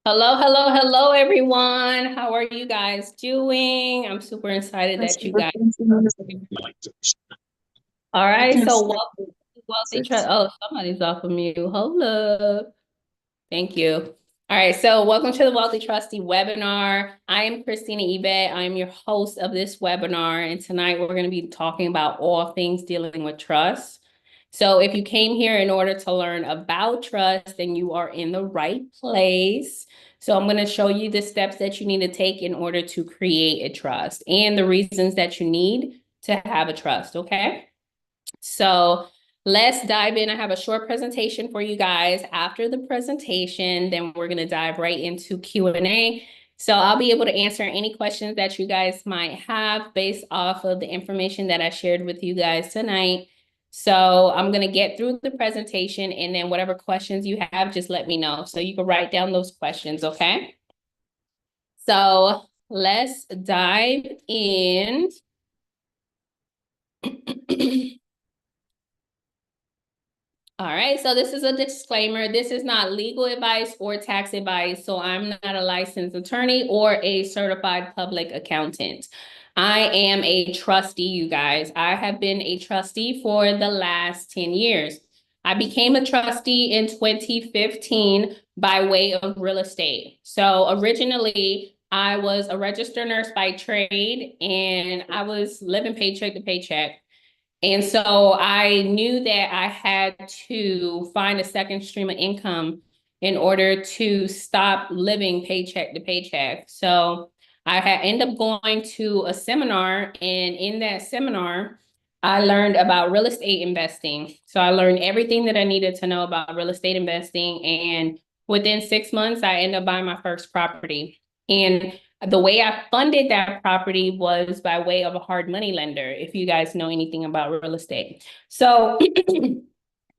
Hello, hello, hello, everyone. How are you guys doing? I'm super excited that you guys. All right, so welcome to Wealthy Trust. Oh, somebody's off of mute. Hold up. Thank you. All right, so welcome to the Wealthy Trustee webinar. I am Christina Ebet. I am your host of this webinar, and tonight we're going to be talking about all things dealing with trust. So if you came here in order to learn about trust, then you are in the right place. So I'm going to show you the steps that you need to take in order to create a trust and the reasons that you need to have a trust, okay? So let's dive in. I have a short presentation for you guys. After the presentation, then we're going to dive right into Q&A. So I'll be able to answer any questions that you guys might have based off of the information that I shared with you guys tonight. So I'm going to get through the presentation, and then whatever questions you have, just let me know. So you can write down those questions, okay? So let's dive in. All right, so this is a disclaimer. This is not legal advice or tax advice. So I'm not a licensed attorney or a certified public accountant. I am a trustee, you guys. I have been a trustee for the last 10 years. I became a trustee in 2015 by way of real estate. So originally, I was a registered nurse by trade, and I was living paycheck to paycheck. And so I knew that I had to find a second stream of income in order to stop living paycheck to paycheck. So I had ended up going to a seminar, and in that seminar, I learned about real estate investing. So I learned everything that I needed to know about real estate investing. And within 6 months, I ended up buying my first property. And the way I funded that property was by way of a hard money lender, if you guys know anything about real estate. So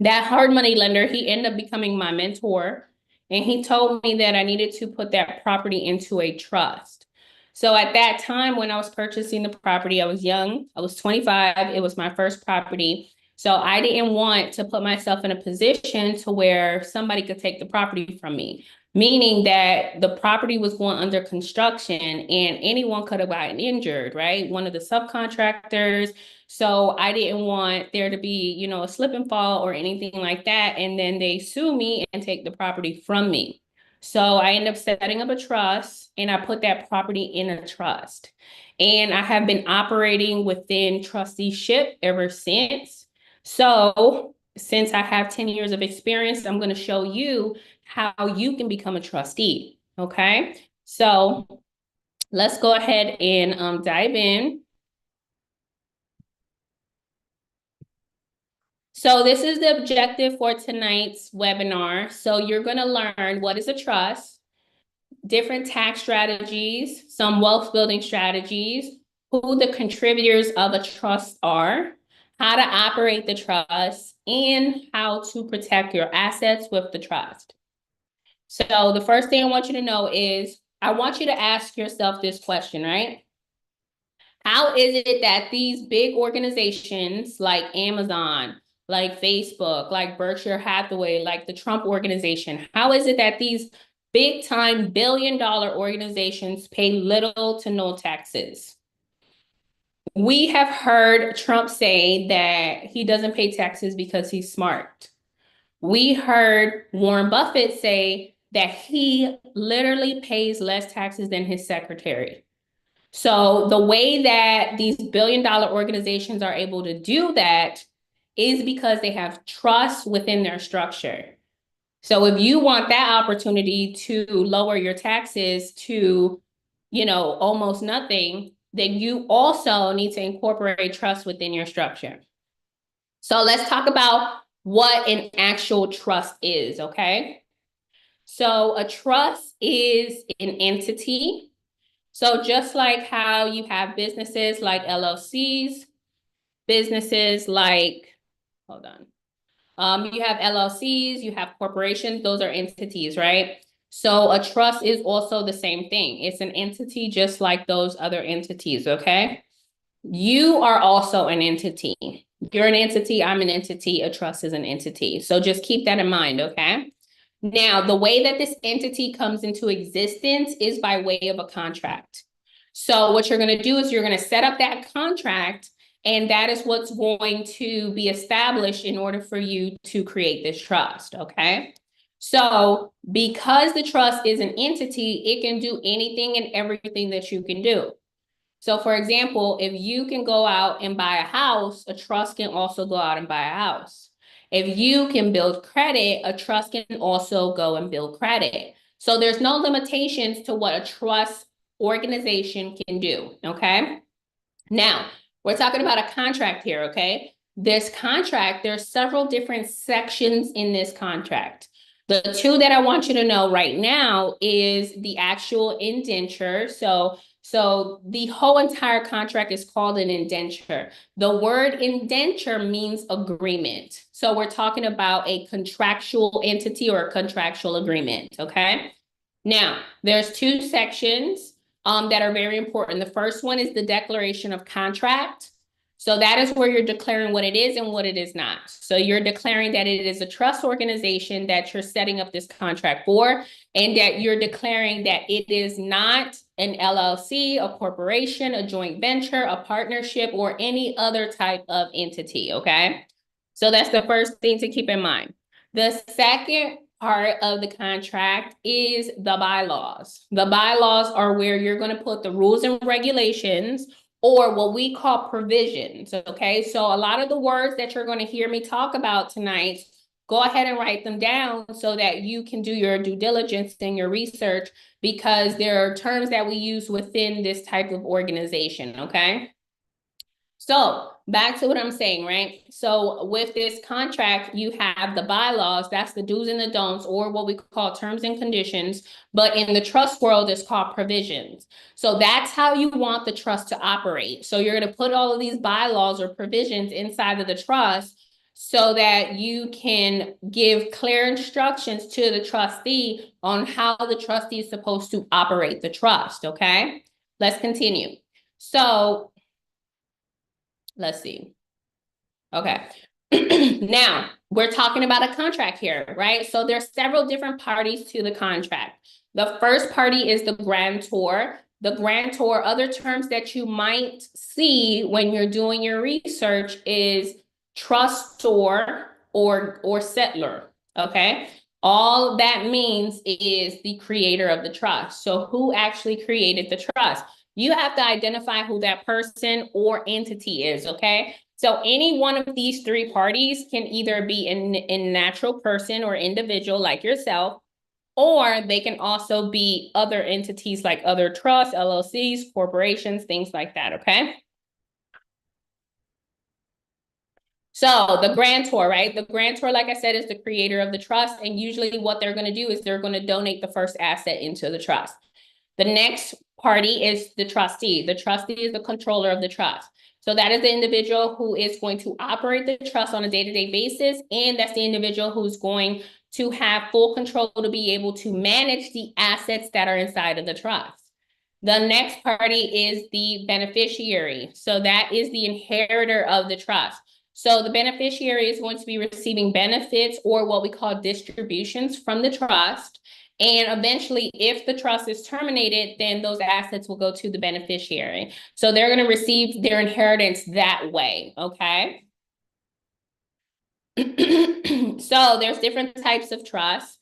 that hard money lender, he ended up becoming my mentor, and he told me that I needed to put that property into a trust. So at that time, when I was purchasing the property, I was young. I was 25. It was my first property. So I didn't want to put myself in a position to where somebody could take the property from me, meaning that the property was going under construction and anyone could have gotten injured, right? One of the subcontractors. So I didn't want there to be, a slip and fall or anything like that. And then they sue me and take the property from me. So I ended up setting up a trust, and I put that property in a trust. And I have been operating within trusteeship ever since. So since I have 10 years of experience, I'm going to show you how you can become a trustee. Okay. So let's go ahead and dive in. So this is the objective for tonight's webinar. So you're going to learn what is a trust, different tax strategies, some wealth building strategies, who the contributors of a trust are, how to operate the trust, and how to protect your assets with the trust. So the first thing I want you to know is, I want you to ask yourself this question, right? How is it that these big organizations like Amazon, like Facebook, like Berkshire Hathaway, like the Trump organization, how is it that these big time billion-dollar organizations pay little to no taxes? We have heard Trump say that he doesn't pay taxes because he's smart. We heard Warren Buffett say that he literally pays less taxes than his secretary. So the way that these billion-dollar organizations are able to do that is because they have trust within their structure. So if you want that opportunity to lower your taxes to, almost nothing, then you also need to incorporate trust within your structure. So let's talk about what an actual trust is, okay? So a trust is an entity. So just like how you have businesses like LLCs, businesses like, hold on. You have LLCs, you have corporations, those are entities, right? So a trust is also the same thing. It's an entity just like those other entities, okay? You are also an entity. You're an entity, I'm an entity, a trust is an entity. So just keep that in mind, okay? Now, the way that this entity comes into existence is by way of a contract. So what you're going to do is you're going to set up that contract, and that is what's going to be established in order for you to create this trust, okay? So because the trust is an entity, it can do anything and everything that you can do. So for example, if you can go out and buy a house, a trust can also go out and buy a house. If you can build credit, a trust can also go and build credit. So there's no limitations to what a trust organization can do, okay? Now, we're talking about a contract here, okay? This contract, there's several different sections in this contract. The two that I want you to know right now is the actual indenture. So the whole entire contract is called an indenture. The word indenture means agreement. So we're talking about a contractual entity or a contractual agreement, okay? Now, there's two sections that are very important. The first one is the declaration of contract. So that is where you're declaring what it is and what it is not. So you're declaring that it is a trust organization that you're setting up this contract for, and that you're declaring that it is not an LLC, a corporation, a joint venture, a partnership, or any other type of entity, okay? So that's the first thing to keep in mind. The second part of the contract is the bylaws. The bylaws are where you're going to put the rules and regulations, or what we call provisions, okay? So a lot of the words that you're going to hear me talk about tonight, go ahead and write them down so that you can do your due diligence and your research, because there are terms that we use within this type of organization, okay? So back to what I'm saying, right? So with this contract, you have the bylaws, that's the do's and the don'ts, or what we call terms and conditions. But in the trust world, it's called provisions. So that's how you want the trust to operate. So you're going to put all of these bylaws or provisions inside of the trust so that you can give clear instructions to the trustee on how the trustee is supposed to operate the trust, okay? Let's continue. So let's see. Okay. Now, we're talking about a contract here, right? So there's several different parties to the contract. The first party is the grantor. The grantor, other terms that you might see when you're doing your research is trustor or settler, okay? All that means is the creator of the trust. So who actually created the trust? You have to identify who that person or entity is, okay? So any one of these three parties can either be a natural person or individual like yourself, or they can also be other entities like other trusts, LLCs, corporations, things like that, okay? So the grantor, right? The grantor, like I said, is the creator of the trust, and usually what they're going to do is they're going to donate the first asset into the trust. The next party is the trustee. The trustee is the controller of the trust. So that is the individual who is going to operate the trust on a day-to-day basis, and that's the individual who's going to have full control to be able to manage the assets that are inside of the trust. The next party is the beneficiary. So that is the inheritor of the trust. So the beneficiary is going to be receiving benefits or what we call distributions from the trust. And eventually, if the trust is terminated, then those assets will go to the beneficiary. So they're going to receive their inheritance that way, okay? So there's different types of trust.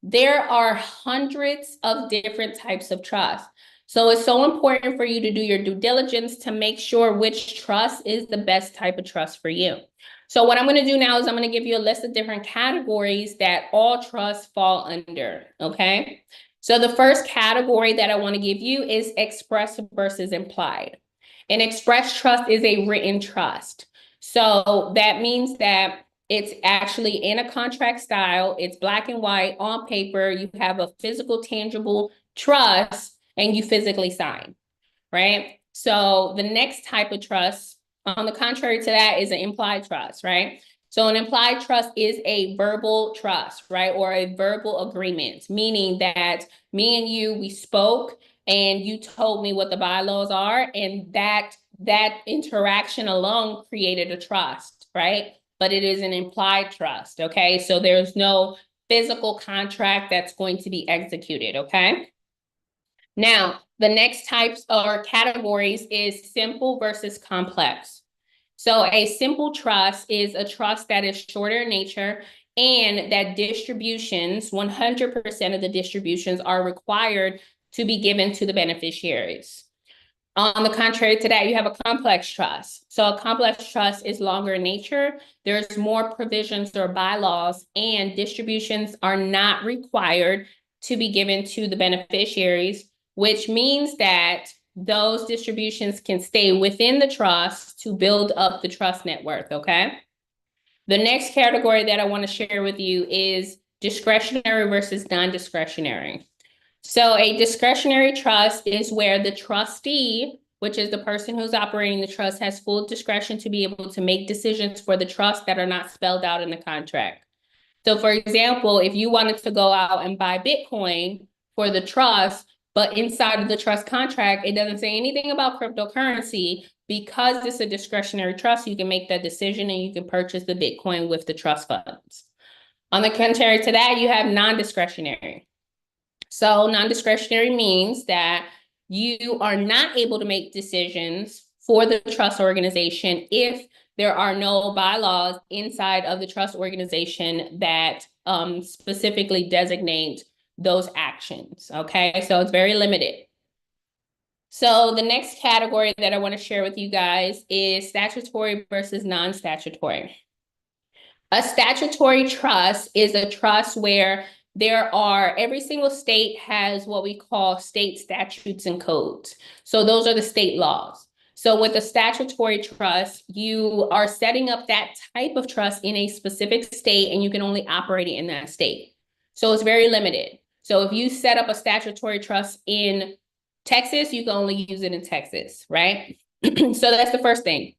There are hundreds of different types of trust. So it's so important for you to do your due diligence to make sure which trust is the best type of trust for you. So what I'm going to do now is I'm going to give you a list of different categories that all trusts fall under, okay? So the first category that I want to give you is express versus implied. An express trust is a written trust. So that means that it's actually in a contract style, it's black and white on paper, you have a physical, tangible trust, and you physically sign, right? So the next type of trust, on the contrary to that, is an implied trust, right? So an implied trust is a verbal trust, right? Or a verbal agreement, meaning that me and you, we spoke and you told me what the bylaws are, and that interaction alone created a trust, right? But it is an implied trust, okay? So there's no physical contract that's going to be executed, okay? Now, the next types or categories is simple versus complex. So a simple trust is a trust that is shorter in nature and that distributions, 100% of the distributions are required to be given to the beneficiaries. On the contrary to that, you have a complex trust. So a complex trust is longer in nature. There's more provisions or bylaws, and distributions are not required to be given to the beneficiaries, which means that those distributions can stay within the trust to build up the trust net worth, okay? The next category that I want to share with you is discretionary versus non-discretionary. So a discretionary trust is where the trustee, which is the person who's operating the trust, has full discretion to be able to make decisions for the trust that are not spelled out in the contract. So for example, if you wanted to go out and buy Bitcoin for the trust, but inside of the trust contract, it doesn't say anything about cryptocurrency, because it's a discretionary trust, you can make that decision and you can purchase the Bitcoin with the trust funds. On the contrary to that, you have non-discretionary. So non-discretionary means that you are not able to make decisions for the trust organization if there are no bylaws inside of the trust organization that specifically designate those actions, okay? So it's very limited. So the next category that I want to share with you guys is statutory versus non-statutory. A statutory trust is a trust where every single state has what we call state statutes and codes. So those are the state laws. So with a statutory trust, you are setting up that type of trust in a specific state and you can only operate it in that state. So it's very limited. So if you set up a statutory trust in Texas, you can only use it in Texas, right? So that's the first thing.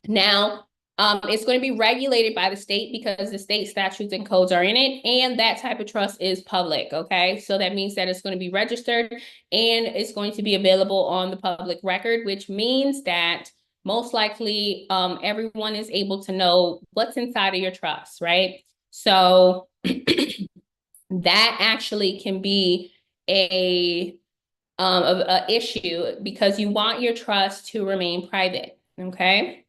Now, it's going to be regulated by the state because the state statutes and codes are in it, and that type of trust is public, okay? So that means that it's going to be registered and it's going to be available on the public record, which means that most likely everyone is able to know what's inside of your trust, right? So that actually can be a issue because you want your trust to remain private, okay?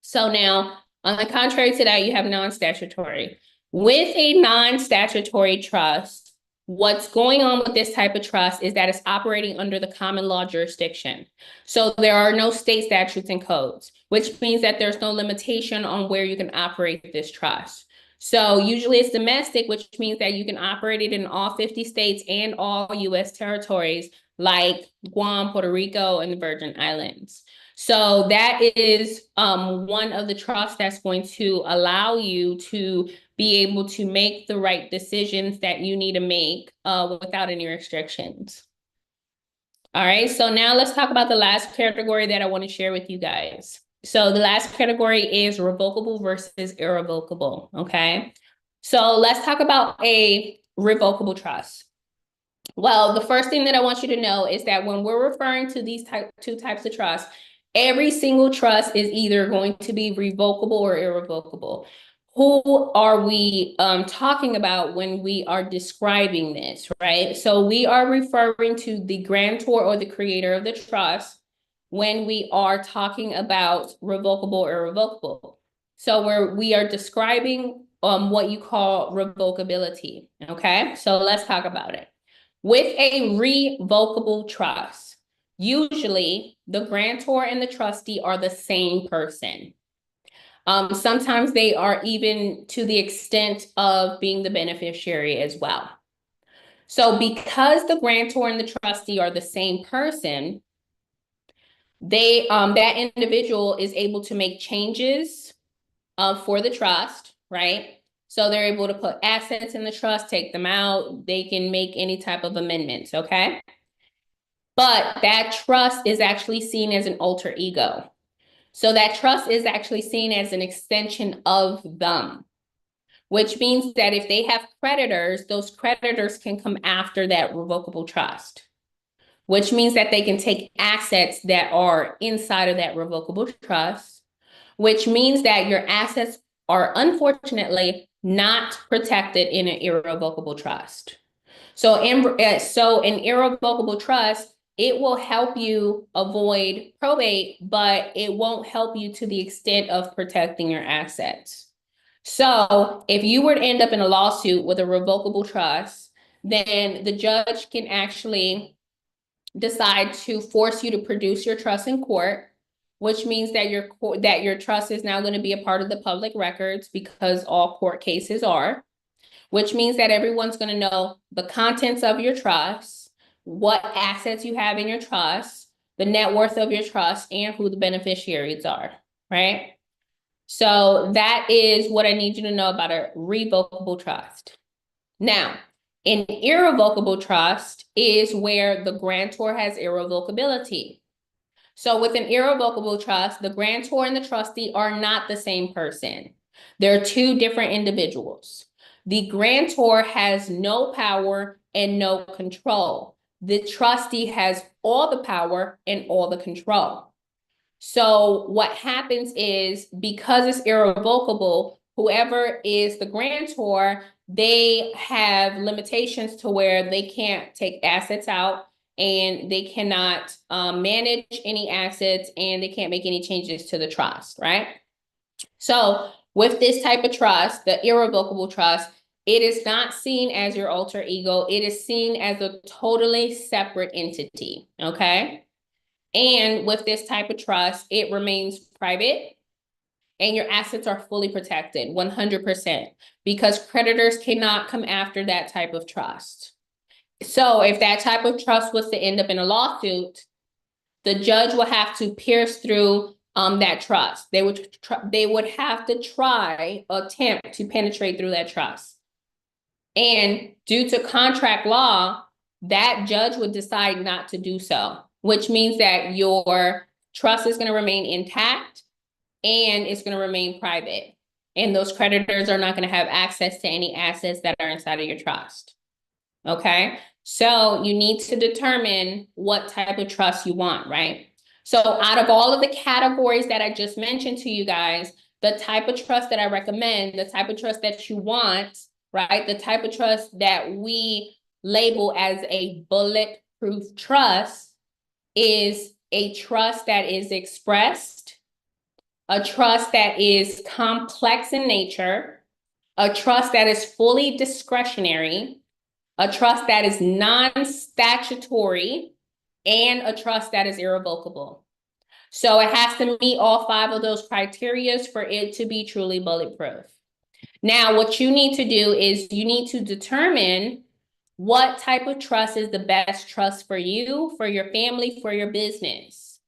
So now, on the contrary to that, you have non-statutory. With a non-statutory trust, what's going on with this type of trust is that it's operating under the common law jurisdiction. So there are no state statutes and codes, which means that there's no limitation on where you can operate this trust. So usually it's domestic, which means that you can operate it in all 50 states and all US territories like Guam, Puerto Rico, and the Virgin Islands. So that is one of the trusts that's going to allow you to be able to make the right decisions that you need to make without any restrictions. All right, so now let's talk about the last category that I want to share with you guys. So the last category is revocable versus irrevocable, okay? So let's talk about a revocable trust. Well, the first thing that I want you to know is that when we're referring to these two types of trusts, every single trust is either going to be revocable or irrevocable. Who are we talking about when we are describing this, right? So we are referring to the grantor or the creator of the trust when we are talking about revocable or irrevocable. So we are describing what you call revocability, okay? So let's talk about it. With a revocable trust, usually the grantor and the trustee are the same person. Sometimes they are even to the extent of being the beneficiary as well. So because the grantor and the trustee are the same person, that individual is able to make changes for the trust, right? So they're able to put assets in the trust, take them out. They can make any type of amendments, okay? But that trust is actually seen as an alter ego. So that trust is actually seen as an extension of them, which means that if they have creditors, those creditors can come after that revocable trust, which means that they can take assets that are inside of that revocable trust, which means that your assets are unfortunately not protected in an irrevocable trust. So in irrevocable trust, it will help you avoid probate, but it won't help you to the extent of protecting your assets. So if you were to end up in a lawsuit with a revocable trust, then the judge can actually decide to force you to produce your trust in court, which means that your trust is now going to be a part of the public records because all court cases are, which means that everyone's going to know the contents of your trust, what assets you have in your trust, the net worth of your trust, and who the beneficiaries are, right? So that is what I need you to know about a revocable trust. Now, an irrevocable trust is where the grantor has irrevocability. So with an irrevocable trust, the grantor and the trustee are not the same person. They're two different individuals. The grantor has no power and no control. The trustee has all the power and all the control. So what happens is, because it's irrevocable, whoever is the grantor, they have limitations to where they can't take assets out, and they cannot manage any assets, and they can't make any changes to the trust, right? So with this type of trust, the irrevocable trust, it is not seen as your alter ego. It is seen as a totally separate entity, okay? And with this type of trust, it remains private and your assets are fully protected, 100%, because creditors cannot come after that type of trust. So if that type of trust was to end up in a lawsuit, the judge will have to pierce through that trust. They would have to attempt to penetrate through that trust. And due to contract law, that judge would decide not to do so, which means that your trust is going to remain intact and it's going to remain private. And those creditors are not going to have access to any assets that are inside of your trust. Okay? So you need to determine what type of trust you want, right? So out of all of the categories that I just mentioned to you guys, the type of trust that I recommend, the type of trust that you want, right? The type of trust that we label as a bulletproof trust is a trust that is expressed, a trust that is complex in nature, a trust that is fully discretionary, a trust that is non-statutory, and a trust that is irrevocable. So it has to meet all 5 of those criteria for it to be truly bulletproof. Now, what you need to do is you need to determine what type of trust is the best trust for you, for your family, for your business.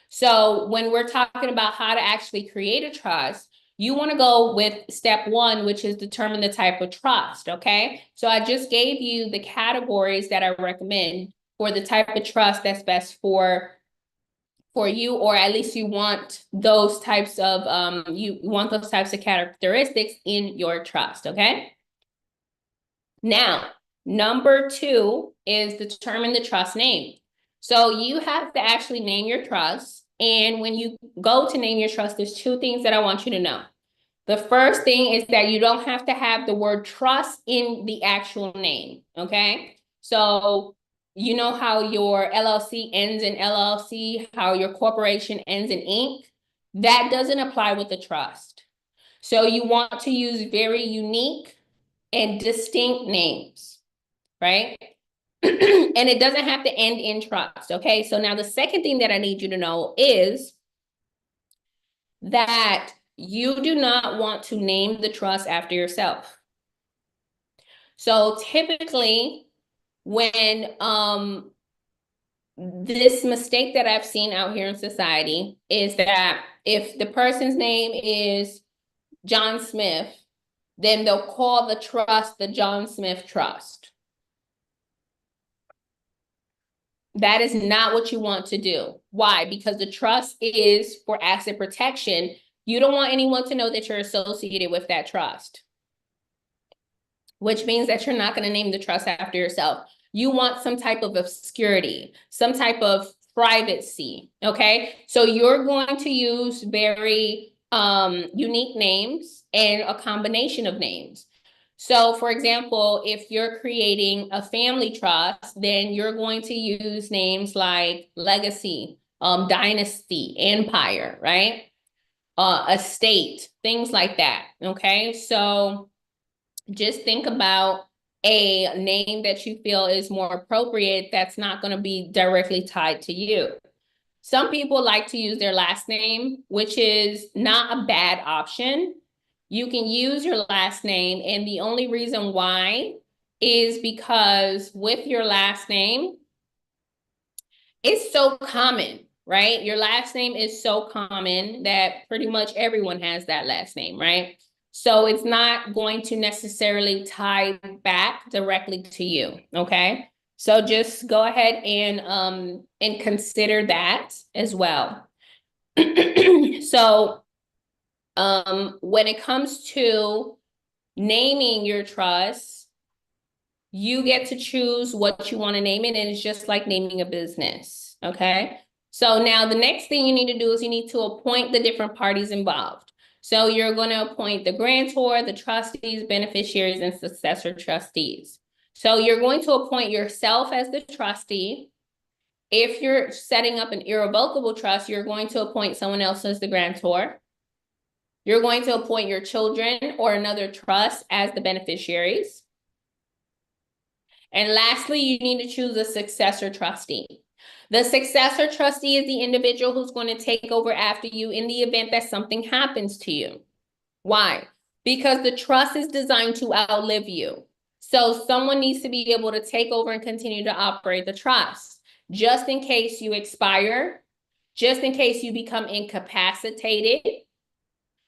So when we're talking about how to actually create a trust, you want to go with step 1, which is determine the type of trust, okay? So I just gave you the categories that I recommend for the type of trust that's best for you, or at least you want those types of characteristics in your trust, okay? Now, number 2 is determine the trust name. So you have to actually name your trust. And when you go to name your trust, there's 2 things that I want you to know. The first thing is that you don't have to have the word trust in the actual name, okay? So you know how your LLC ends in LLC, how your corporation ends in Inc.? That doesn't apply with the trust. So you want to use very unique and distinct names, right? And it doesn't have to end in trust, okay? So now the second thing that I need you to know is that you do not want to name the trust after yourself. So typically, when this mistake that I've seen out here in society is that if the person's name is John Smith, then they'll call the trust the John Smith Trust. That is not what you want to do. Why? Because the trust is for asset protection. You don't want anyone to know that you're associated with that trust, which means that you're not going to name the trust after yourself. You want some type of obscurity, some type of privacy, okay? So you're going to use very unique names and a combination of names. So for example, if you're creating a family trust, then you're going to use names like legacy, dynasty, empire, right? Estate, things like that, okay? So just think about a name that you feel is more appropriate that's not going to be directly tied to you. Some people like to use their last name, which is not a bad option. You can use your last name, and the only reason why is because with your last name, it's so common, right? Your last name is so common that pretty much everyone has that last name, right? So it's not going to necessarily tie back directly to you, okay? So just go ahead and consider that as well. So when it comes to naming your trust, you get to choose what you want to name it, and it's just like naming a business, okay? So now the next thing you need to do is you need to appoint the different parties involved. So you're going to appoint the grantor, the trustees, beneficiaries, and successor trustees. So you're going to appoint yourself as the trustee. If you're setting up an irrevocable trust, you're going to appoint someone else as the grantor. You're going to appoint your children or another trust as the beneficiaries. And lastly, you need to choose a successor trustee. The successor trustee is the individual who's going to take over after you in the event that something happens to you. Why? Because the trust is designed to outlive you. So someone needs to be able to take over and continue to operate the trust, just in case you expire, just in case you become incapacitated,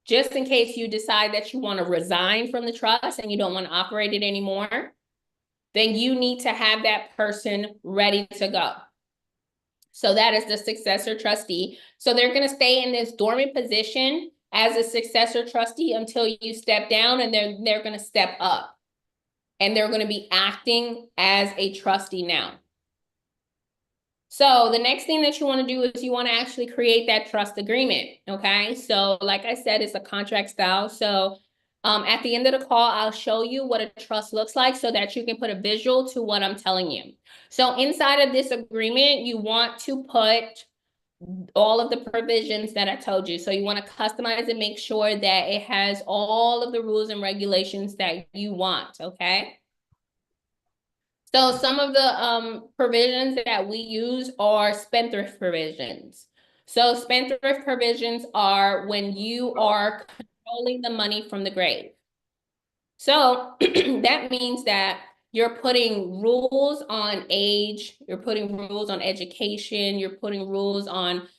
just in case you decide that you want to resign from the trust and you don't want to operate it anymore, then you need to have that person ready to go. So that is the successor trustee. So they're going to stay in this dormant position as a successor trustee until you step down, and they're going to step up. And they're going to be acting as a trustee now. So the next thing that you want to do is you want to actually create that trust agreement, okay? So like I said, it's a contract style. So at the end of the call, I'll show you what a trust looks like so that you can put a visual to what I'm telling you. So inside of this agreement, you want to put all of the provisions that I told you. So you want to customize and make sure that it has all of the rules and regulations that you want, okay? So some of the provisions that we use are spendthrift provisions. So spendthrift provisions are when you are controlling the money from the grave. So that means that you're putting rules on age, you're putting rules on education, you're putting rules on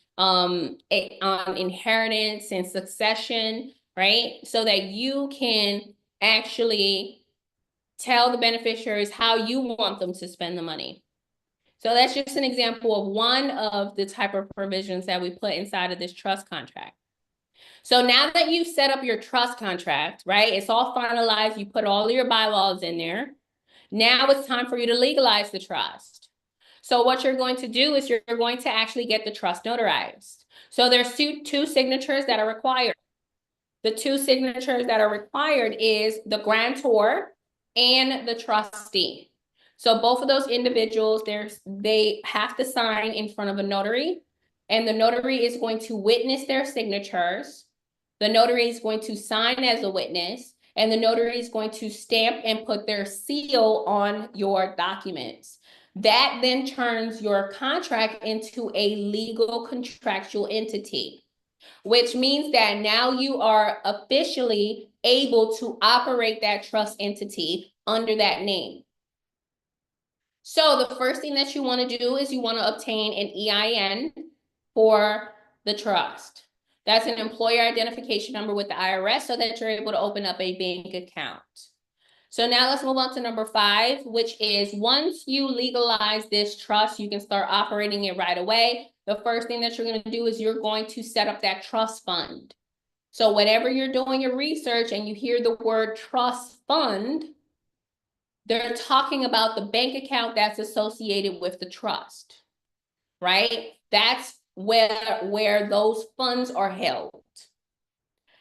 inheritance and succession, right? So that you can actually tell the beneficiaries how you want them to spend the money. So that's just an example of one of the type of provisions that we put inside of this trust contract. So now that you've set up your trust contract, right, it's all finalized, you put all your bylaws in there. Now it's time for you to legalize the trust. So what you're going to do is you're going to actually get the trust notarized. So there's two signatures that are required. The two signatures that are required is the grantor and the trustee. So both of those individuals, they have to sign in front of a notary, and the notary is going to witness their signatures. The notary is going to sign as a witness, and the notary is going to stamp and put their seal on your documents. That then turns your contract into a legal contractual entity, which means that now you are officially able to operate that trust entity under that name. So the first thing that you want to do is you want to obtain an EIN for the trust. That's an employer identification number with the IRS so that you're able to open up a bank account. So now let's move on to number 5, which is once you legalize this trust, you can start operating it right away. The first thing that you're going to do is you're going to set up that trust fund. So whenever you're doing your research and you hear the word trust fund, they're talking about the bank account that's associated with the trust, right? That's where those funds are held.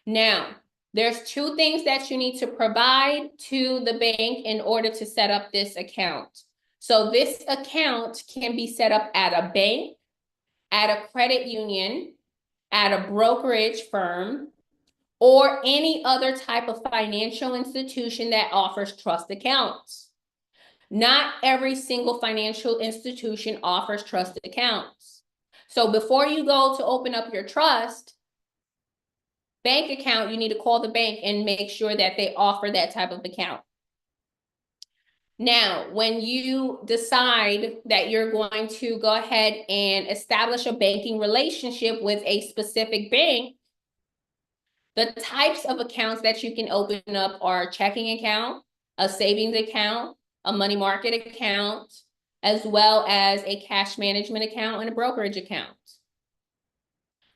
Now, There's two things that you need to provide to the bank in order to set up this account. So this account can be set up at a bank, at a credit union, at a brokerage firm, or any other type of financial institution that offers trust accounts. Not every single financial institution offers trust accounts. So before you go to open up your trust bank account, you need to call the bank and make sure that they offer that type of account. Now, when you decide that you're going to go ahead and establish a banking relationship with a specific bank, the types of accounts that you can open up are a checking account, a savings account, a money market account, as well as a cash management account and a brokerage account.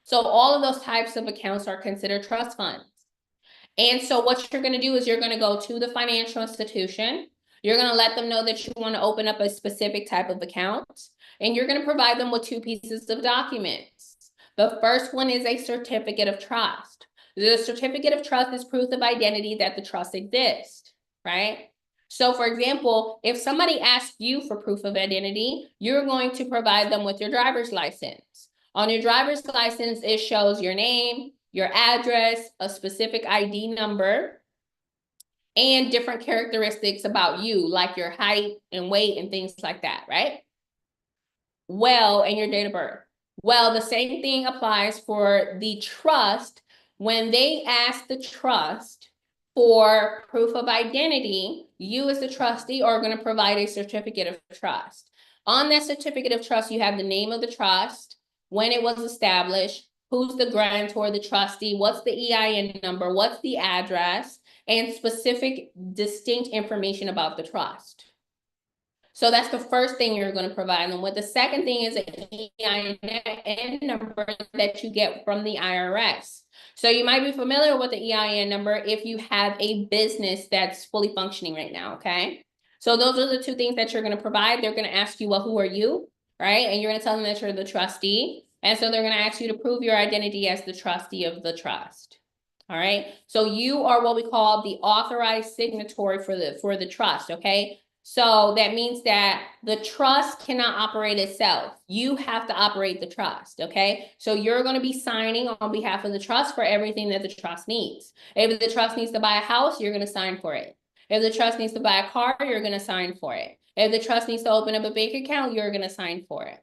So all of those types of accounts are considered trust funds. And so what you're going to do is you're going to go to the financial institution. You're going to let them know that you want to open up a specific type of account, and you're going to provide them with two pieces of documents. The first one is a certificate of trust. The certificate of trust is proof of identity that the trust exists, right? So for example, if somebody asks you for proof of identity, you're going to provide them with your driver's license. On your driver's license, it shows your name, your address, a specific ID number, and different characteristics about you, like your height and weight and things like that, right? Well, and your date of birth. Well, the same thing applies for the trust. When they ask the trust for proof of identity, you as the trustee are going to provide a certificate of trust. On that certificate of trust, you have the name of the trust, when it was established, who's the grantor, the trustee, what's the EIN number, what's the address, and specific distinct information about the trust. So that's the first thing you're going to provide them with. The second thing is an EIN number that you get from the IRS. So you might be familiar with the EIN number if you have a business that's fully functioning right now, okay? So those are the two things that you're going to provide. They're going to ask you, well, who are you, right? And you're going to tell them that you're the trustee. And so they're going to ask you to prove your identity as the trustee of the trust. All right. So you are what we call the authorized signatory for the trust, okay? So that means that the trust cannot operate itself. You have to operate the trust, okay? So you're going to be signing on behalf of the trust for everything that the trust needs. If the trust needs to buy a house, you're going to sign for it. If the trust needs to buy a car, you're going to sign for it. If the trust needs to open up a bank account, you're going to sign for it.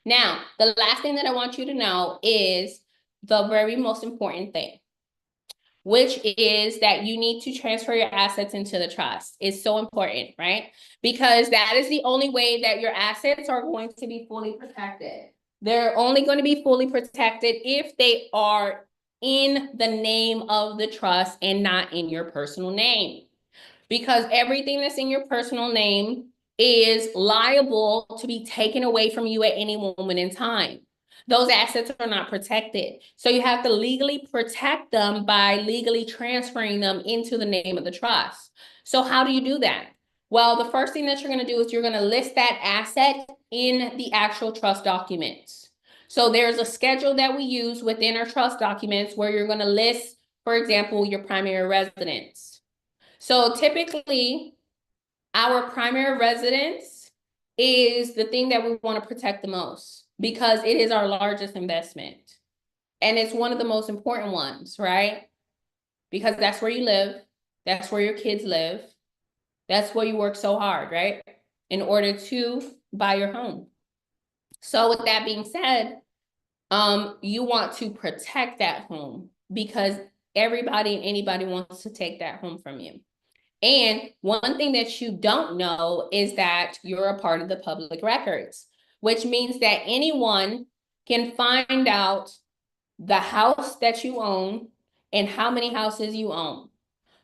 Now, the last thing that I want you to know is the very most important thing, which is that you need to transfer your assets into the trust. It's so important, right? Because that is the only way that your assets are going to be fully protected. They're only going to be fully protected if they are in the name of the trust and not in your personal name. Because everything that's in your personal name is liable to be taken away from you at any moment in time. Those assets are not protected. So you have to legally protect them by legally transferring them into the name of the trust. So how do you do that? Well, the first thing that you're going to do is you're going to list that asset in the actual trust documents. So there's a schedule that we use within our trust documents where you're going to list, for example, your primary residence. So typically, our primary residence is the thing that we want to protect the most because it is our largest investment. And it's one of the most important ones, right? Because that's where you live. That's where your kids live. That's where you work so hard, right? In order to buy your home. So with that being said, you want to protect that home because everybody and anybody wants to take that home from you. And one thing that you don't know is that you're a part of the public records, which means that anyone can find out the house that you own and how many houses you own.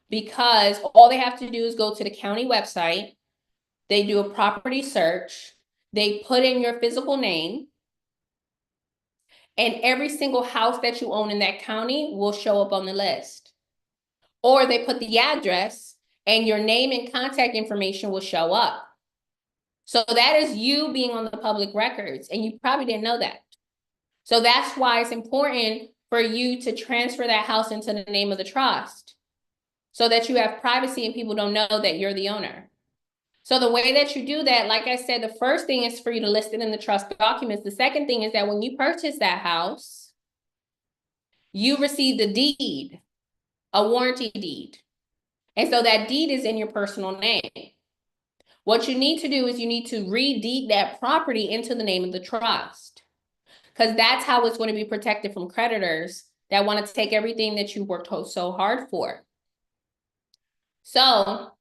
Because all they have to do is go to the county website, they do a property search, they put in your physical name, and every single house that you own in that county will show up on the list. Or they put the address, and your name and contact information will show up. So that is you being on the public records, and you probably didn't know that. So that's why it's important for you to transfer that house into the name of the trust so that you have privacy and people don't know that you're the owner. So the way that you do that, like I said, the first thing is for you to list it in the trust documents. The second thing is that when you purchase that house, you receive the deed, a warranty deed. And so that deed is in your personal name. What you need to do is you need to re-deed that property into the name of the trust, because that's how it's going to be protected from creditors that want to take everything that you worked so hard for. So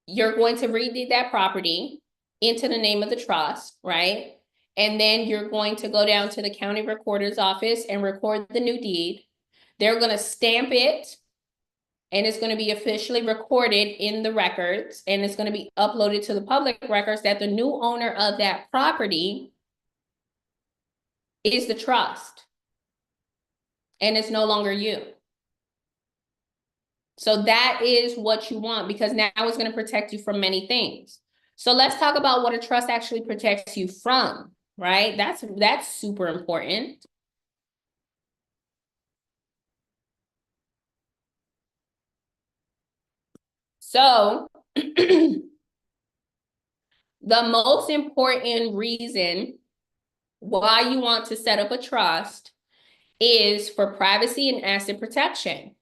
you're going to re-deed that property into the name of the trust, right? And then you're going to go down to the county recorder's office and record the new deed. They're going to stamp it, and it's going to be officially recorded in the records, and it's going to be uploaded to the public records that the new owner of that property is the trust, and it's no longer you. So that is what you want, because now it's going to protect you from many things. So let's talk about what a trust actually protects you from, right? That's super important. So the most important reason why you want to set up a trust is for privacy and asset protection.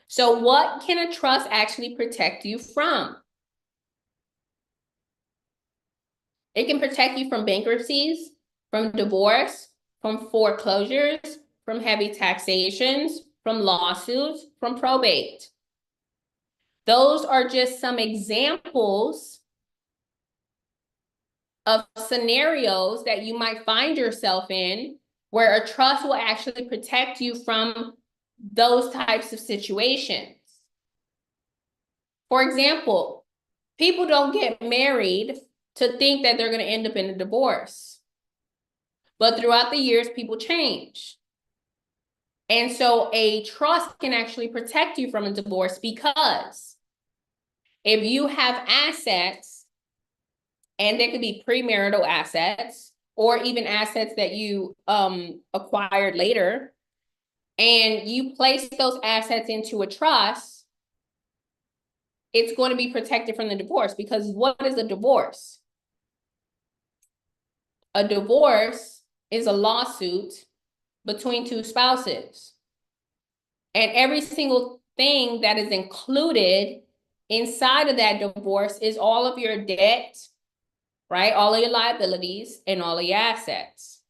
So what can a trust actually protect you from? It can protect you from bankruptcies, from divorce, from foreclosures, from heavy taxations, from lawsuits, from probate. Those are just some examples of scenarios that you might find yourself in where a trust will actually protect you from those types of situations. For example, people don't get married to think that they're going to end up in a divorce. But throughout the years, people change. And so a trust can actually protect you from a divorce, because if you have assets, and they could be premarital assets or even assets that you acquired later, and you place those assets into a trust, it's going to be protected from the divorce. Because what is a divorce? A divorce is a lawsuit between two spouses. And every single thing that is included inside of that divorce is all of your debt, right? All of your liabilities and all of your assets.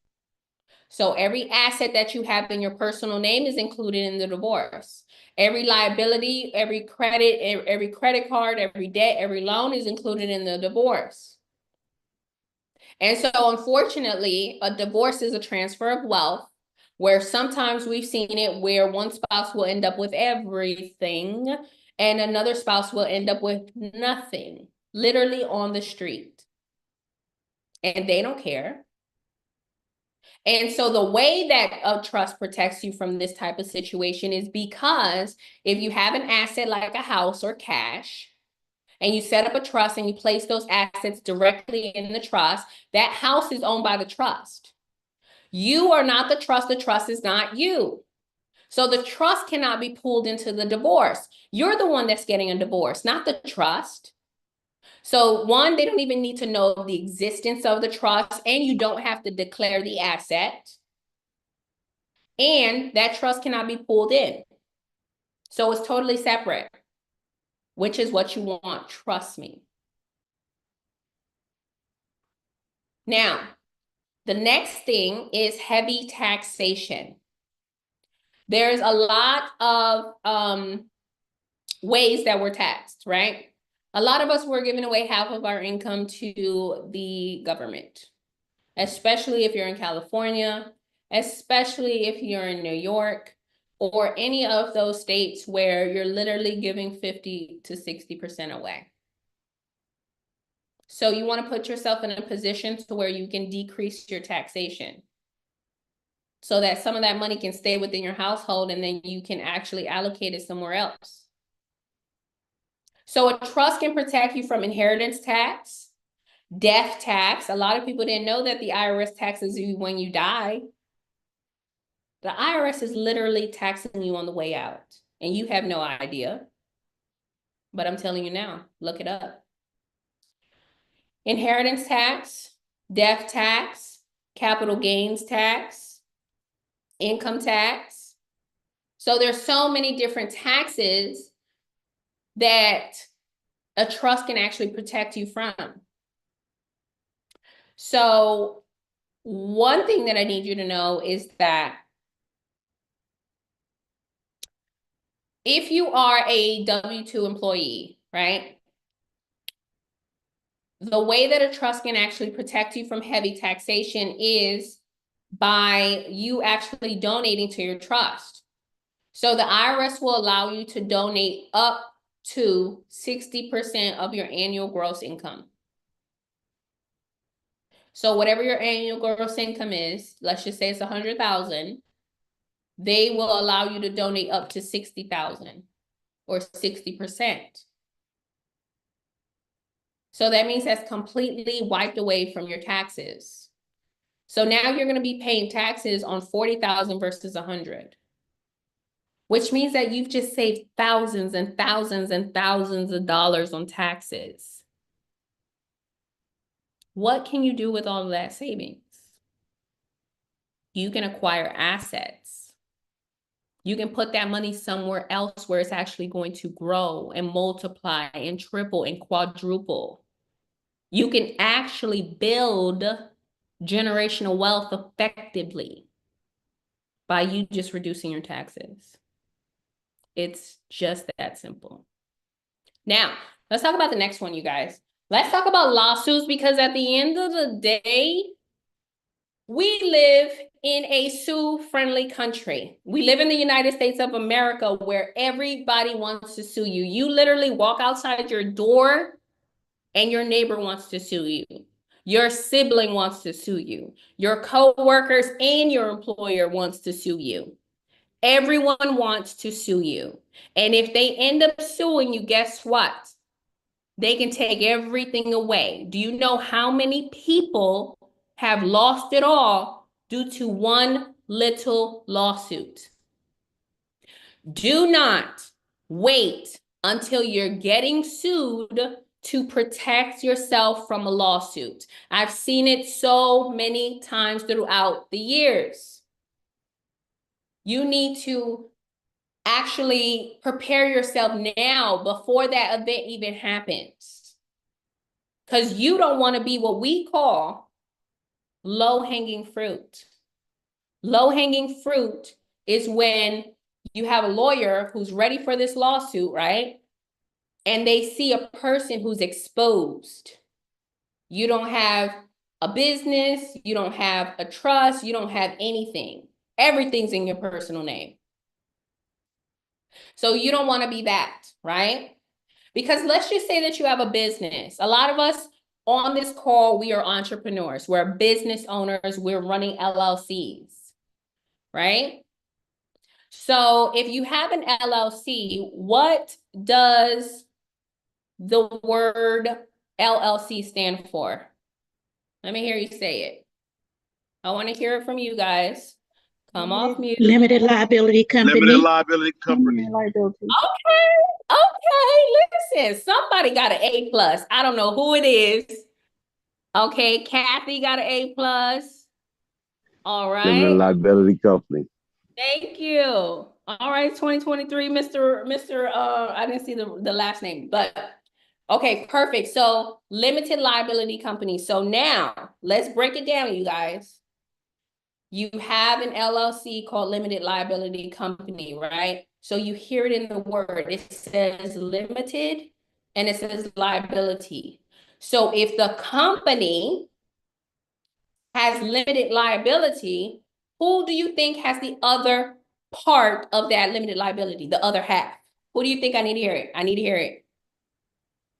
So every asset that you have in your personal name is included in the divorce. Every liability, every credit card, every debt, every loan is included in the divorce. And so unfortunately, a divorce is a transfer of wealth, where sometimes we've seen it where one spouse will end up with everything and another spouse will end up with nothing, literally on the street. And they don't care. And so the way that a trust protects you from this type of situation is because if you have an asset like a house or cash, and you set up a trust and you place those assets directly in the trust, that house is owned by the trust. You are not the trust is not you. So the trust cannot be pulled into the divorce. You're the one that's getting a divorce, not the trust. So one, they don't even need to know the existence of the trust, and you don't have to declare the asset. And that trust cannot be pulled in. So it's totally separate, which is what you want, trust me. Now, the next thing is heavy taxation. There's a lot of ways that we're taxed, right? A lot of us were giving away half of our income to the government, especially if you're in California, especially if you're in New York, or any of those states where you're literally giving 50 to 60% away. So you want to put yourself in a position to where you can decrease your taxation, so that some of that money can stay within your household and then you can actually allocate it somewhere else. So a trust can protect you from inheritance tax, Death tax. A lot of people didn't know that the IRS taxes you when you die. The IRS is literally taxing you on the way out, and you have no idea. But I'm telling you now, look it up. Inheritance tax, death tax, capital gains tax, income tax. So there's so many different taxes that a trust can actually protect you from. So one thing that I need you to know is that if you are a W-2 employee, right? The way that a trust can actually protect you from heavy taxation is by you actually donating to your trust. So the IRS will allow you to donate up to 60% of your annual gross income. So whatever your annual gross income is, let's just say it's 100,000, they will allow you to donate up to 60,000 or 60%. So that means that's completely wiped away from your taxes. So now you're going to be paying taxes on 40,000 versus 100, which means that you've just saved thousands and thousands and thousands of dollars on taxes. What can you do with all of that savings? You can acquire assets. You can put that money somewhere else where it's actually going to grow and multiply and triple and quadruple. You can actually build generational wealth effectively by you just reducing your taxes. It's just that simple. Now, let's talk about the next one, you guys. Let's talk about lawsuits, because at the end of the day, we live in a sue-friendly country. We live in the United States of America where everybody wants to sue you. You literally walk outside your door and your neighbor wants to sue you. Your sibling wants to sue you. Your co-workers and your employer wants to sue you. Everyone wants to sue you. And if they end up suing you, guess what? They can take everything away. Do you know how many people have lost it all due to one little lawsuit? Do not wait until you're getting sued to protect yourself from a lawsuit. I've seen it so many times throughout the years. You need to actually prepare yourself now before that event even happens. Because you don't want to be what we call low-hanging fruit. Low-hanging fruit is when you have a lawyer who's ready for this lawsuit, right? And they see a person who's exposed. You don't have a business, you don't have a trust, you don't have anything. Everything's in your personal name. So you don't want to be that, right? Because let's just say that you have a business. A lot of us on this call, we are entrepreneurs. We're business owners. We're running LLCs, right? So if you have an LLC, what does the word LLC stand for? Let me hear you say it. I want to hear it from you guys. Come off mute. Limited liability company. Limited liability company. Okay, listen, somebody got an A+. I don't know who it is. Okay, Kathy got an A+. All right. Limited liability company. Thank you. All right, 2023, Mr. I didn't see the last name, but okay, perfect. So limited liability company. So now let's break it down, you guys. You have an LLC called limited liability company, right? So you hear it in the word. It says limited and it says liability. So if the company has limited liability, who do you think has the other part of that limited liability, the other half? Who do you think? I need to hear it. I need to hear it.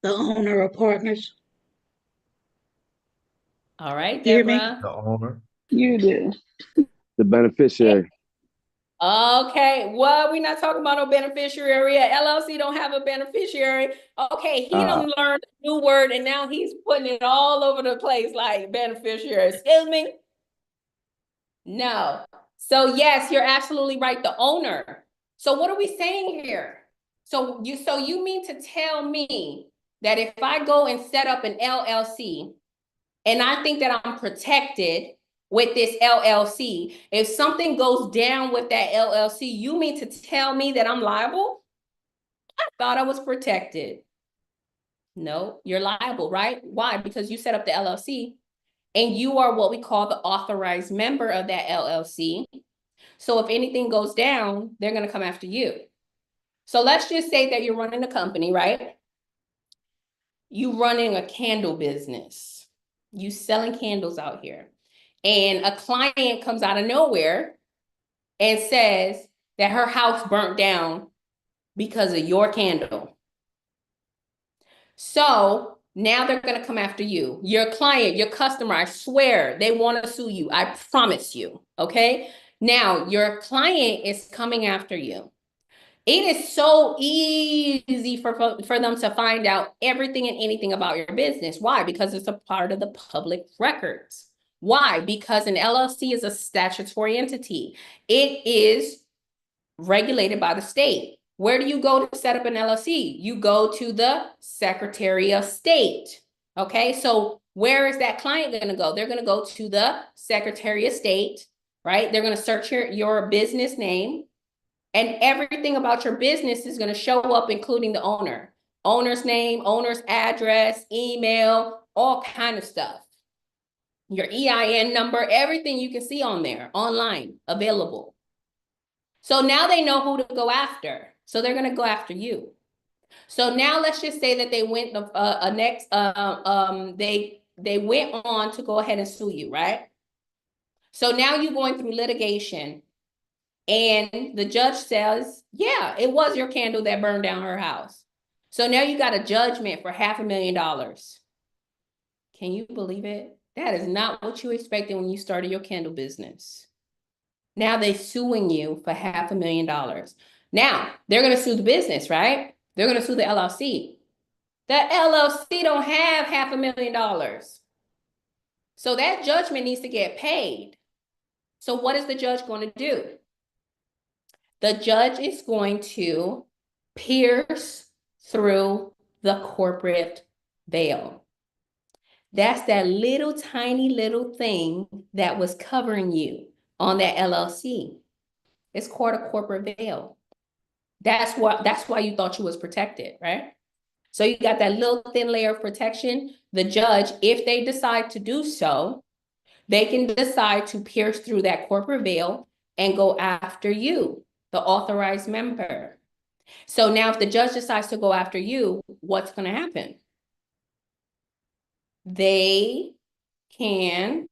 The owner or partners. All right, You hear me? Deborah. The owner. You do. The beneficiary. Okay, what? We're not talking about no beneficiary. LLC don't have a beneficiary. Okay, he done learned a new word and now he's putting it all over the place like beneficiary. Excuse me? No. So yes, you're absolutely right, the owner. So what are we saying here? So you mean to tell me that if I go and set up an LLC and I think that I'm protected with this LLC, if something goes down with that LLC, you mean to tell me that I'm liable? I thought I was protected. No, you're liable, right? Why? Because you set up the LLC and you are what we call the authorized member of that LLC. So if anything goes down, they're going to come after you. So let's just say that you're running a company, right? You running a candle business. You selling candles out here. And a client comes out of nowhere and says that her house burnt down because of your candle. So now they're going to come after you. Your client, your customer, I swear, they want to sue you. I promise you. Okay. Now your client is coming after you. It is so easy for them to find out everything and anything about your business. Why? Because it's a part of the public records. Why? Because an LLC is a statutory entity. It is regulated by the state. Where do you go to set up an LLC? You go to the Secretary of State. Okay, so where is that client going to go? They're going to go to the Secretary of State, right? They're going to search your business name. And everything about your business is going to show up, including the owner. Owner's name, owner's address, email, all kind of stuff. Your EIN number, everything you can see on there, online, available. So now they know who to go after. So they're going to go after you. So now let's just say that they went they went on to go ahead and sue you, right? So now you're going through litigation. And the judge says, yeah, it was your candle that burned down her house. So now you got a judgment for $500,000. Can you believe it? That is not what you expected when you started your candle business. Now they're suing you for $500,000. Now they're going to sue the business, right? They're going to sue the LLC. The LLC don't have $500,000. So that judgment needs to get paid. So what is the judge going to do? The judge is going to pierce through the corporate veil. That's that little tiny little thing that was covering you on that LLC. It's called a corporate veil. That's why you thought you was protected, right? So you got that little thin layer of protection. The judge, if they decide to do so, they can decide to pierce through that corporate veil and go after you, the authorized member. So now if the judge decides to go after you, what's going to happen? They can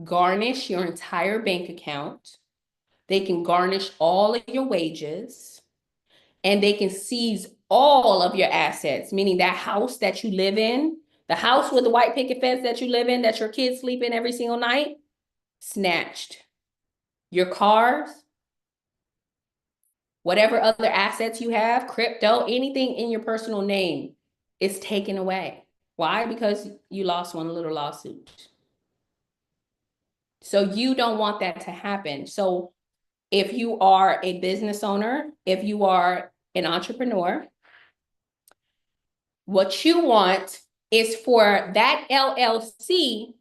garnish your entire bank account. They can garnish all of your wages, and they can seize all of your assets, meaning that house that you live in, the house with the white picket fence that you live in, that your kids sleep in every single night, snatched. Your cars, whatever other assets you have, crypto, anything in your personal name is taken away. Why? Because you lost one little lawsuit. So you don't want that to happen. So if you are a business owner, if you are an entrepreneur, what you want is for that LLC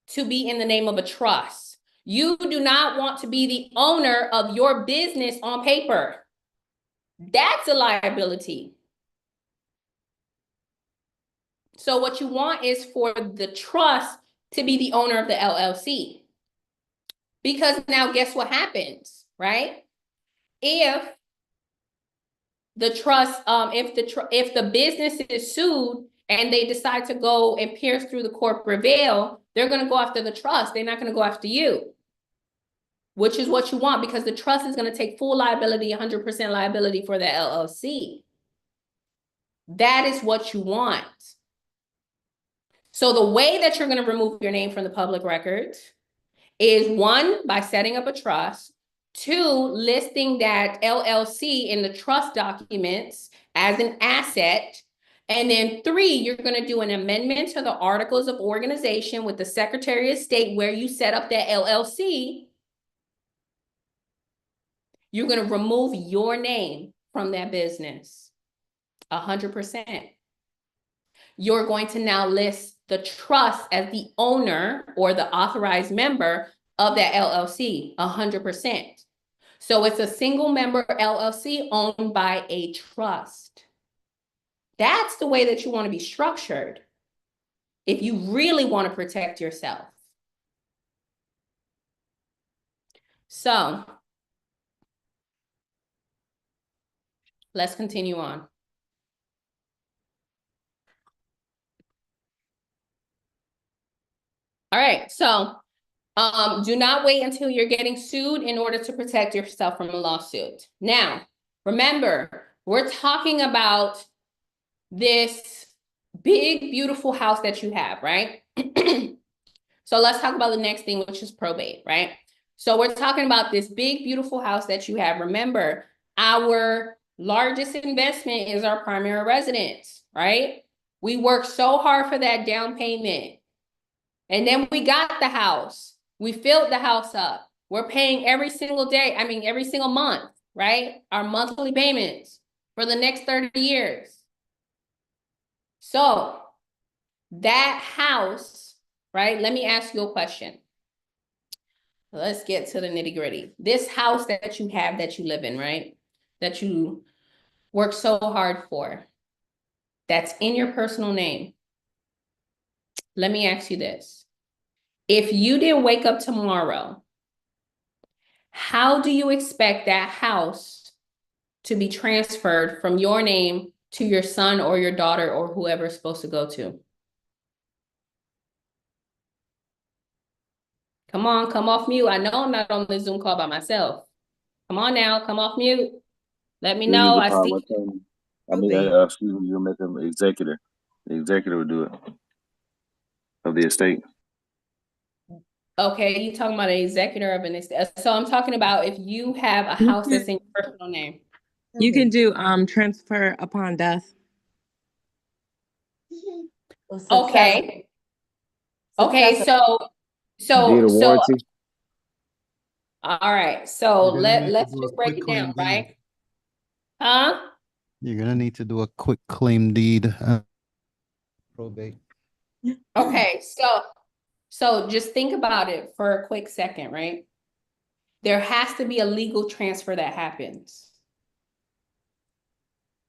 to be in the name of a trust. You do not want to be the owner of your business on paper. That's a liability. So what you want is for the trust to be the owner of the LLC. Because now guess what happens, right? If the trust, if the business is sued and they decide to go and pierce through the corporate veil, they're going to go after the trust. They're not going to go after you, which is what you want, because the trust is going to take full liability, 100% liability for the LLC. That is what you want. So the way that you're going to remove your name from the public records is, one, by setting up a trust. 2, listing that LLC in the trust documents as an asset. And then 3, you're going to do an amendment to the articles of organization with the Secretary of State where you set up that LLC. You're going to remove your name from that business. 100%. You're going to now list the trust as the owner or the authorized member of that LLC. 100%. So it's a single member LLC owned by a trust. That's the way that you want to be structured if you really want to protect yourself. So let's continue on. All right, so do not wait until you're getting sued in order to protect yourself from a lawsuit. Now, remember, we're talking about this big, beautiful house that you have, right? So let's talk about the next thing, which is probate, right? So we're talking about this big, beautiful house that you have. Remember, our largest investment is our primary residence, right? We worked so hard for that down payment. And then we got the house. We filled the house up. We're paying every single day, every single month, right? Our monthly payments for the next 30 years. So that house, right? Let me ask you a question. Let's get to the nitty-gritty. This house that you have, that you live in, right? That you work so hard for, that's in your personal name. Let me ask you this. If you didn't wake up tomorrow, how do you expect that house to be transferred from your name to your son or your daughter or whoever it's supposed to go to? Come on, come off mute. I know I'm not on the Zoom call by myself. Come on now, come off mute. Let me know. I see. Excuse me, you'll make them executor. The executor will do it of the estate. Okay, you talking about an executor of an estate. So I'm talking about if you have a house that's in your personal name. You can do transfer upon death. Okay. Okay, so Deed of warranty. all right. So You're gonna need to let's do a just break quick it down, claim deed. right? Huh? You're gonna need to do a quick claim deed. Probate. Okay, so just think about it for a quick second, right? There has to be a legal transfer that happens.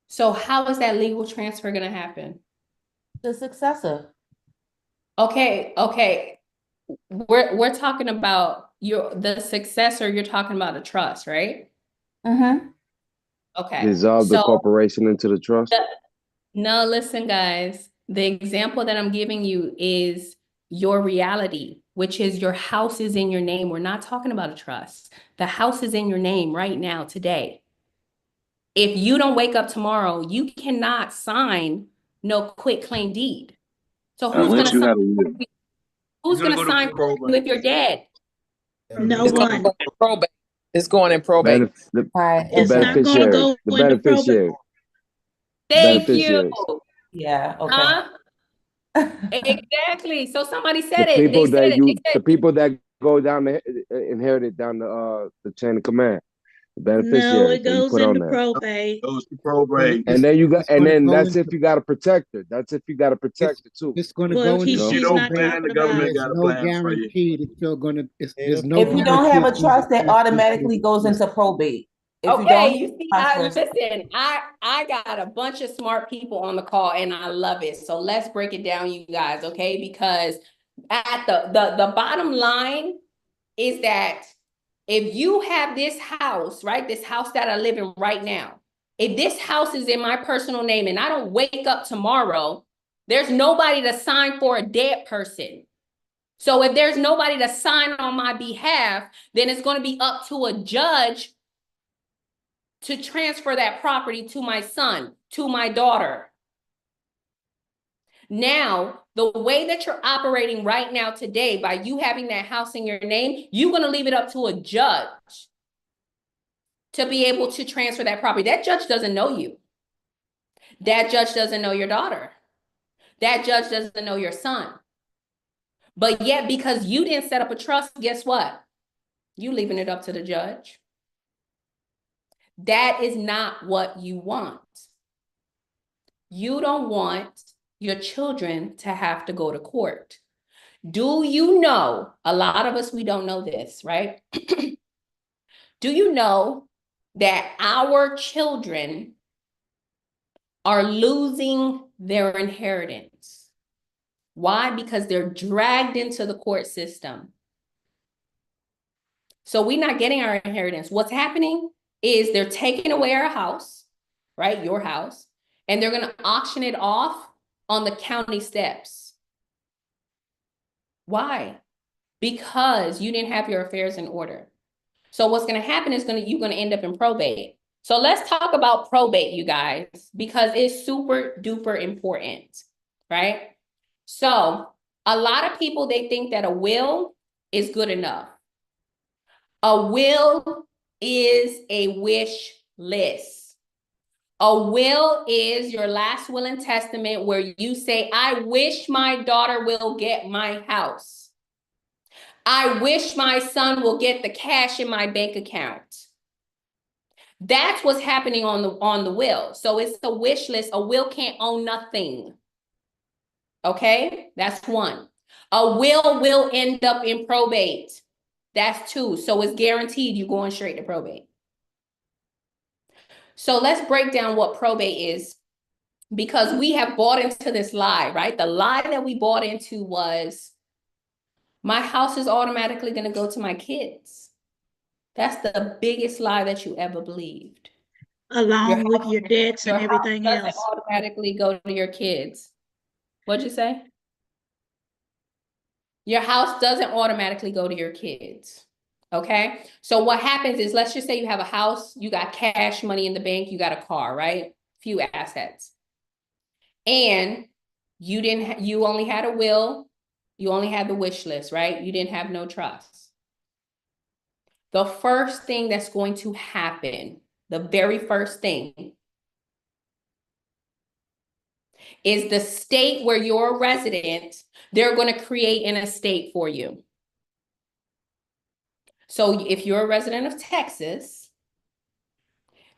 So how is that legal transfer going to happen? The successor. Okay. We're talking about the successor, you're talking about a trust, right? Mm-hmm. Okay. Dissolve the corporation into the trust. No, listen, guys. The example that I'm giving you is your reality, which is your house is in your name. We're not talking about a trust. The house is in your name right now, today. If you don't wake up tomorrow, you cannot sign no quit claim deed. So who's going to sign? Who's going to sign for you if you're dead? No It's one. going in probate. It's going in probate. The It's not gonna beneficiary. go The into beneficiary. Thank you. Beneficiaries. Yeah, okay. Huh? Exactly. So somebody The said it. They people said that it. you, They said, the people that go down the inherited down the chain of command. The No, beneficiary. it So you goes put on into there. probate. Goes to probate. And then you got, and then that's if you got a protector. That's if you got a protector too. It's gonna Well, go into she's not probate. talking about. There's no guarantee that you're gonna. There's no. If you don't have a guarantee trust, that that automatically goes into probate. If you okay, don't you see, have a listen, I got a bunch of smart people on the call and I love it. So let's break it down, you guys, okay? Because at the bottom line is that if you have this house, right? This house that I live in right now, if this house is in my personal name and I don't wake up tomorrow, there's nobody to sign for a dead person. So if there's nobody to sign on my behalf, then it's going to be up to a judge to transfer that property to my son, to my daughter. Now, the way that you're operating right now today, by you having that house in your name, you're going to leave it up to a judge to be able to transfer that property. That judge doesn't know you. That judge doesn't know your daughter. That judge doesn't know your son. But yet, because you didn't set up a trust, guess what? You leaving it up to the judge. That is not what you want. You don't want your children to have to go to court. Do you know, a lot of us, we don't know this, right? Do you know that our children are losing their inheritance? Why? Because they're dragged into the court system. So we're not getting our inheritance. What's happening is they're taking away our house, right? Your house, and they're going to auction it off on the county steps. Why? Because you didn't have your affairs in order. So what's going to happen is you're going to end up in probate. So let's talk about probate, you guys, because it's super duper important, right? So a lot of people, they think that a will is good enough. A will is a wish list. A will is your last will and testament where you say, I wish my daughter will get my house. I wish my son will get the cash in my bank account. That's what's happening on the will. So it's a wish list. A will can't own nothing. Okay, that's one. A will end up in probate. That's two. So it's guaranteed you're going straight to probate. So let's break down what probate is, because we have bought into this lie, right? The lie that we bought into was, my house is automatically going to go to my kids. That's the biggest lie that you ever believed. Along with your debts and everything Your house else. doesn't automatically go to your kids. What'd you say? Your house doesn't automatically go to your kids. Okay? So what happens is, let's just say you have a house, you got cash money in the bank, you got a car, right? Few assets. And you only had a will, you only had the wish list, right? You didn't have no trust. The first thing that's going to happen, the very first thing, is the state where you're a resident, they're going to create an estate for you. So if you're a resident of Texas,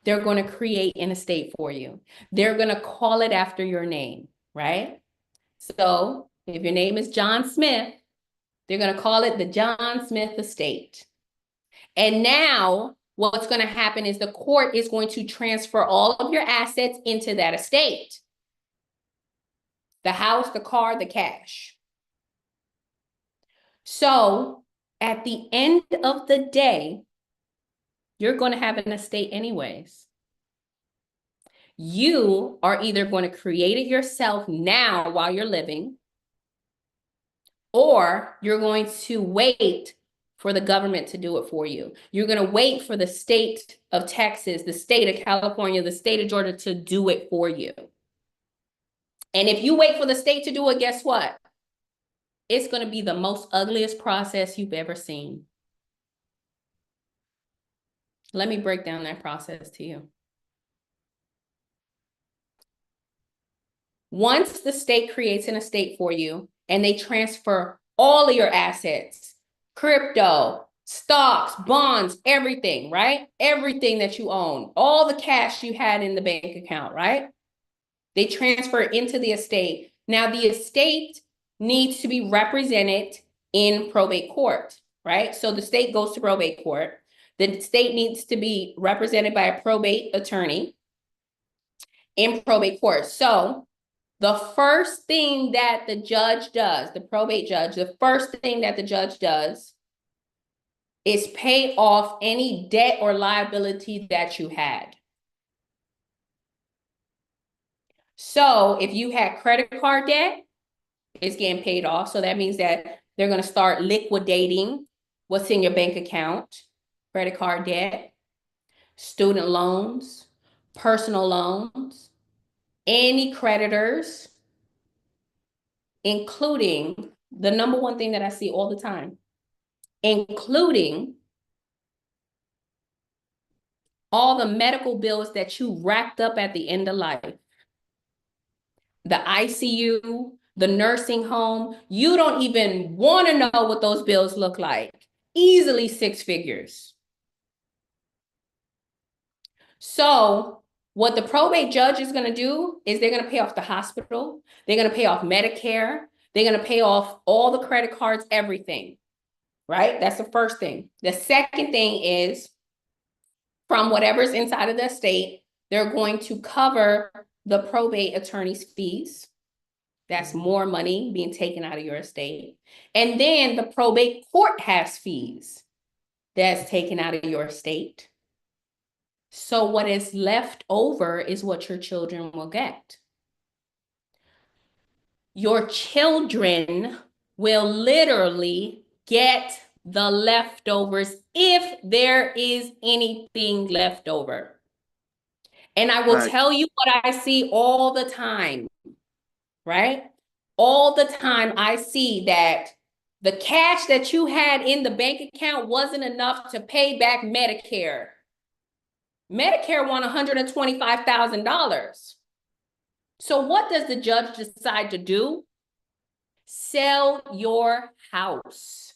they're going to create an estate for you. They're going to call it after your name, right? So if your name is John Smith, they're going to call it the John Smith Estate. And now what's going to happen is the court is going to transfer all of your assets into that estate. The house, the car, the cash. So at the end of the day, you're going to have an estate anyways. You are either going to create it yourself now while you're living, or you're going to wait for the government to do it for you. You're going to wait for the state of Texas, the state of California, the state of Georgia to do it for you. And if you wait for the state to do it, guess what? It's going to be the most ugliest process you've ever seen. Let me break down that process to you. Once the state creates an estate for you and they transfer all of your assets, crypto, stocks, bonds, everything, right? Everything that you own, all the cash you had in the bank account, right? They transfer into the estate. Now the estate needs to be represented in probate court, right? So the state goes to probate court. The state needs to be represented by a probate attorney in probate court. So the first thing that the judge does, the probate judge, the first thing that the judge does is pay off any debt or liability that you had. So if you had credit card debt, it's getting paid off. So that means that they're going to start liquidating what's in your bank account, credit card debt, student loans, personal loans, any creditors, including the number one thing that I see all the time, including all the medical bills that you racked up at the end of life, the ICU, the nursing home, you don't even want to know what those bills look like. Easily 6 figures. So what the probate judge is going to do is they're going to pay off the hospital. They're going to pay off Medicare. They're going to pay off all the credit cards, everything, right? That's the first thing. The second thing is from whatever's inside of the estate, they're going to cover the probate attorney's fees. That's more money being taken out of your estate. And then the probate court has fees that's taken out of your estate. So what is left over is what your children will get. Your children will literally get the leftovers if there is anything left over. And I will tell you what I see all the time, right? All the time I see that the cash that you had in the bank account wasn't enough to pay back Medicare. Medicare won $125,000. So what does the judge decide to do? Sell your house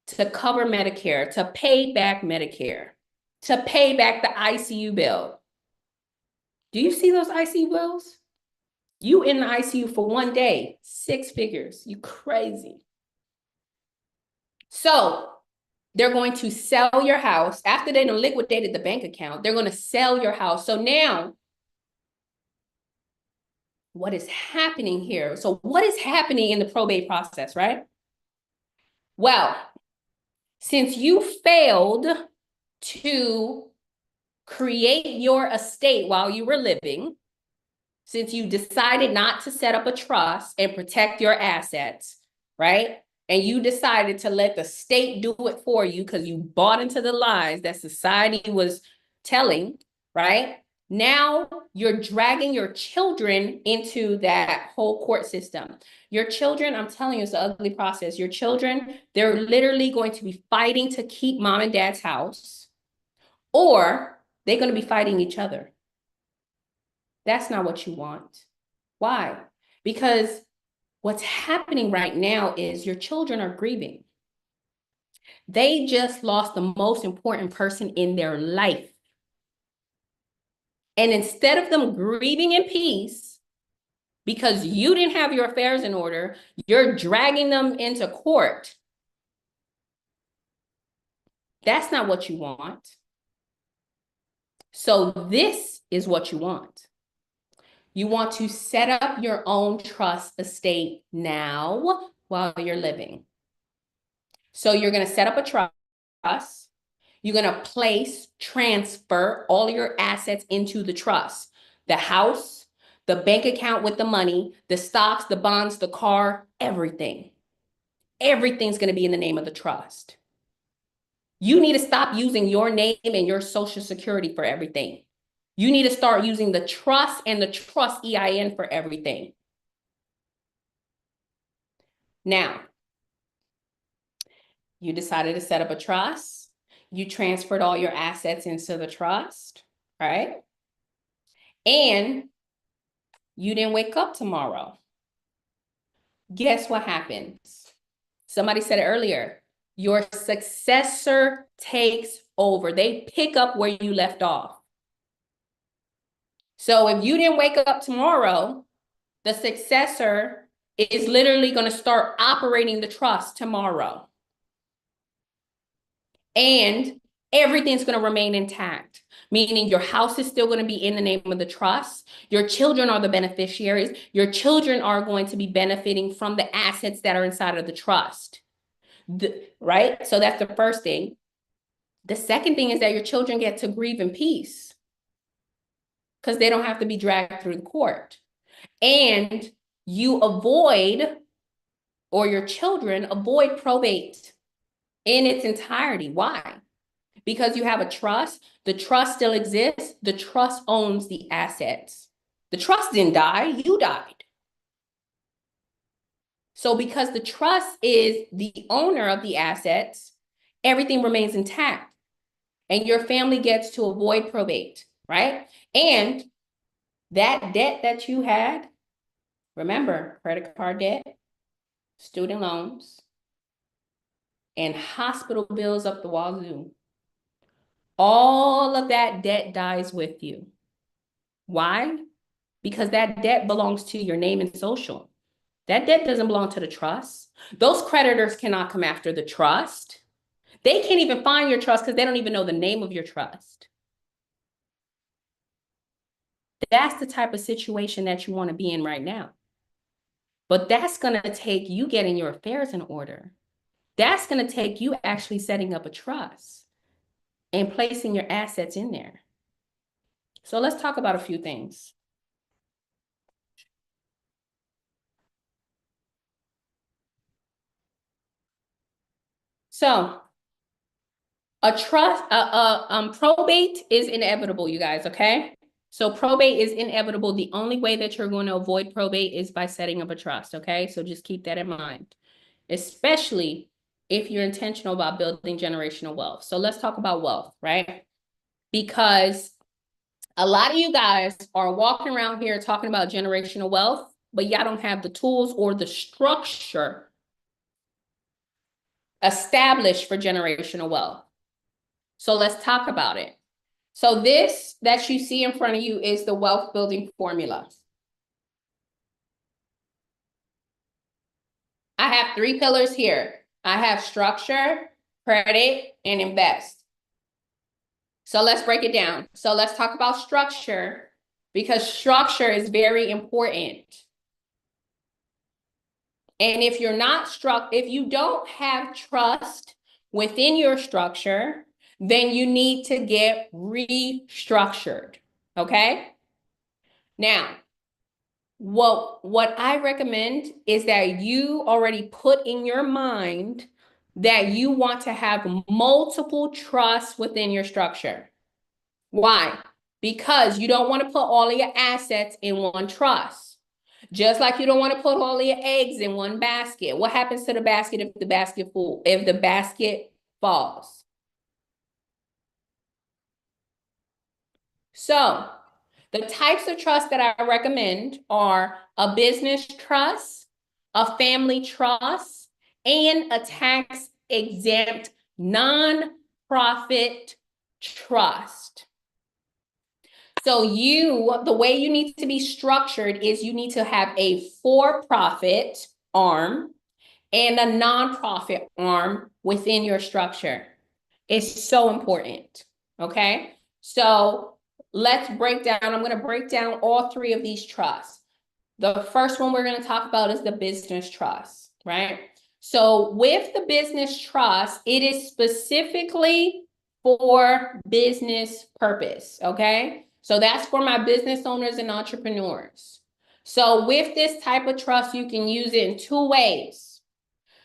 to cover Medicare, to pay back Medicare, to pay back the ICU bill. Do you see those ICU bills? You in the ICU for one day, 6 figures. You crazy. So they're going to sell your house. After they liquidated the bank account, they're going to sell your house. So now, what is happening here? So what is happening in the probate process, right? Well, since you failed to create your estate while you were living, since you decided not to set up a trust and protect your assets, right? And you decided to let the state do it for you because you bought into the lies that society was telling, right? Now you're dragging your children into that whole court system. Your children, I'm telling you, it's an ugly process. Your children, they're literally going to be fighting to keep mom and dad's house, or they're going to be fighting each other. That's not what you want. Why? Because what's happening right now is your children are grieving. They just lost the most important person in their life. And instead of them grieving in peace, because you didn't have your affairs in order, you're dragging them into court. That's not what you want. So this is what you want. You want to set up your own trust estate now while you're living. So you're going to set up a trust. You're going to transfer all your assets into the trust. The house, the bank account with the money, the stocks, the bonds, the car, everything. Everything's going to be in the name of the trust. You need to stop using your name and your social security for everything. You need to start using the trust and the trust EIN for everything. Now, you decided to set up a trust. You transferred all your assets into the trust, right? And you didn't wake up tomorrow. Guess what happens? Somebody said it earlier. Your successor takes over. They pick up where you left off. So if you didn't wake up tomorrow, the successor is literally going to start operating the trust tomorrow. And everything's going to remain intact, meaning your house is still going to be in the name of the trust. Your children are the beneficiaries. Your children are going to be benefiting from the assets that are inside of the trust, right? So that's the first thing. The second thing is that your children get to grieve in peace because they don't have to be dragged through the court. And you avoid, or your children avoid probate in its entirety. Why? Because you have a trust. The trust still exists. The trust owns the assets. The trust didn't die. You died. So because the trust is the owner of the assets, everything remains intact. and your family gets to avoid probate, right? And that debt that you had, remember, credit card debt, student loans, and hospital bills up the wazoo. All of that debt dies with you. Why? Because that debt belongs to your name and social. That debt doesn't belong to the trust. Those creditors cannot come after the trust. They can't even find your trust because they don't even know the name of your trust. That's the type of situation that you want to be in right now. But that's going to take you getting your affairs in order. That's going to take you actually setting up a trust and placing your assets in there. So let's talk about a few things. So probate is inevitable, you guys, okay? So probate is inevitable. The only way that you're going to avoid probate is by setting up a trust, okay? So just keep that in mind, especially if you're intentional about building generational wealth. So let's talk about wealth, right? Because a lot of you guys are walking around here talking about generational wealth, but y'all don't have the tools or the structure established for generational wealth. So let's talk about it. So this that you see in front of you is the wealth building formula. I have 3 pillars here. I have structure, credit, and invest. So let's break it down. So let's talk about structure, because structure is very important. And if you're not if you don't have trust within your structure, then you need to get restructured, okay? Now, what I recommend is that you already put in your mind that you want to have multiple trusts within your structure. Why? Because you don't want to put all of your assets in one trust. Just like you don't want to put all of your eggs in one basket. What happens to the basket if the basket falls? So the types of trust that I recommend are a business trust, a family trust, and a tax-exempt non-profit trust. So the way you need to be structured is you need to have a for-profit arm and a nonprofit arm within your structure. It's so important, okay? So let's break down. I'm going to break down all 3 of these trusts. The first one we're going to talk about is the business trust, right? So with the business trust, it is specifically for business purpose, okay? So that's for my business owners and entrepreneurs. So with this type of trust, you can use it in 2 ways.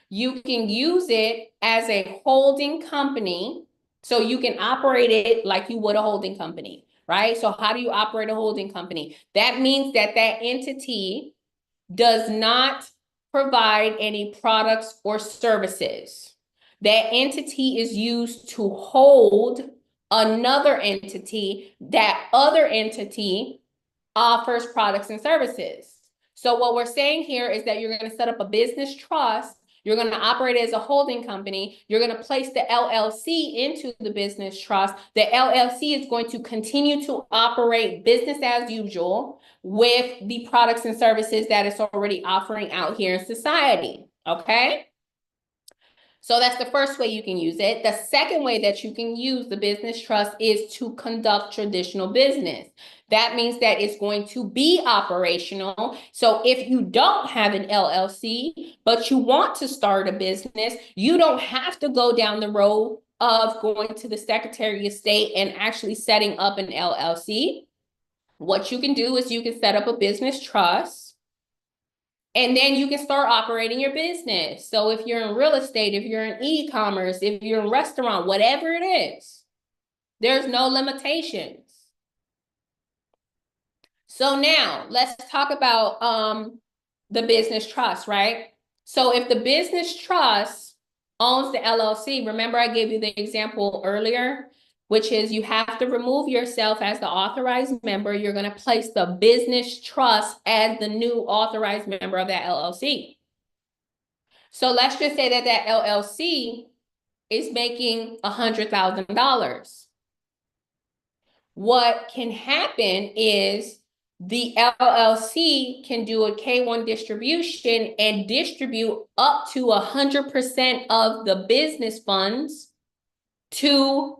You can use it as a holding company. So you can operate it like you would a holding company, right? So how do you operate a holding company? That means that that entity does not provide any products or services. That entity is used to hold another entity. That other entity offers products and services. So what we're saying here is that you're going to set up a business trust. You're going to operate as a holding company. You're going to place the LLC into the business trust. The LLC is going to continue to operate business as usual with the products and services that it's already offering out here in society. Okay? So that's the first way you can use it. The second way that you can use the business trust is to conduct traditional business. That means that it's going to be operational. So if you don't have an LLC, but you want to start a business, you don't have to go down the road of going to the Secretary of State and actually setting up an LLC. What you can do is you can set up a business trust. And then you can start operating your business. So if you're in real estate, if you're in e-commerce, if you're in restaurant, whatever it is, there's no limitations. So now let's talk about the business trust, right? So if the business trust owns the LLC, remember I gave you the example earlier which is you have to remove yourself as the authorized member. You're going to place the business trust as the new authorized member of that LLC. So let's just say that that LLC is making $100,000. What can happen is the LLC can do a K-1 distribution and distribute up to 100% of the business funds to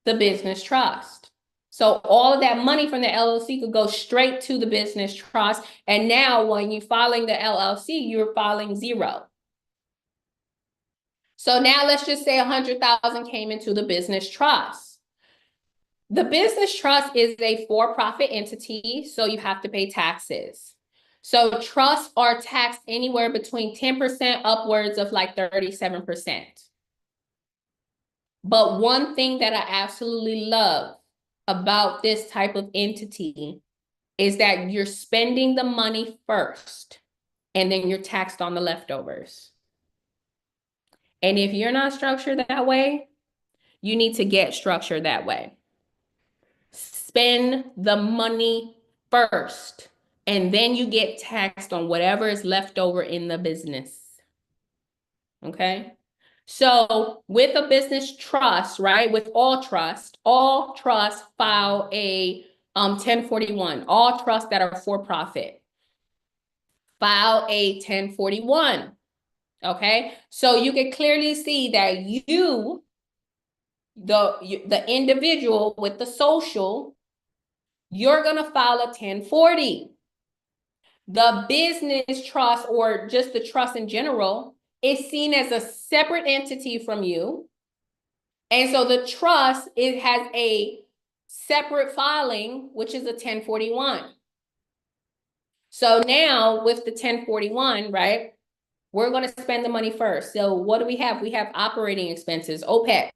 the business trust. So all of that money from the LLC could go straight to the business trust. And now when you're filing the LLC, you're filing zero. So now let's just say 100,000 came into the business trust. The business trust is a for-profit entity, so you have to pay taxes. So trusts are taxed anywhere between 10% upwards of like 37%. But one thing that I absolutely love about this type of entity is that you're spending the money first, and then you're taxed on the leftovers. And if you're not structured that way, you need to get structured that way. Spend the money first, and then you get taxed on whatever is left over in the business. Okay? So with a business trust, right, with all trusts file a 1041. All trusts that are for profit file a 1041. Okay? So you can clearly see that you, the individual with the social, you're going to file a 1040. The business trust, or just the trust in general, is seen as a separate entity from you. And so the trust, it has a separate filing, which is a 1041. So now with the 1041, right, we're going to spend the money first. So what do we have? We have operating expenses, OPEX,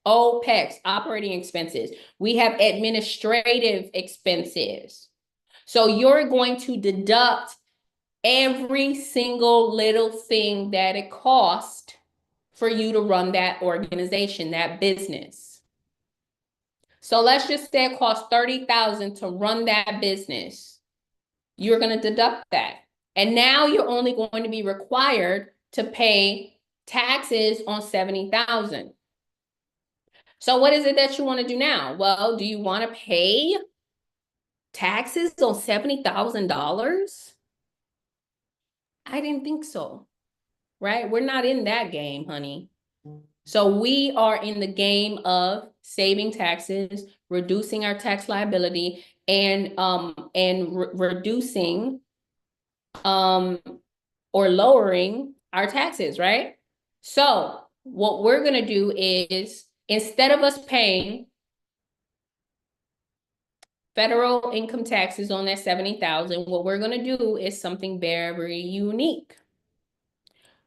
operating expenses. We have administrative expenses. So you're going to deduct every single little thing that it costs for you to run that organization, that business. So let's just say it costs $30,000 to run that business. You're going to deduct that. And now you're only going to be required to pay taxes on $70,000. So what is it that you want to do now? Well, do you want to pay taxes on $70,000? I didn't think so, right? We're not in that game, honey. So we are in the game of saving taxes, reducing our tax liability, and reducing or lowering our taxes, right? So what we're gonna do is, instead of us paying federal income taxes on that $70,000, what we're gonna do is something very unique.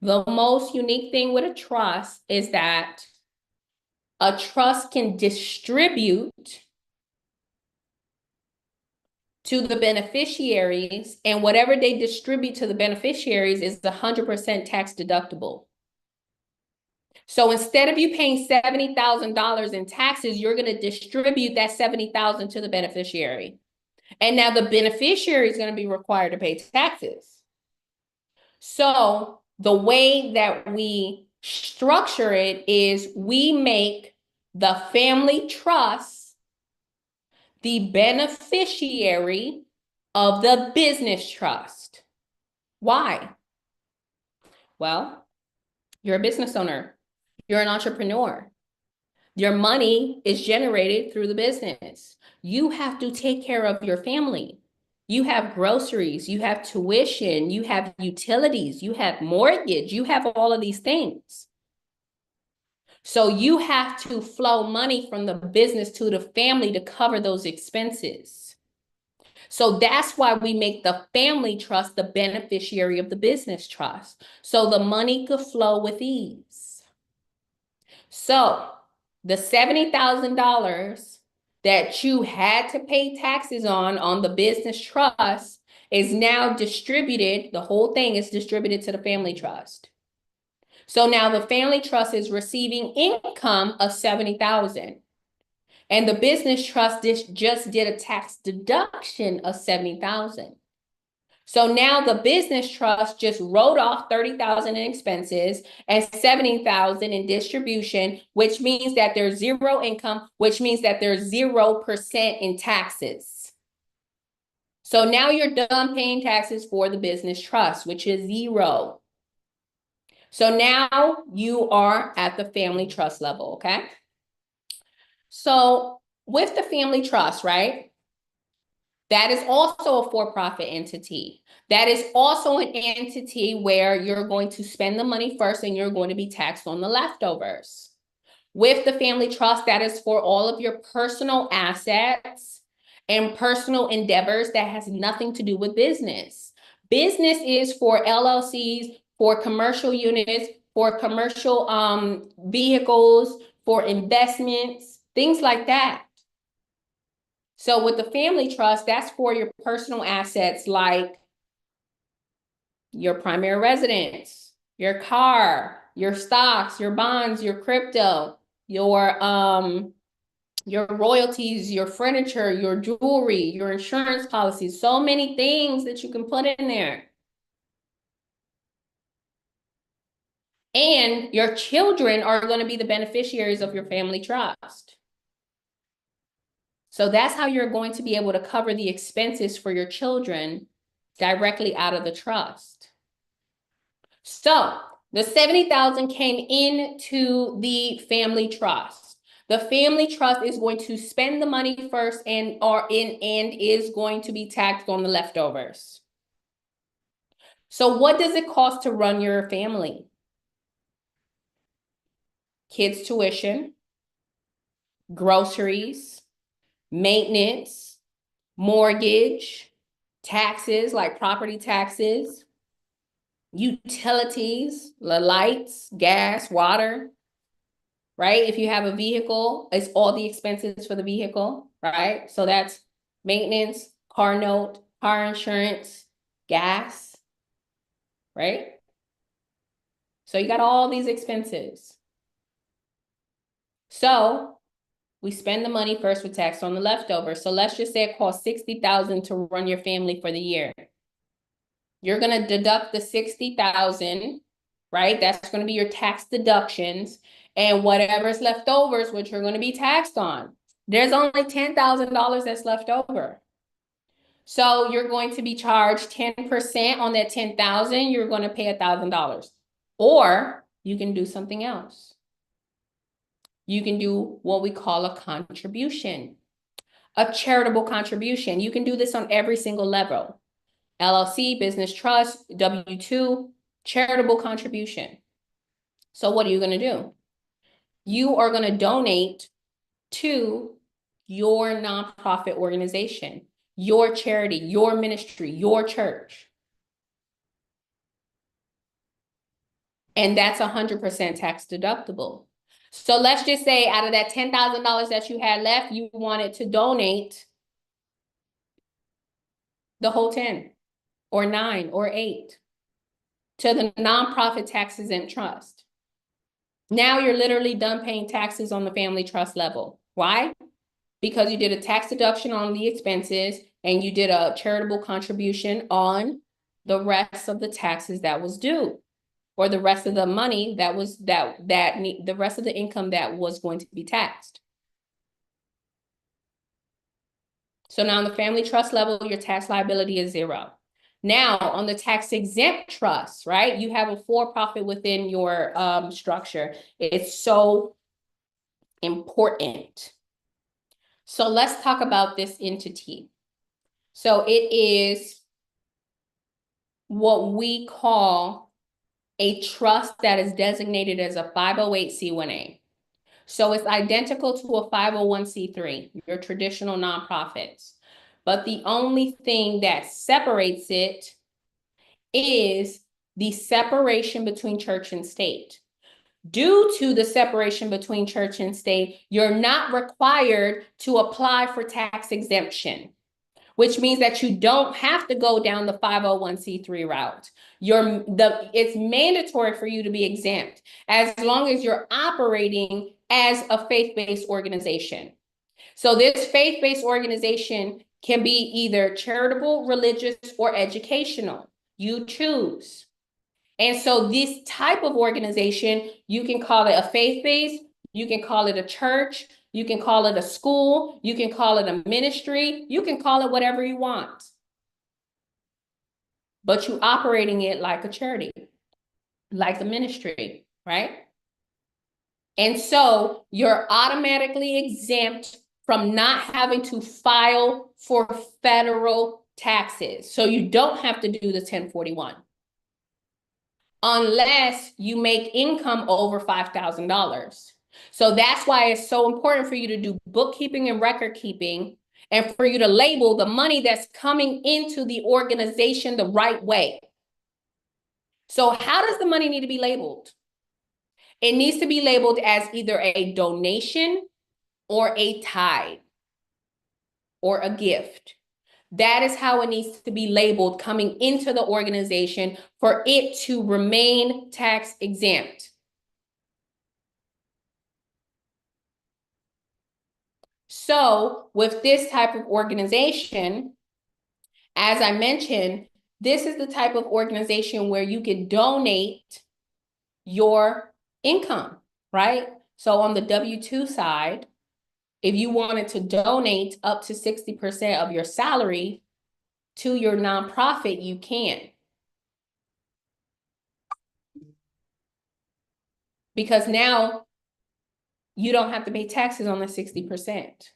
The most unique thing with a trust is that a trust can distribute to the beneficiaries, and whatever they distribute to the beneficiaries is 100% tax deductible. So instead of you paying $70,000 in taxes, you're going to distribute that $70,000 to the beneficiary. And now the beneficiary is going to be required to pay taxes. So the way that we structure it is we make the family trust the beneficiary of the business trust. Why? Well, you're a business owner. You're an entrepreneur. Your money is generated through the business. You have to take care of your family. You have groceries, you have tuition, you have utilities, you have mortgage, you have all of these things. So you have to flow money from the business to the family to cover those expenses. So that's why we make the family trust the beneficiary of the business trust, so the money could flow with ease. So the $70,000 that you had to pay taxes on the business trust is now distributed. The whole thing is distributed to the family trust. So now the family trust is receiving income of $70,000. And the business trust just did a tax deduction of $70,000. So now the business trust just wrote off $30,000 in expenses and $70,000 in distribution, which means that there's zero income, which means that there's 0% in taxes. So now you're done paying taxes for the business trust, which is 0. So now you are at the family trust level, okay? So with the family trust, right? That is also a for-profit entity. That is also an entity where you're going to spend the money first and you're going to be taxed on the leftovers. With the family trust, that is for all of your personal assets and personal endeavors that has nothing to do with business. Business is for LLCs, for commercial units, for commercial vehicles, for investments, things like that. So with the family trust, that's for your personal assets like your primary residence, your car, your stocks, your bonds, your crypto, your royalties, your furniture, your jewelry, your insurance policies, so many things that you can put in there. And your children are going to be the beneficiaries of your family trust. So that's how you're going to be able to cover the expenses for your children directly out of the trust. So the $70,000 came into the family trust. The family trust is going to spend the money first and is going to be taxed on the leftovers. So what does it cost to run your family? Kids' tuition, groceries, maintenance, mortgage, taxes like property taxes, utilities, the lights, gas, water, right? If you have a vehicle, it's all the expenses for the vehicle, right? So that's maintenance, car note, car insurance, gas, right? So you got all these expenses. So we spend the money first with tax on the leftover. So let's just say it costs $60,000 to run your family for the year. You're going to deduct the $60,000, right? That's going to be your tax deductions and whatever's left over is what you're going to be taxed on. There's only $10,000 that's left over. So you're going to be charged 10% on that $10,000. You're going to pay $1,000. Or you can do something else. You can do what we call a contribution, a charitable contribution. You can do this on every single level. LLC, business trust, W-2, charitable contribution. So what are you going to do? You are going to donate to your nonprofit organization, your charity, your ministry, your church. And that's 100% tax deductible. So let's just say out of that $10,000 that you had left, you wanted to donate the whole 10 or 9 or 8 to the nonprofit tax exempt trust. Now you're literally done paying taxes on the family trust level. Why? Because you did a tax deduction on the expenses and you did a charitable contribution on the rest of the taxes that was due, or the rest of the money that was the rest of the income that was going to be taxed. So now on the family trust level, your tax liability is 0. Now on the tax exempt trust, right? You have a for-profit within your structure. It's so important. So let's talk about this entity. So it is what we call a trust that is designated as a 508c1a. So it's identical to a 501c3, your traditional nonprofits. But the only thing that separates it is the separation between church and state. Due to the separation between church and state, you're not required to apply for tax exemption, which means that you don't have to go down the 501c3 route. It's mandatory for you to be exempt as long as you're operating as a faith-based organization. So this faith-based organization can be either charitable, religious, or educational. You choose. And so this type of organization, you can call it a faith-based, you can call it a church, you can call it a school, you can call it a ministry, you can call it whatever you want. But you operating it like a charity, like a ministry, right? And so you're automatically exempt from not having to file for federal taxes. So you don't have to do the 1041 unless you make income over $5,000. So that's why it's so important for you to do bookkeeping and record keeping, and for you to label the money that's coming into the organization the right way. So how does the money need to be labeled? It needs to be labeled as either a donation or a tithe or a gift. That is how it needs to be labeled coming into the organization for it to remain tax exempt. So with this type of organization, as I mentioned, this is the type of organization where you can donate your income, right? So on the W-2 side, if you wanted to donate up to 60% of your salary to your nonprofit, you can. Because now you don't have to pay taxes on the 60%,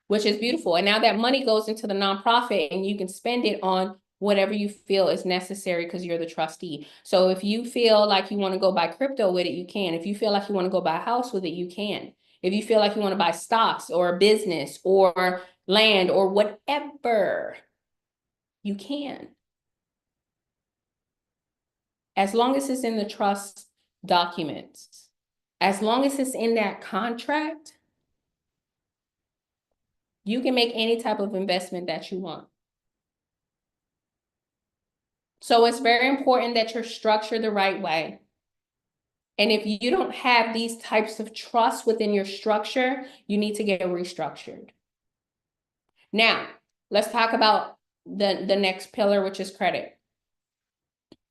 which is beautiful. And now that money goes into the nonprofit and you can spend it on whatever you feel is necessary because you're the trustee. So if you feel like you want to go buy crypto with it, you can. If you feel like you want to go buy a house with it, you can. If you feel like you want to buy stocks or a business or land or whatever, you can. As long as it's in the trust documents, as long as it's in that contract, you can make any type of investment that you want. So it's very important that you're structured the right way. And if you don't have these types of trusts within your structure, you need to get restructured. Now, let's talk about the next pillar, which is credit.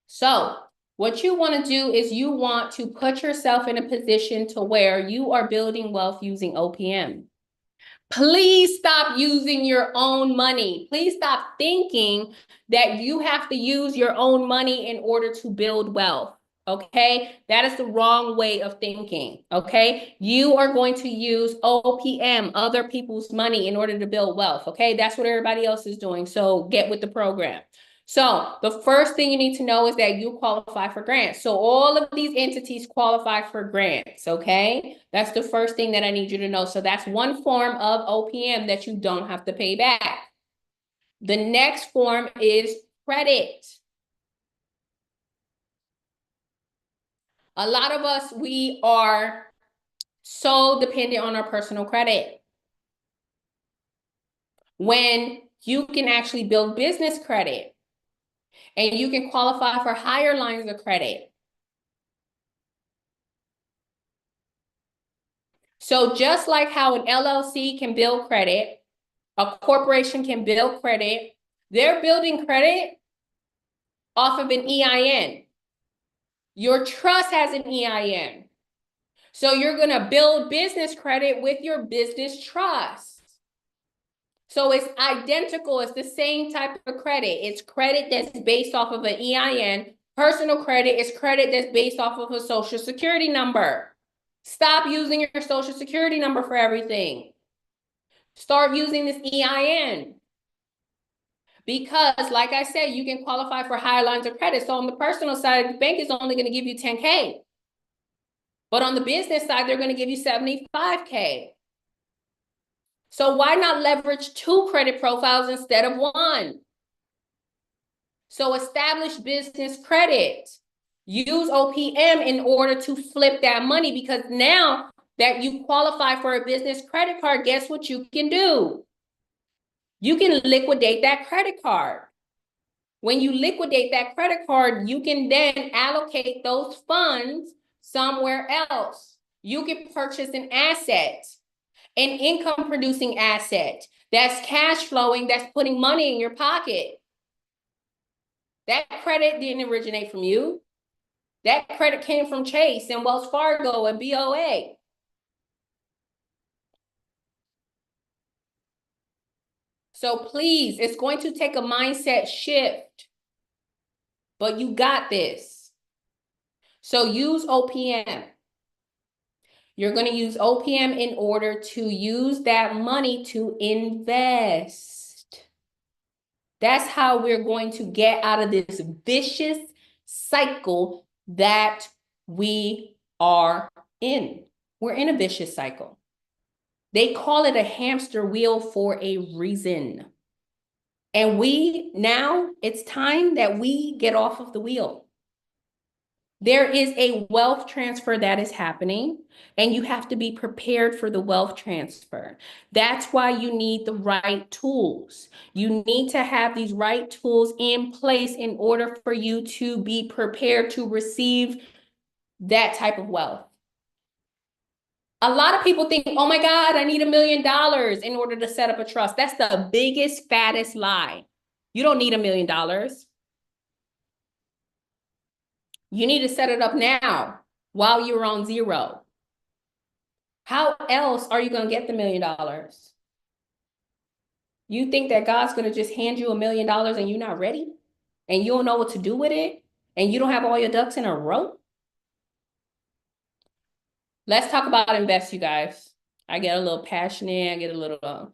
So what you want to do is you want to put yourself in a position to where you are building wealth using OPM. Please stop using your own money. Please stop thinking that you have to use your own money in order to build wealth. Okay, that is the wrong way of thinking. Okay, you are going to use OPM, other people's money, in order to build wealth. Okay, that's what everybody else is doing. So get with the program. So the first thing you need to know is that you qualify for grants. So all of these entities qualify for grants, okay? That's the first thing that I need you to know. So that's one form of OPM that you don't have to pay back. The next form is credit. A lot of us, we are so dependent on our personal credit, when you can actually build business credit. And you can qualify for higher lines of credit. So just like how an LLC can build credit, a corporation can build credit, they're building credit off of an EIN. Your trust has an EIN. So you're going to build business credit with your business trust. So it's identical. It's the same type of credit. It's credit that's based off of an EIN. Personal credit is credit that's based off of a social security number. Stop using your social security number for everything. Start using this EIN. Because like I said, you can qualify for higher lines of credit. So on the personal side, the bank is only going to give you 10K. But on the business side, they're going to give you 75K. So why not leverage 2 credit profiles instead of 1? So establish business credit. Use OPM in order to flip that money, because now that you qualify for a business credit card, guess what you can do? You can liquidate that credit card. When you liquidate that credit card, you can then allocate those funds somewhere else. You can purchase an asset. an income producing asset that's cash flowing, that's putting money in your pocket. That credit didn't originate from you. That credit came from Chase and Wells Fargo and BOA. So please, it's going to take a mindset shift, but you got this. So use OPM. You're going to use OPM in order to use that money to invest. That's how we're going to get out of this vicious cycle that we are in. We're in a vicious cycle. They call it a hamster wheel for a reason. And now it's time that we get off of the wheel. There is a wealth transfer that is happening, and you have to be prepared for the wealth transfer. That's why you need the right tools. You need to have these right tools in place in order for you to be prepared to receive that type of wealth. A lot of people think, oh my God, I need $1 million in order to set up a trust. That's the biggest, fattest lie. You don't need $1 million. You need to set it up now while you're on zero. How else are you going to get the $1 million? You think that God's going to just hand you $1 million and you're not ready? And you don't know what to do with it? And you don't have all your ducks in a row? Let's talk about invest, you guys. I get a little passionate. I get a little...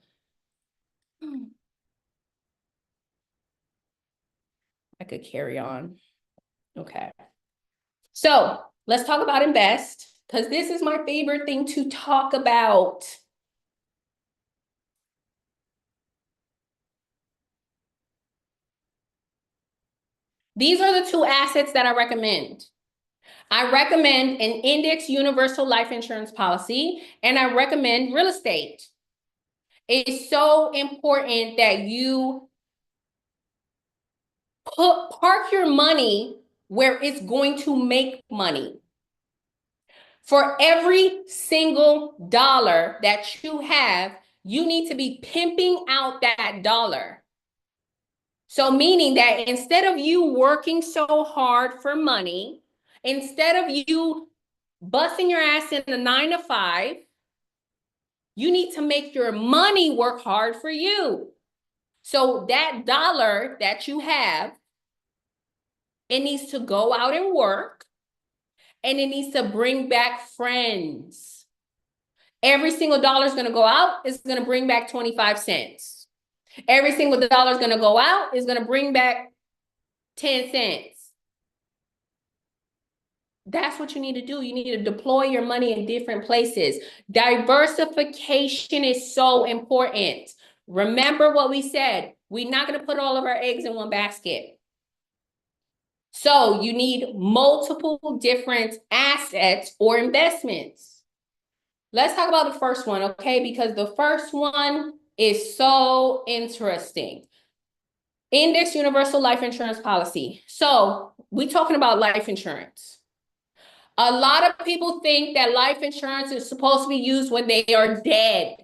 I could carry on. Okay. So let's talk about invest, because this is my favorite thing to talk about. These are the two assets that I recommend. I recommend an index universal life insurance policy, and I recommend real estate. It's so important that you park your money where it's going to make money. For every single dollar that you have, you need to be pimping out that dollar. So meaning that instead of you working so hard for money, instead of you busting your ass in a 9 to 5, you need to make your money work hard for you. So that dollar that you have, it needs to go out and work, and it needs to bring back friends. Every single dollar is going to go out, is going to bring back 25 cents. Every single dollar is going to go out, is going to bring back 10 cents. That's what you need to do. You need to deploy your money in different places. Diversification is so important. Remember what we said. We're not going to put all of our eggs in one basket. So you need multiple different assets or investments. Let's talk about the first one, okay? Because the first one is so interesting. Index universal life insurance policy. So we're talking about life insurance. A lot of people think that life insurance is supposed to be used when they are dead.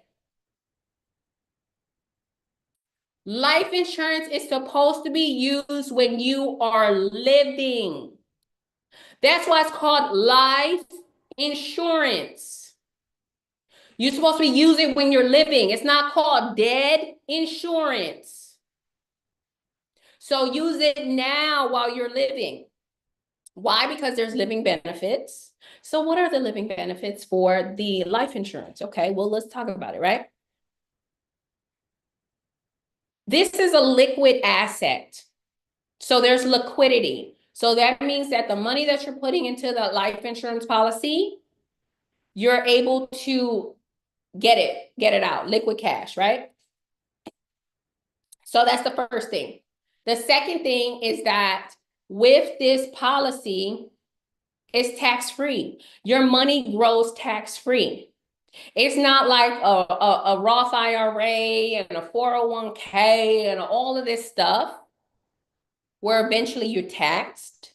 Life insurance is supposed to be used when you are living. That's why it's called life insurance. You're supposed to be using it when you're living. It's not called dead insurance. So use it now while you're living. Why? Because there's living benefits. So what are the living benefits for the life insurance? Okay, well, let's talk about it, right? This is a liquid asset. So there's liquidity. So that means that the money that you're putting into the life insurance policy, you're able to get it out, liquid cash, right? So that's the first thing. The second thing is that with this policy, it's tax-free. Your money grows tax-free. It's not like a Roth IRA and a 401k and all of this stuff where eventually you're taxed.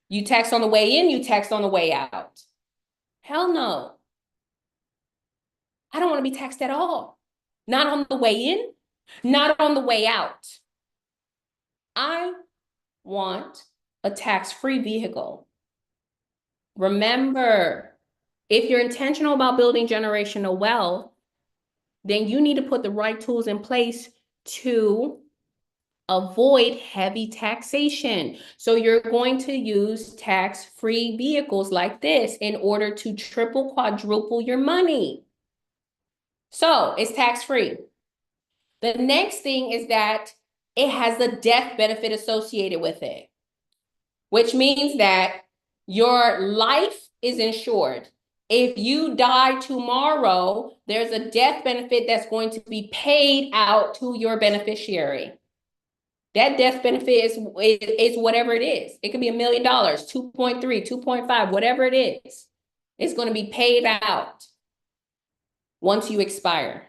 You tax on the way in, you tax on the way out. Hell no. I don't want to be taxed at all. Not on the way in, not on the way out. I want a tax-free vehicle. Remember, if you're intentional about building generational wealth, then you need to put the right tools in place to avoid heavy taxation. So you're going to use tax-free vehicles like this in order to triple, quadruple your money. So it's tax-free. The next thing is that it has the death benefit associated with it, which means that your life is insured. If you die tomorrow, there's a death benefit that's going to be paid out to your beneficiary. That death benefit is whatever it is. It could be $1 million, 2.3, 2.5, whatever it is. It's going to be paid out once you expire.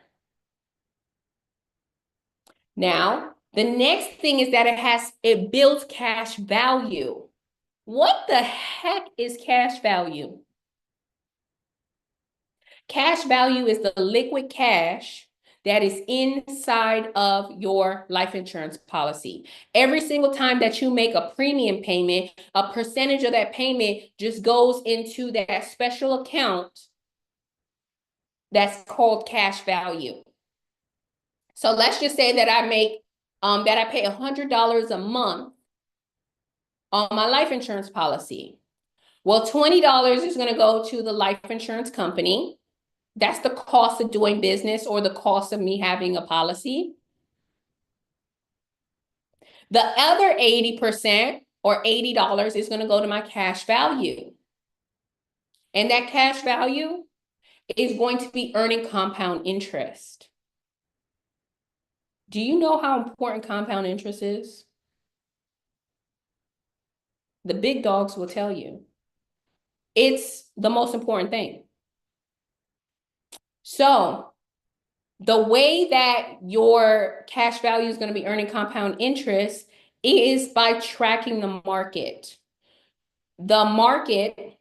Now, the next thing is that it builds cash value. What the heck is cash value? Cash value is the liquid cash that is inside of your life insurance policy. Every single time that you make a premium payment, a percentage of that payment just goes into that special account that's called cash value. So let's just say that I pay $100 a month on my life insurance policy. Well, $20 is going to go to the life insurance company. That's the cost of doing business or the cost of me having a policy. The other 80% or $80 is going to go to my cash value. And that cash value is going to be earning compound interest. Do you know how important compound interest is? The big dogs will tell you. It's the most important thing. So the way that your cash value is going to be earning compound interest is by tracking the market. The market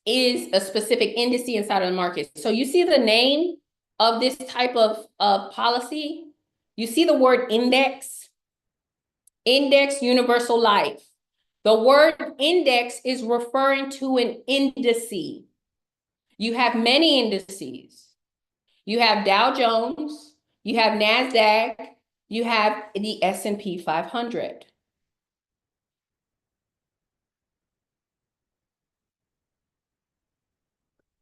is a specific index inside of the market. So you see the name of this type of policy? You see the word index? Index Universal Life. The word index is referring to an indice. You have many indices. You have Dow Jones, you have NASDAQ, you have the S&P 500.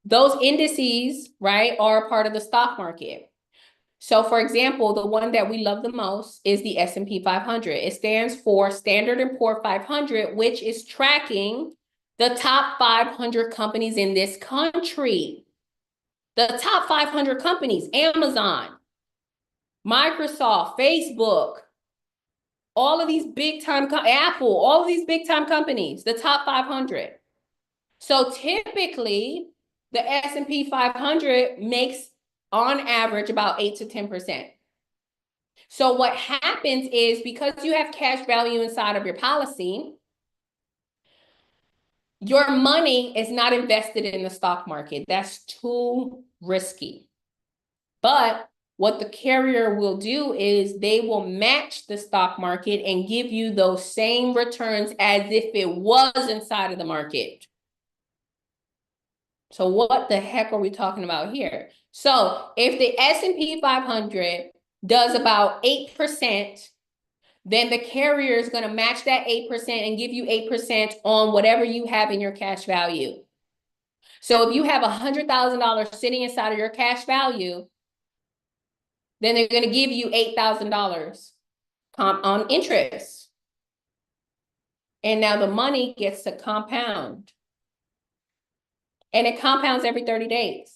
Those indices, right, are a part of the stock market. So for example, the one that we love the most is the S&P 500. It stands for Standard & Poor's 500, which is tracking the top 500 companies in this country. The top 500 companies, Amazon, Microsoft, Facebook, all of these big time, Apple, all of these big time companies, the top 500. So typically the S&P 500 makes on average about 8 to 10%. So what happens is because you have cash value inside of your policy, your money is not invested in the stock market. That's too risky. But what the carrier will do is they will match the stock market and give you those same returns as if it was inside of the market. So what the heck are we talking about here? So if the S&P 500 does about 8%, then the carrier is going to match that 8% and give you 8% on whatever you have in your cash value. So if you have $100,000 sitting inside of your cash value, then they're going to give you $8,000 on interest. And now the money gets to compound. And it compounds every 30 days.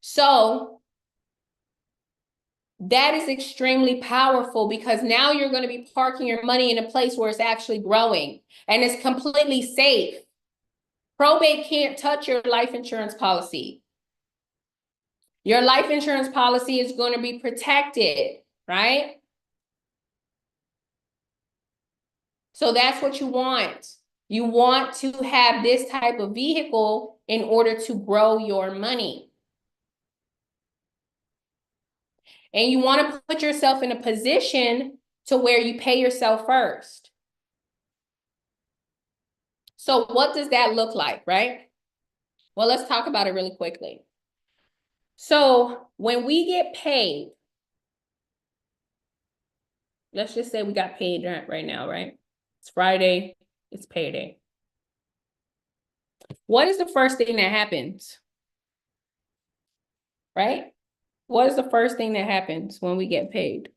So that is extremely powerful because now you're going to be parking your money in a place where it's actually growing and it's completely safe. Probate can't touch your life insurance policy. Your life insurance policy is going to be protected, right? So that's what you want. You want to have this type of vehicle in order to grow your money. And you want to put yourself in a position to where you pay yourself first. So what does that look like, right? Well, let's talk about it really quickly. So when we get paid, let's just say we got paid right now, right? It's Friday, it's payday. What is the first thing that happens? Right? What is the first thing that happens when we get paid?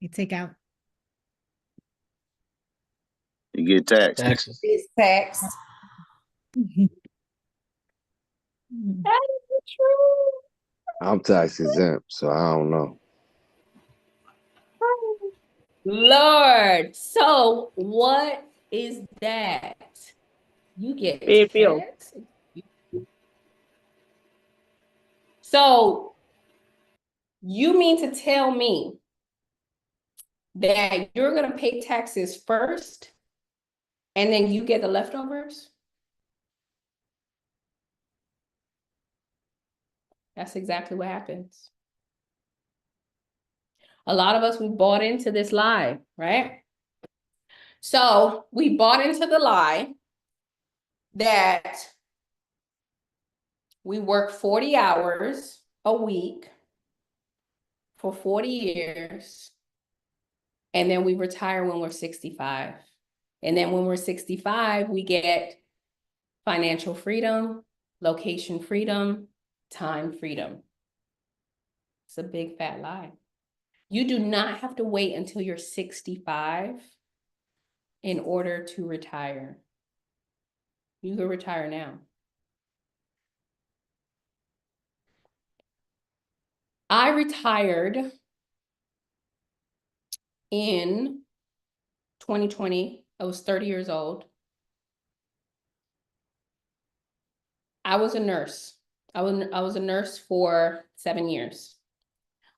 You take out. You get taxed. Taxes. It's taxed. That is true. I'm tax exempt, so I don't know. Lord, so what is that? You get Paid bill. taxed. So you mean to tell me that you're gonna pay taxes first and then you get the leftovers? That's exactly what happens. A lot of us, we bought into this lie, right? So we bought into the lie that we work 40 hours a week for 40 years, and then we retire when we're 65. And then when we're 65, we get financial freedom, location freedom, time freedom. It's a big fat lie. You do not have to wait until you're 65 in order to retire. You can retire now. I retired in 2020. I was 30 years old. I was a nurse. I was a nurse for 7 years,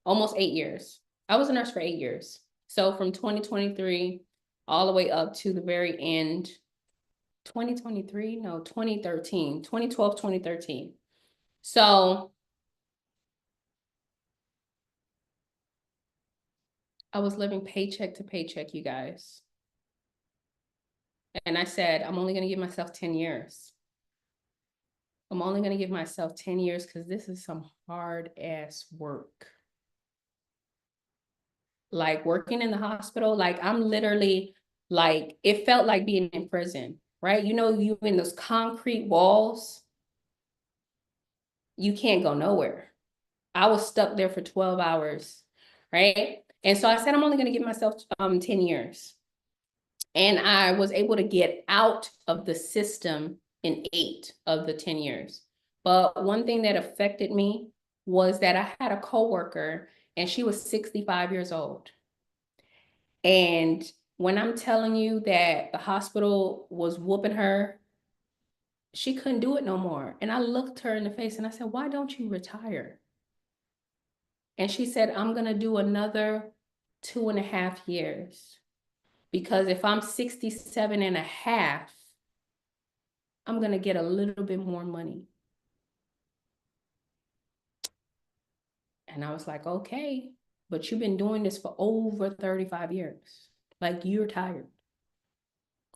almost 8 years. I was a nurse for 8 years. So from 2023 all the way up to the very end, 2023, no, 2013, 2012, 2013. So I was living paycheck to paycheck, you guys. And I said, I'm only going to give myself 10 years. I'm only going to give myself 10 years because this is some hard ass work. Like working in the hospital, like I'm literally like, it felt like being in prison, right? You know, you in those concrete walls, you can't go nowhere. I was stuck there for 12 hours, right? And so I said, I'm only going to give myself 10 years. And I was able to get out of the system in 8 of the 10 years. But one thing that affected me was that I had a coworker and she was 65 years old. And when I'm telling you that the hospital was whooping her, she couldn't do it no more. And I looked her in the face and I said, why don't you retire? And she said, I'm going to do another 2.5 years. Because if I'm 67 and a half, I'm going to get a little bit more money. And I was like, okay, but you've been doing this for over 35 years. Like, you're tired.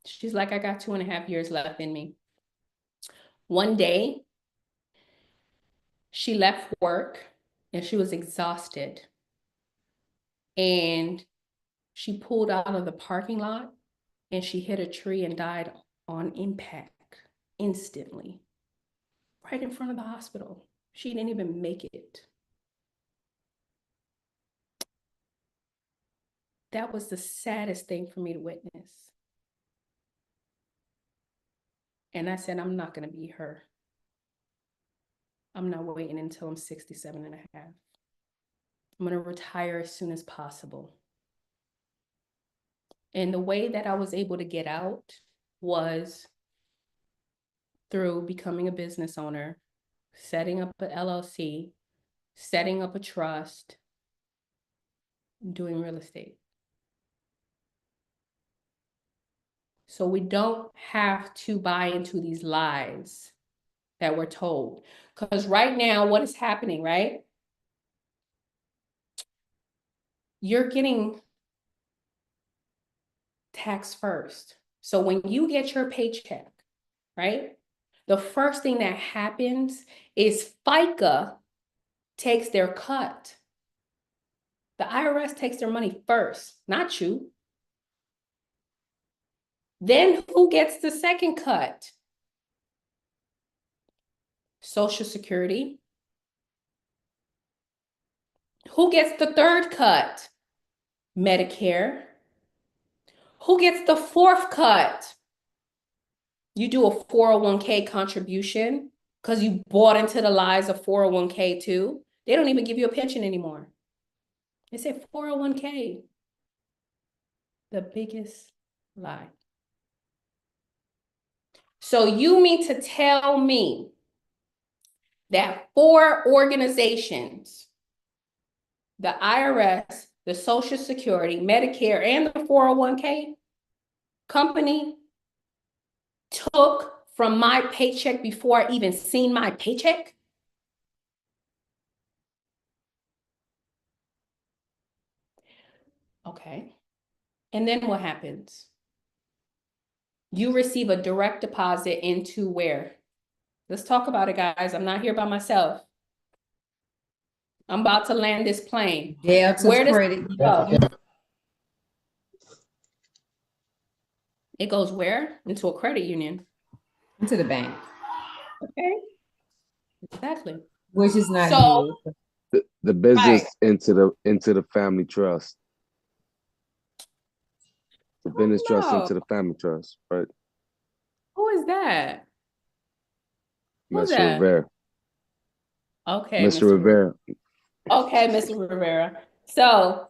She's like, I got 2.5 years left in me. One day, she left work and she was exhausted. And she pulled out of the parking lot and she hit a tree and died on impact instantly, right in front of the hospital. She didn't even make it. That was the saddest thing for me to witness. And I said, I'm not going to be her. I'm not waiting until I'm 67 and a half. I'm going to retire as soon as possible. And the way that I was able to get out was through becoming a business owner, setting up an LLC, setting up a trust, doing real estate. So we don't have to buy into these lies that we're told. Because right now, what is happening, right? you're getting taxed first. So when you get your paycheck, right? The first thing that happens is FICA takes their cut. The IRS takes their money first, not you. Then who gets the second cut? Social Security. Who gets the third cut? Medicare. Who gets the fourth cut? You do a 401k contribution because you bought into the lies of 401k too. They don't even give you a pension anymore. They say 401k. The biggest lie. So you mean to tell me that 4 organizations, the IRS, the Social Security, Medicare, and the 401k company took from my paycheck before I even seen my paycheck? Okay. And then what happens? You receive a direct deposit into where? Let's talk about it, guys. I'm not here by myself. I'm about to land this plane. Delta's Where does credit it go? It goes where? Into a credit union. into the bank, Okay. Exactly. which is not So, good. The business Right. into the family trust. The business trust no. into the family trust, right? Who is that? Who's Mr. that? Rivera. Okay, Mr. Rivera. Okay, Mr. Rivera. So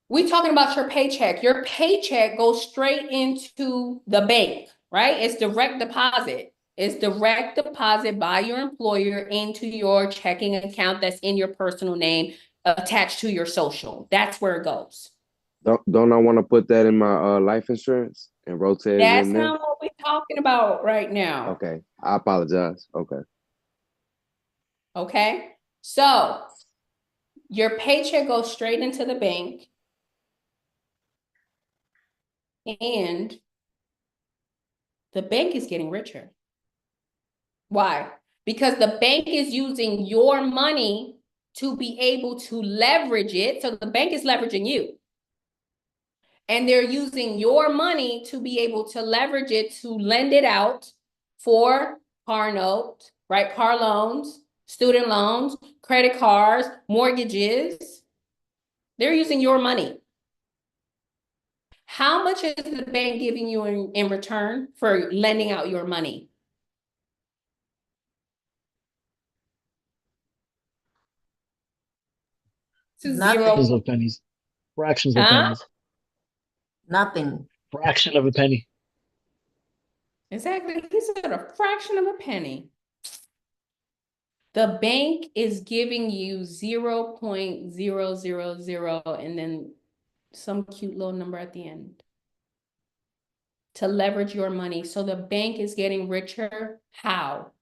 we talking about your paycheck. Your paycheck goes straight into the bank, right? It's direct deposit. It's direct deposit by your employer into your checking account that's in your personal name attached to your social. That's where it goes. Don't I want to put that in my life insurance and rotate it That's in there? not what we're talking about right now. Okay. I apologize. Okay. Okay. So your paycheck goes straight into the bank. And the bank is getting richer. Why? Because the bank is using your money to be able to leverage it. So the bank is leveraging you. And they're using your money to be able to leverage it to lend it out for car note, right? Car loans, student loans, credit cards, mortgages. They're using your money. How much is the bank giving you in return for lending out your money? To Nothing. zero. Fractions of pennies. Fractions of Huh? pennies. Nothing. Fraction of a penny. Exactly. He said a fraction of a penny. The bank is giving you 0.000 and then some cute little number at the end to leverage your money. So the bank is getting richer. How?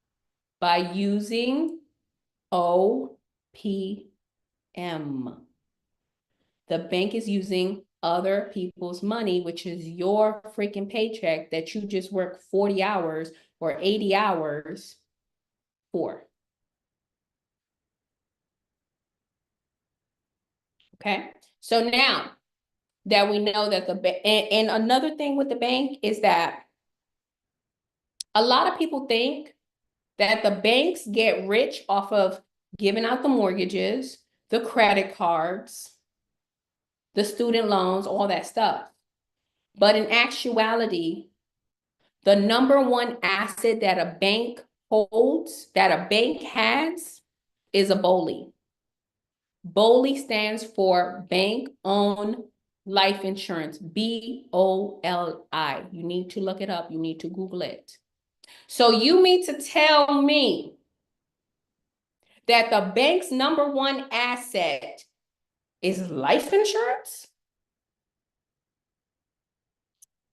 By using OPM. The bank is using other people's money, which is your freaking paycheck that you just work 40 hours or 80 hours for. Okay. So now that we know that and another thing with the bank is that a lot of people think that the banks get rich off of giving out the mortgages, the credit cards, the student loans, all that stuff. But in actuality, the number one asset that a bank holds, that a bank has, is a BOLI. BOLI stands for Bank Owned Life Insurance, BOLI. You need to look it up. You need to Google it. So you mean to tell me that the bank's number one asset is life insurance?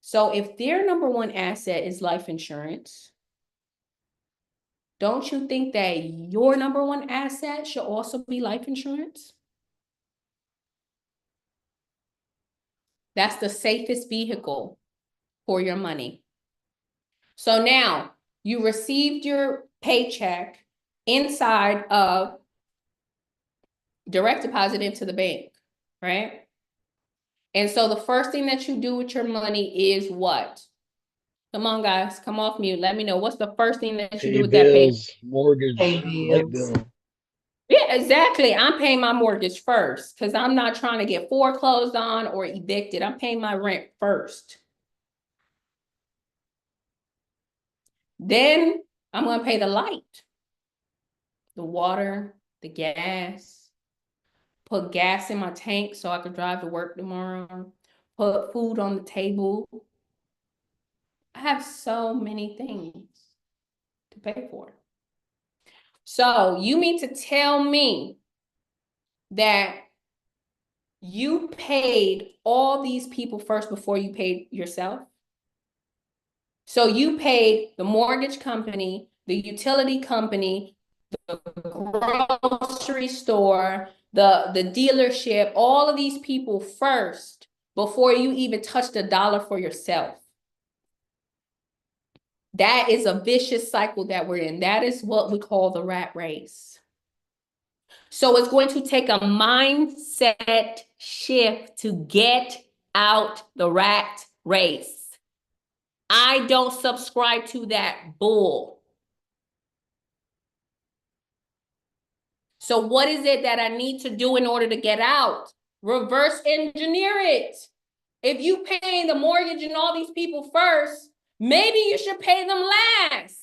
So if their number one asset is life insurance, don't you think that your number one asset should also be life insurance? That's the safest vehicle for your money. So now you received your paycheck inside of direct deposit into the bank, right? And so the first thing that you do with your money is what? Come on, guys, come off mute. Let me know. What's the first thing that you do Pay with that pay? bills, mortgage, Pay light bills. bill. Yeah, exactly. I'm paying my mortgage first because I'm not trying to get foreclosed on or evicted. I'm paying my rent first. Then I'm going to pay the light, the water, the gas, put gas in my tank so I can drive to work tomorrow, put food on the table. I have so many things to pay for. So you mean to tell me that you paid all these people first before you paid yourself? So you paid the mortgage company, the utility company, the grocery store, the dealership, all of these people first before you even touched a dollar for yourself. That is a vicious cycle that we're in. That is what we call the rat race. So it's going to take a mindset shift to get out the rat race. I don't subscribe to that bull. So what is it that I need to do in order to get out? Reverse engineer it. If you paying the mortgage and all these people first, maybe you should pay them last.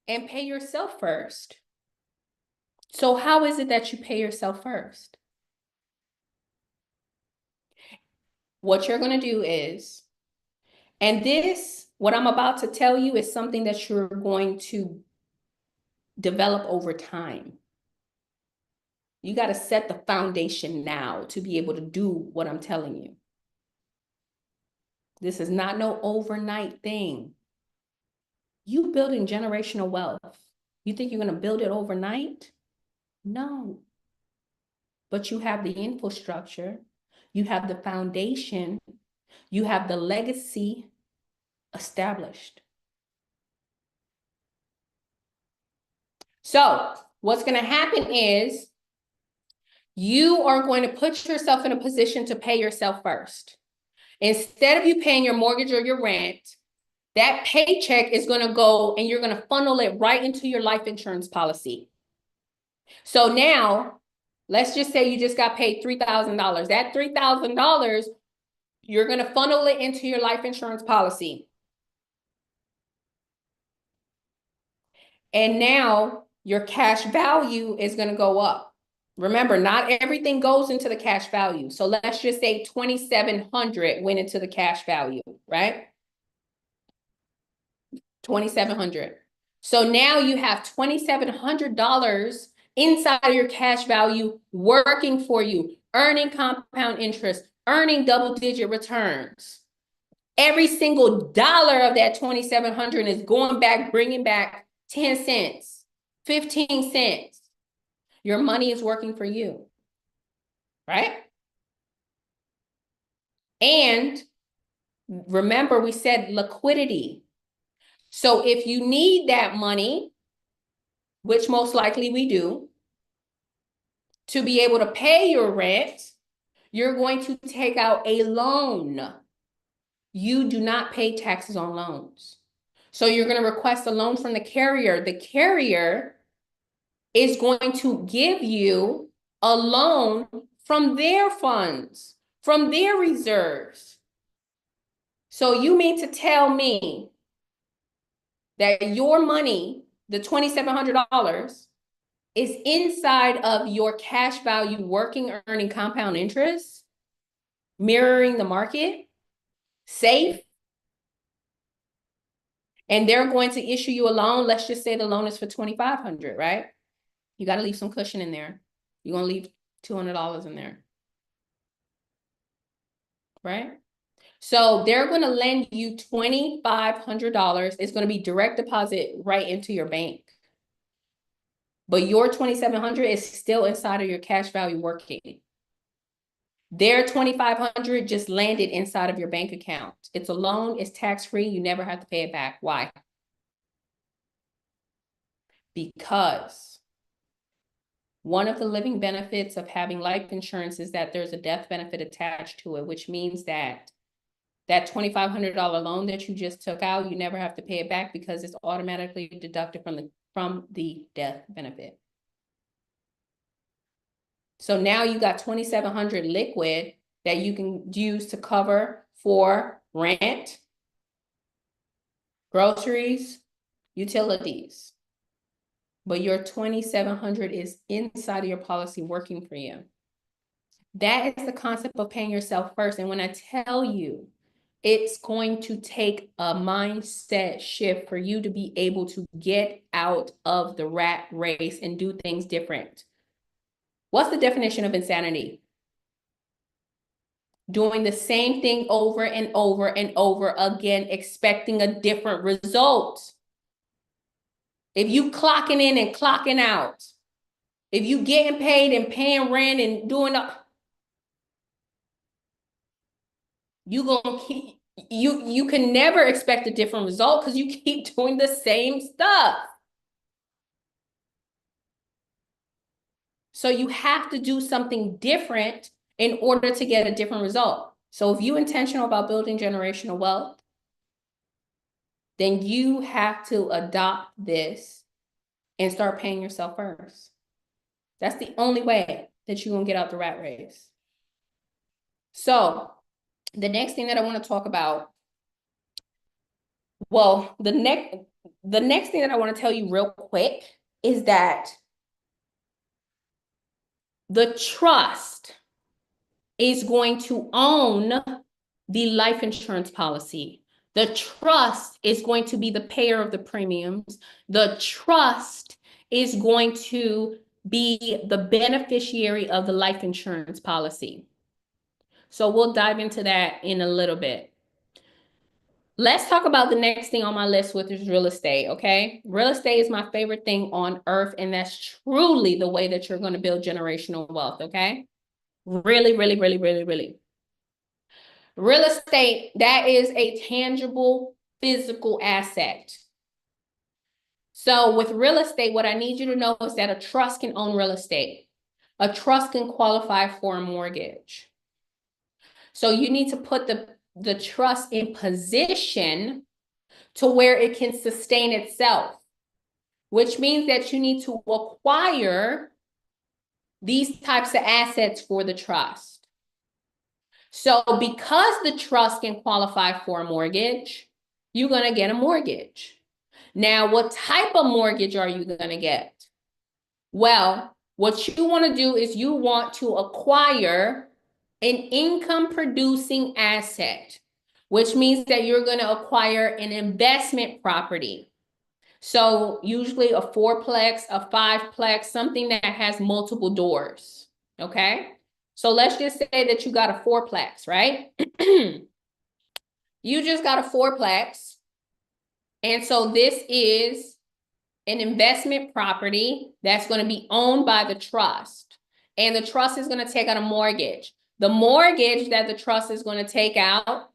And pay yourself first. So how is it that you pay yourself first? What you're going to do is, and this, what I'm about to tell you is something that you're going to develop over time. You got to set the foundation now to be able to do what I'm telling you. This is not no overnight thing. You building generational wealth. You think you're going to build it overnight? No. But you have the infrastructure. You have the foundation. You have the legacy established. So what's going to happen is you are going to put yourself in a position to pay yourself first. Instead of you paying your mortgage or your rent, that paycheck is going to go and you're going to funnel it right into your life insurance policy. So now, let's just say you just got paid $3,000. That $3,000, you're going to funnel it into your life insurance policy. And now your cash value is going to go up. Remember, not everything goes into the cash value. So let's just say 2,700 went into the cash value, right? 2,700. So now you have $2,700 inside of your cash value working for you, earning compound interest, earning double-digit returns. Every single dollar of that 2,700 is going back, bringing back 10 cents, 15 cents. Your money is working for you, right? And remember, we said liquidity. So if you need that money, which most likely we do, to be able to pay your rent, you're going to take out a loan. You do not pay taxes on loans. So you're going to request a loan from the carrier. The carrier is going to give you a loan from their funds, from their reserves. So you mean to tell me that your money, the $2,700, is inside of your cash value working, earning compound interest, mirroring the market, safe, and they're going to issue you a loan. Let's just say the loan is for $2,500, right? You got to leave some cushion in there. You're going to leave $200 in there, right? So they're going to lend you $2,500. It's going to be direct deposit right into your bank. but your 2,700 is still inside of your cash value working. Their 2,500 just landed inside of your bank account. It's a loan, it's tax-free, you never have to pay it back. Why? Because one of the living benefits of having life insurance is that there's a death benefit attached to it, which means that that $2,500 loan that you just took out, you never have to pay it back because it's automatically deducted from the death benefit. So now you got 2,700 liquid that you can use to cover for rent, groceries, utilities. But your 2,700 is inside of your policy working for you. That is the concept of paying yourself first. And when I tell you, it's going to take a mindset shift for you to be able to get out of the rat race and do things different. What's the definition of insanity? Doing the same thing over and over and over again, expecting a different result. If you clocking in and clocking out, if you getting paid and paying rent and doing you can never expect a different result because you keep doing the same stuff. So you have to do something different in order to get a different result. So if you're intentional about building generational wealth, then you have to adopt this and start paying yourself first. That's the only way that you're gonna get out the rat race. So the next thing that I want to talk about, well, the next thing that I want to tell you real quick is that the trust is going to own the life insurance policy. The trust is going to be the payer of the premiums. The trust is going to be the beneficiary of the life insurance policy. So we'll dive into that in a little bit. Let's talk about the next thing on my list, which is real estate, okay? Real estate is my favorite thing on earth, and that's truly the way that you're going to build generational wealth, okay? Really, really, really, really, really. Real estate, that is a tangible, physical asset. So with real estate, what I need you to know is that a trust can own real estate. A trust can qualify for a mortgage. So you need to put the trust in position to where it can sustain itself, which means that you need to acquire these types of assets for the trust. So because the trust can qualify for a mortgage, you're going to get a mortgage. Now, what type of mortgage are you going to get? Well, what you want to do is you want to acquire an income producing asset, which means that you're going to acquire an investment property. So usually a 4-plex, a 5-plex, something that has multiple doors, okay? So let's just say that you got a 4-plex, right? You just got a 4-plex. And so this is an investment property that's going to be owned by the trust. And the trust is going to take out a mortgage. The mortgage that the trust is going to take out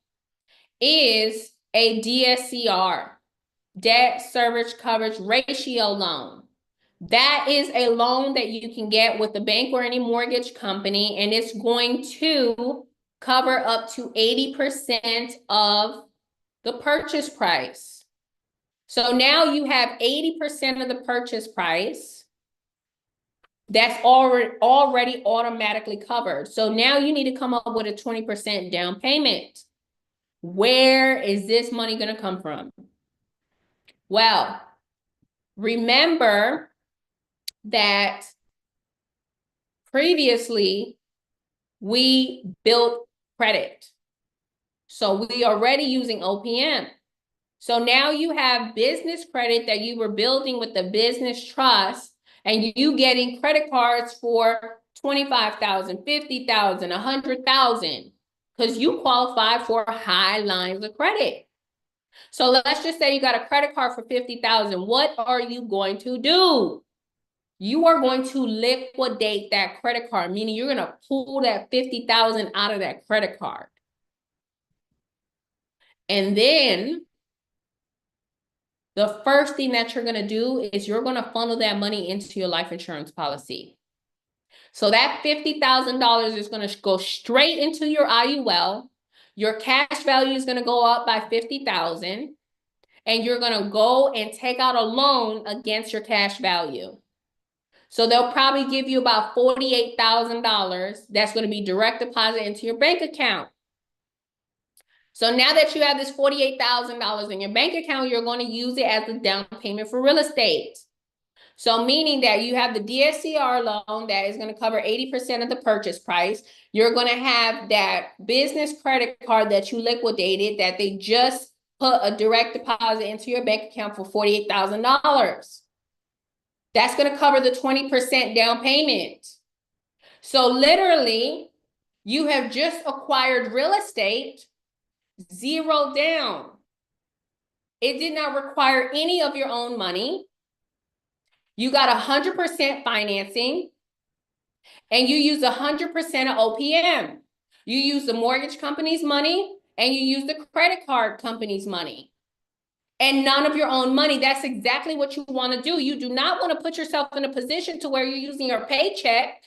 is a DSCR, debt service coverage ratio loan. That is a loan that you can get with the bank or any mortgage company, and it's going to cover up to 80% of the purchase price. So now you have 80% of the purchase price that's already automatically covered. So now you need to come up with a 20% down payment. Where is this money going to come from? Well, remember that previously we built credit. So we are already using OPM. So now you have business credit that you were building with the business trust, and you getting credit cards for $25,000, $50,000, $100,000, because you qualify for high lines of credit. So let's just say you got a credit card for $50,000. What are you going to do? you are going to liquidate that credit card, meaning you're going to pull that $50,000 out of that credit card. And then the first thing that you're going to do is you're going to funnel that money into your life insurance policy. So that $50,000 is going to go straight into your IUL. Your cash value is going to go up by $50,000, and you're going to go and take out a loan against your cash value. So they'll probably give you about $48,000 that's going to be direct deposit into your bank account. So now that you have this $48,000 in your bank account, you're going to use it as a down payment for real estate. So meaning that you have the DSCR loan that is going to cover 80% of the purchase price. You're going to have that business credit card that you liquidated that they just put a direct deposit into your bank account for $48,000. That's going to cover the 20% down payment. So literally, you have just acquired real estate, zero down. It did not require any of your own money. You got 100% financing, and you use 100% of OPM. You use the mortgage company's money, and you use the credit card company's money. And none of your own money. That's exactly what you want to do. You do not want to put yourself in a position to where you're using your paycheck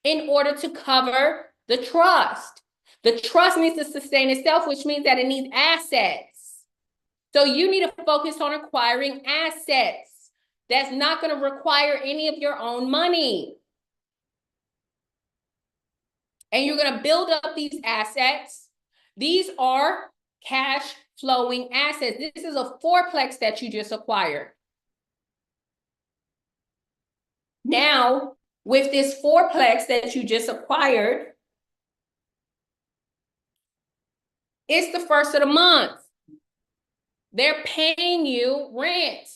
in order to cover the trust. The trust needs to sustain itself, which means that it needs assets. So you need to focus on acquiring assets. That's not going to require any of your own money. And you're going to build up these assets. These are cash flowing assets. This is a fourplex that you just acquired. Now, with this fourplex that you just acquired, it's the first of the month. They're paying you rent.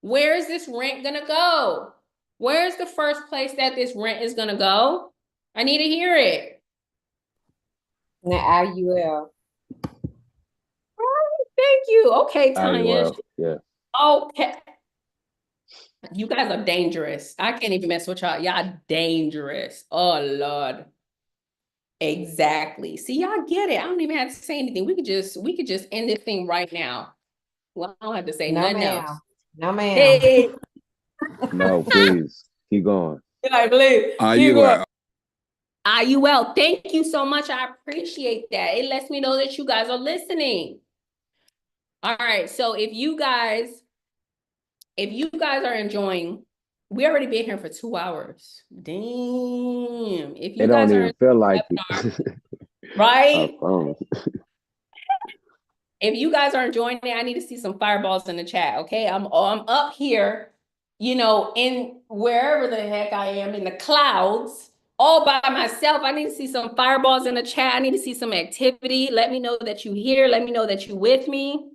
Where is this rent gonna go? Where's the first place that this rent is gonna go? I need to hear it. The IUL. Thank you. Okay, Tanya. IUL, yeah. Okay. You guys are dangerous. I can't even mess with y'all. Y'all dangerous. Oh, Lord. Exactly. See, y'all get it. I don't even have to say anything. We could just end this thing right now. Well, I don't have to say nothing else. No, ma'am. Hey. No, please keep going. IUL. Thank you so much. I appreciate that. It lets me know that you guys are listening. All right. So if you guys are enjoying, we already been here for 2 hours. Damn. If you It guys don't are even feel like it. right. I promise. If you guys are enjoying it, I need to see some fireballs in the chat. Okay. I'm up here, in wherever the heck I am, in the clouds, all by myself. I need to see some fireballs in the chat. I need to see some activity. Let me know that you here. Let me know that you with me.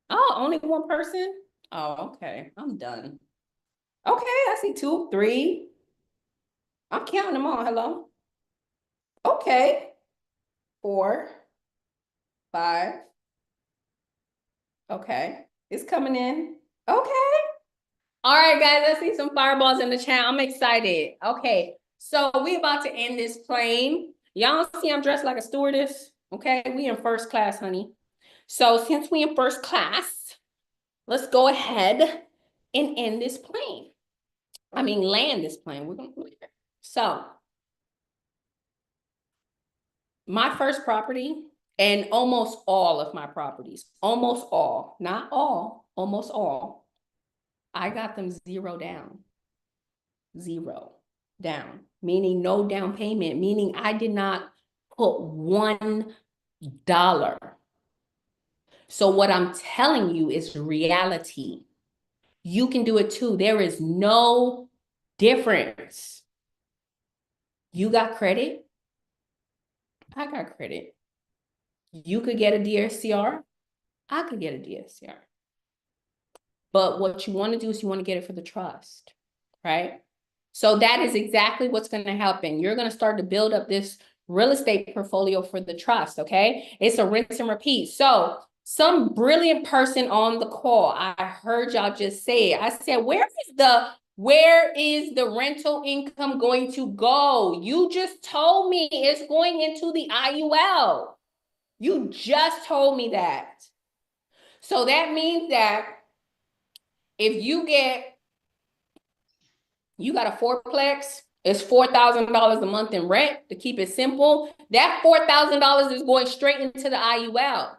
Oh, only one person? Oh, okay. I'm done. Okay, I see 2, 3. I'm counting them all. Hello. Okay. 4, 5. Okay. It's coming in. Okay. All right, guys. I see some fireballs in the chat. I'm excited. Okay. So we about to end this plane. Y'all see I'm dressed like a stewardess. Okay. We in first class, honey. So since we in first class, let's go ahead and end this plane. I mean, land this plane. We're going to. So my first property, and almost all of my properties, almost all, not all, almost all, I got them zero down, meaning no down payment, meaning I did not put $1. So what I'm telling you is reality. You can do it too. There is no difference. You got credit. I got credit. You could get a DSCR. I could get a DSCR. But what you want to do is you want to get it for the trust, right? So that is exactly what's going to happen. You're going to start to build up this real estate portfolio for the trust, okay? It's a rinse and repeat. So some brilliant person on the call, I heard y'all just say it. I said, where is the Where is the rental income going to go? You just told me it's going into the IUL. You just told me that. So that means that if you got a fourplex, it's $4,000 a month in rent, to keep it simple. That $4,000 is going straight into the IUL.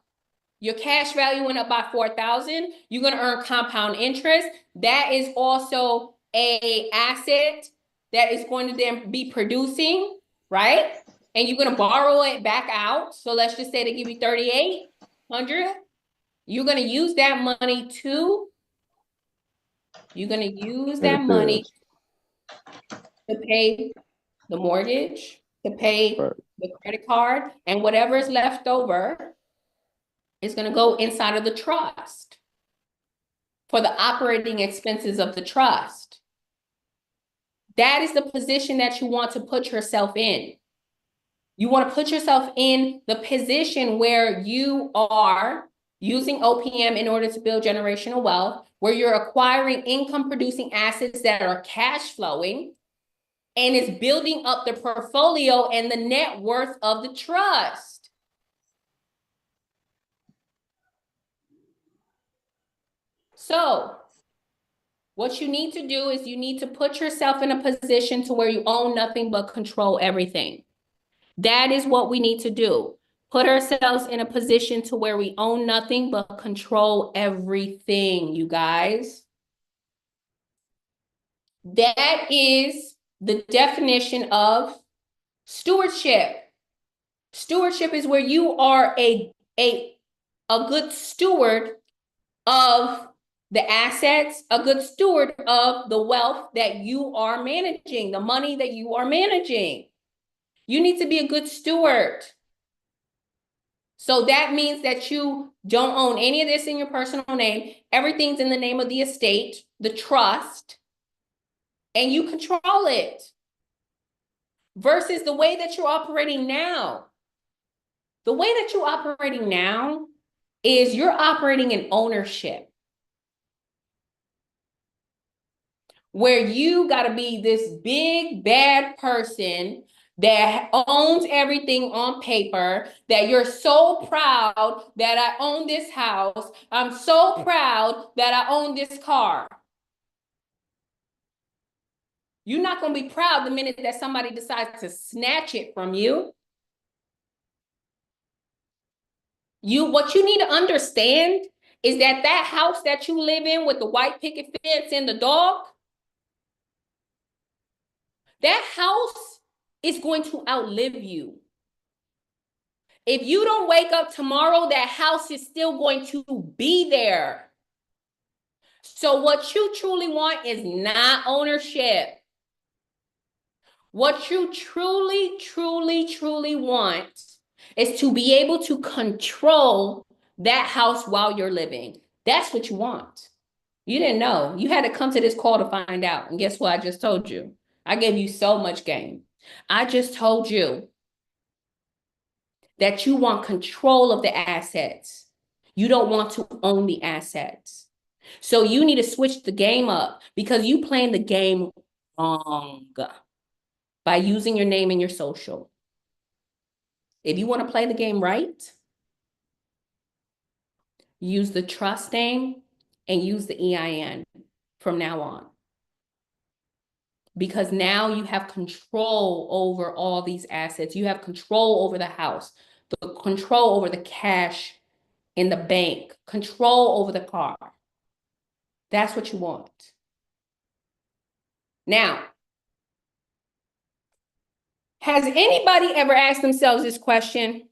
Your cash value went up by 4,000. You're going to earn compound interest. That is also a asset that is going to then be producing, right? And you're going to borrow it back out. So let's just say they give you 3,800. You're going to use that money to pay the mortgage, to pay the credit card, and whatever is left over is going to go inside of the trust for the operating expenses of the trust. That is the position that you want to put yourself in. You want to put yourself in the position where you are using OPM in order to build generational wealth, where you're acquiring income producing assets that are cash flowing, and it's building up the portfolio and the net worth of the trust. So what you need to do is you need to put yourself in a position to where you own nothing but control everything. That is what we need to do. Put ourselves in a position to where we own nothing but control everything, you guys. That is the definition of stewardship. Stewardship is where you are a good steward of the assets, a good steward of the wealth that you are managing, the money that you are managing. You need to be a good steward. So that means that you don't own any of this in your personal name. Everything's in the name of the estate, the trust, and you control it. Versus the way that you're operating now. The way that you're operating now is you're operating in ownership, where you got to be this big bad person that owns everything on paper, that you're so proud that I own this house. I'm so proud that I own this car. You're not going to be proud the minute that somebody decides to snatch it from you. What you need to understand is that that house that you live in with the white picket fence and the dog, that house is going to outlive you. If you don't wake up tomorrow, that house is still going to be there. So what you truly want is not ownership. What you truly, truly, truly want is to be able to control that house while you're living. That's what you want. You didn't know. You had to come to this call to find out. And guess what I just told you? I gave you so much game. I just told you that you want control of the assets. You don't want to own the assets. So you need to switch the game up because you playing the game wrong by using your name and your social. If you want to play the game right, use the trust name and use the EIN from now on. Because now you have control over all these assets. You have control over the house, the control over the cash in the bank, control over the car. That's what you want. Now, has anybody ever asked themselves this question?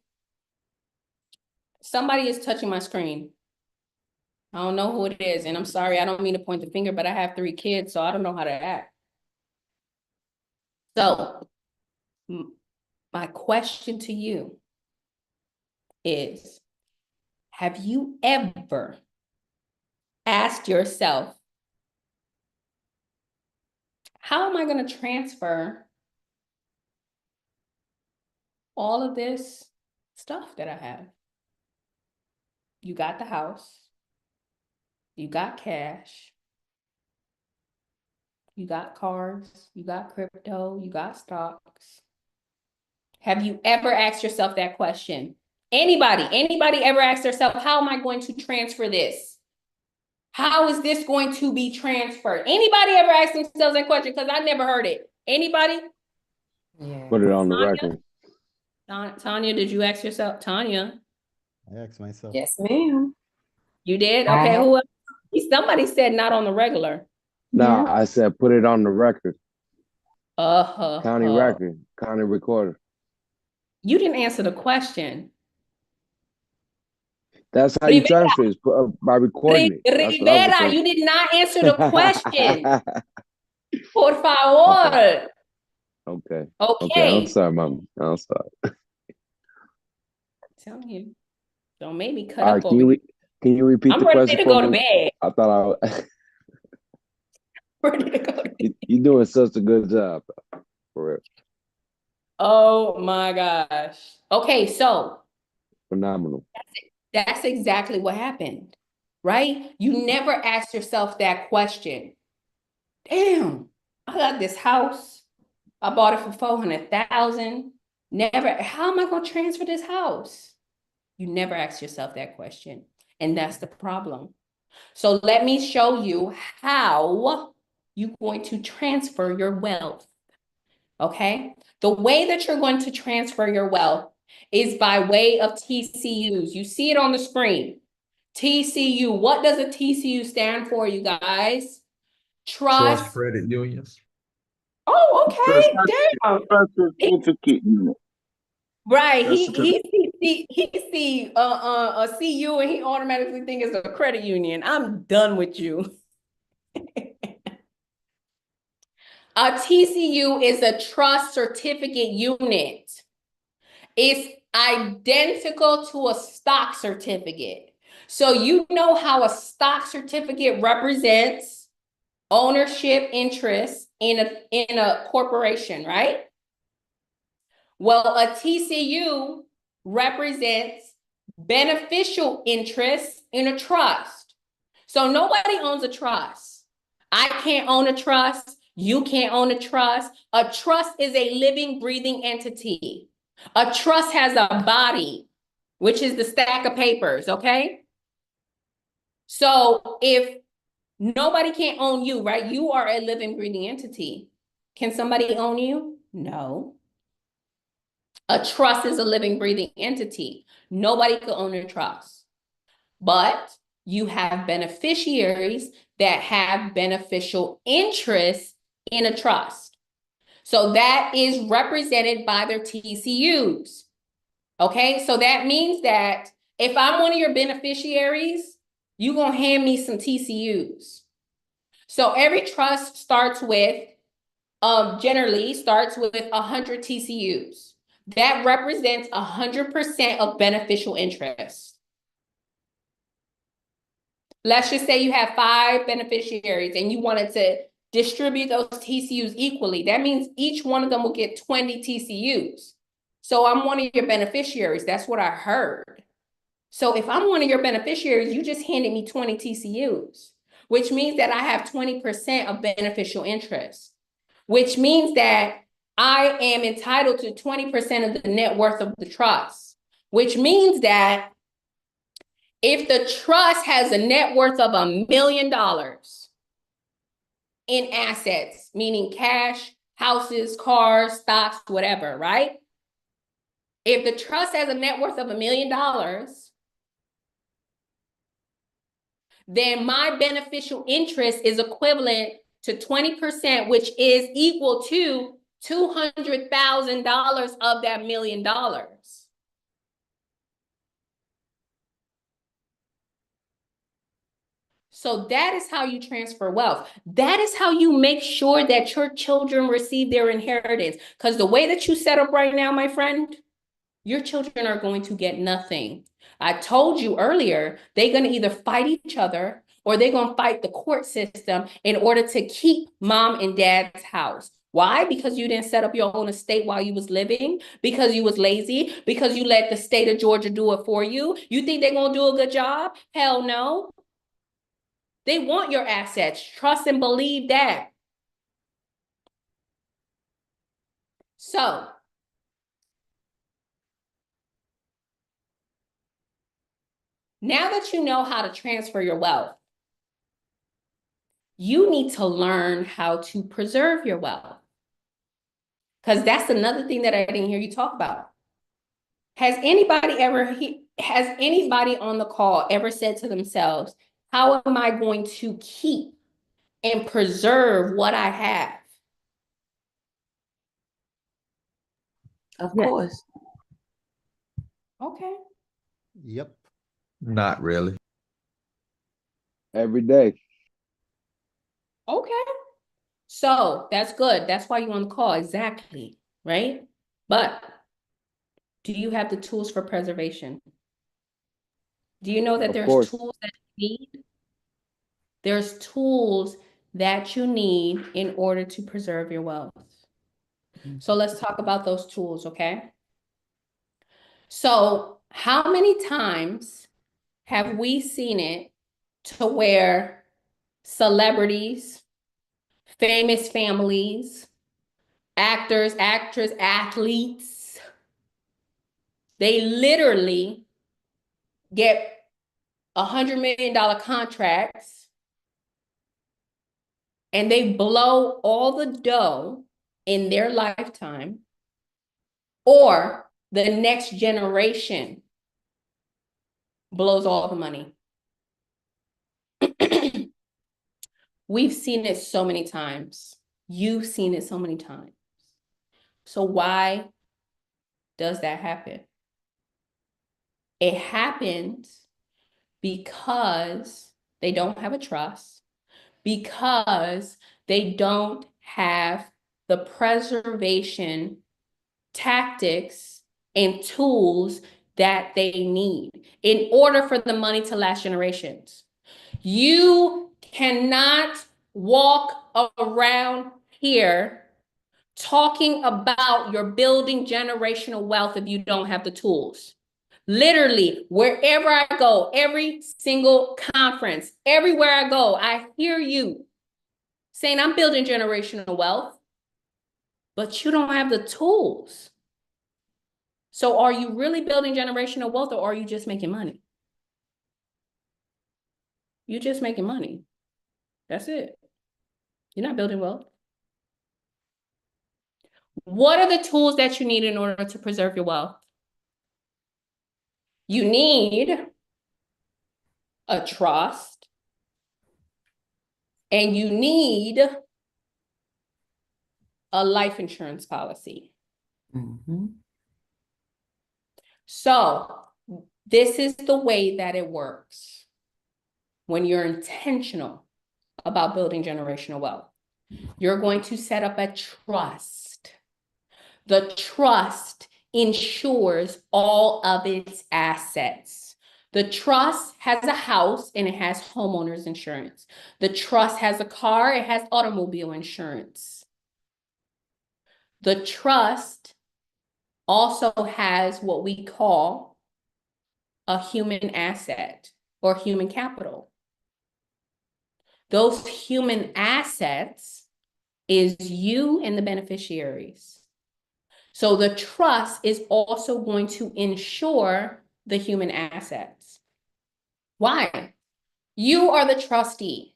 Somebody is touching my screen. I don't know who it is, and I'm sorry, I don't mean to point the finger, but I have 3 kids, so I don't know how to act. So, my question to you is, have you ever asked yourself, how am I going to transfer all of this stuff that I have? You got the house. You got cash. you got cars, you got crypto, you got stocks. Have you ever asked yourself that question? Anybody ever asked themselves, how am I going to transfer this? How is this going to be transferred? Anybody ever asked themselves that question? Because I never heard it. Anybody? Yeah. Put it on the Tanya? record. Tanya, did you ask yourself? Tanya, I asked myself. Yes, ma'am. you did? I Okay, have- who else? Somebody said not on the regular. Nah, I said put it on the record. County Uh-huh. record, county recorder. You didn't answer the question. That's how you transfer it, by recording it. That's what I was Rivera, saying. you did not answer the question. Por favor. Okay. Okay, Okay. I'm sorry, mama. I'm sorry. Tell him. Don't make me cut All right, up over you. can you repeat I'm the ready question to for go to me? bed. I thought I Ready to go to bed. you're doing such a good job, for real. Oh my gosh. Okay, so Phenomenal. that's exactly what happened, right? You never asked yourself that question. Damn, I got this house. I bought it for 400,000. Never, how am I going to transfer this house? You never ask yourself that question. And that's the problem. So let me show you how you're going to transfer your wealth. Okay? The way that you're going to transfer your wealth is by way of TCUs. You see it on the screen. TCU. What does a TCU stand for, you guys? Trust credit unions. Oh, okay. Damn. Trust certificate unit. Right. Trust He see a CU and he automatically think it's a credit union. I'm done with you. A TCU is a trust certificate unit. It's identical to a stock certificate. So you know how a stock certificate represents ownership interest in a corporation, right? Well, a TCU represents beneficial interest in a trust. So nobody owns a trust. I can't own a trust. You can't own a trust. A trust is a living, breathing entity. A trust has a body, which is the stack of papers, okay? So if nobody can't own you, right? You are a living, breathing entity. Can somebody own you? No. A trust is a living, breathing entity. Nobody could own a trust. But you have beneficiaries that have beneficial interest in a trust. So that is represented by their TCUs. Okay, so that means that if I'm one of your beneficiaries, you're going to hand me some TCUs. So every trust starts with, generally starts with 100 TCUs. That represents 100% of beneficial interest. Let's just say you have 5 beneficiaries and you wanted to distribute those TCUs equally. That means each one of them will get 20 TCUs. So I'm one of your beneficiaries. That's what I heard. So if I'm one of your beneficiaries, you just handed me 20 TCUs, which means that I have 20% of beneficial interest, which means that I am entitled to 20% of the net worth of the trust, which means that if the trust has a net worth of $1 million in assets, meaning cash, houses, cars, stocks, whatever, right? If the trust has a net worth of $1 million, then my beneficial interest is equivalent to 20%, which is equal to $200,000 of that $1 million. So that is how you transfer wealth. That is how you make sure that your children receive their inheritance. Because the way that you set up right now, my friend, your children are going to get nothing. I told you earlier, they're going to either fight each other or they're going to fight the court system in order to keep mom and dad's house. Why? Because you didn't set up your own estate while you was living, because you was lazy, because you let the state of Georgia do it for you. You think they're going to do a good job? Hell no. They want your assets. Trust and believe that. So now that you know how to transfer your wealth, you need to learn how to preserve your wealth. Because that's another thing that I didn't hear you talk about. Has anybody on the call ever said to themselves, how am I going to keep and preserve what I have? Of Yeah. course. Okay. Yep. Not really. Every day. Okay. So that's good. That's why you're on the call. Exactly. Right? But do you have the tools for preservation? Do you know that Of there's course. tools that you need? There's tools that you need in order to preserve your wealth. So let's talk about those tools, okay? So how many times have we seen it to where celebrities, famous families, actors, actresses, athletes, they literally get $100 million contracts and they blow all the dough in their lifetime, or the next generation blows all the money. We've seen it so many times. You've seen it so many times. So why does that happen? It happens because they don't have a trust, because they don't have the preservation tactics and tools that they need in order for the money to last generations. You cannot walk around here talking about you're building generational wealth if you don't have the tools. Literally, wherever I go, every single conference, everywhere I go, I hear you saying, I'm building generational wealth, but you don't have the tools. So are you really building generational wealth, or are you just making money? You're just making money. That's it. You're not building wealth. What are the tools that you need in order to preserve your wealth? You need a trust, and you need a life insurance policy. So this is the way that it works when you're intentional about building generational wealth. You're going to set up a trust. The trust insures all of its assets. The trust has a house and it has homeowners insurance. The trust has a car, it has automobile insurance. The trust also has what we call a human asset or human capital. Those human assets is you and the beneficiaries. So the trust is also going to insure the human assets. Why? You are the trustee.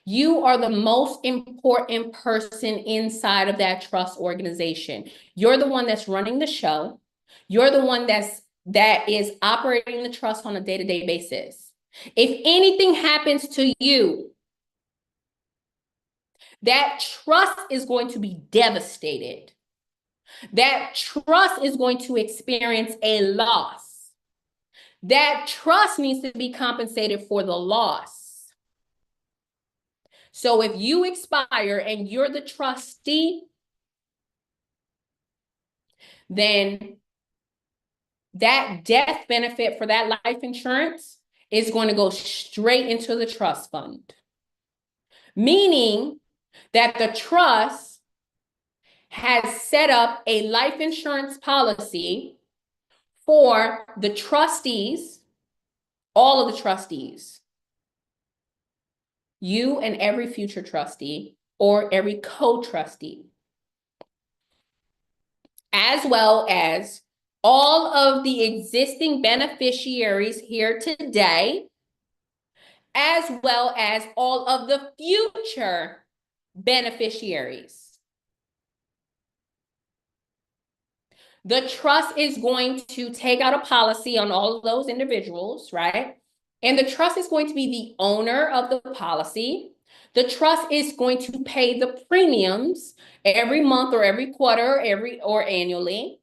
You are the most important person inside of that trust organization. You're the one that's running the show. You're the one that is operating the trust on a day-to-day basis. If anything happens to you, that trust is going to be devastated. That trust is going to experience a loss. That trust needs to be compensated for the loss. So if you expire and you're the trustee, then that death benefit for that life insurance is going to go straight into the trust fund. Meaning that the trust has set up a life insurance policy for the trustees, all of the trustees, you and every future trustee or every co-trustee. as well as all of the existing beneficiaries here today, as well as all of the future beneficiaries. The trust is going to take out a policy on all of those individuals, right? And the trust is going to be the owner of the policy. The trust is going to pay the premiums every month or every quarter, or annually.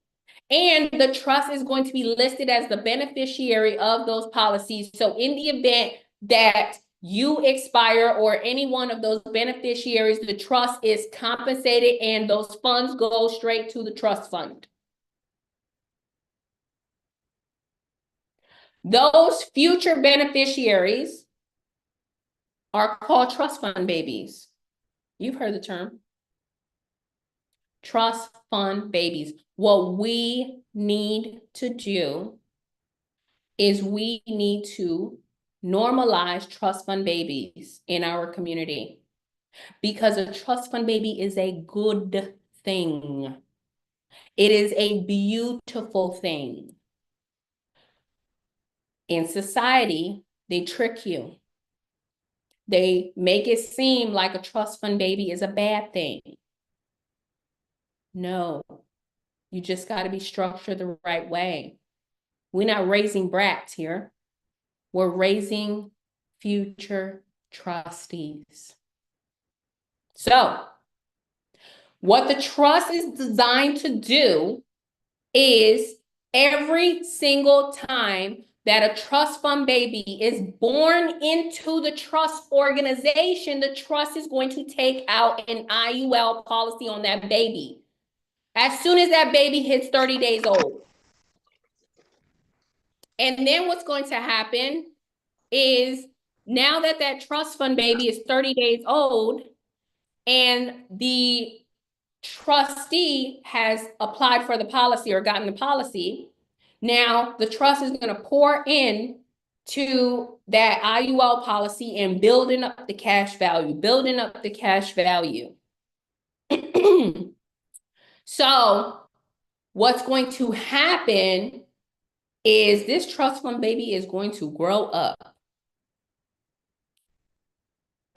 And the trust is going to be listed as the beneficiary of those policies. So in the event that you expire or any one of those beneficiaries, the trust is compensated and those funds go straight to the trust fund. Those future beneficiaries are called trust fund babies. You've heard the term. Trust fund babies. What we need to do is we need to normalize trust fund babies in our community, because a trust fund baby is a good thing. It is a beautiful thing. In society, they trick you. They make it seem like a trust fund baby is a bad thing. No, you just got to be structured the right way. We're not raising brats here. We're raising future trustees. So, what the trust is designed to do is every single time that a trust fund baby is born into the trust organization, the trust is going to take out an IUL policy on that baby as soon as that baby hits 30 days old. And then what's going to happen is, now that that trust fund baby is 30 days old and the trustee has applied for the policy or gotten the policy, now the trust is going to pour in to that IUL policy and building up the cash value, building up the cash value. So what's going to happen is this trust fund baby is going to grow up.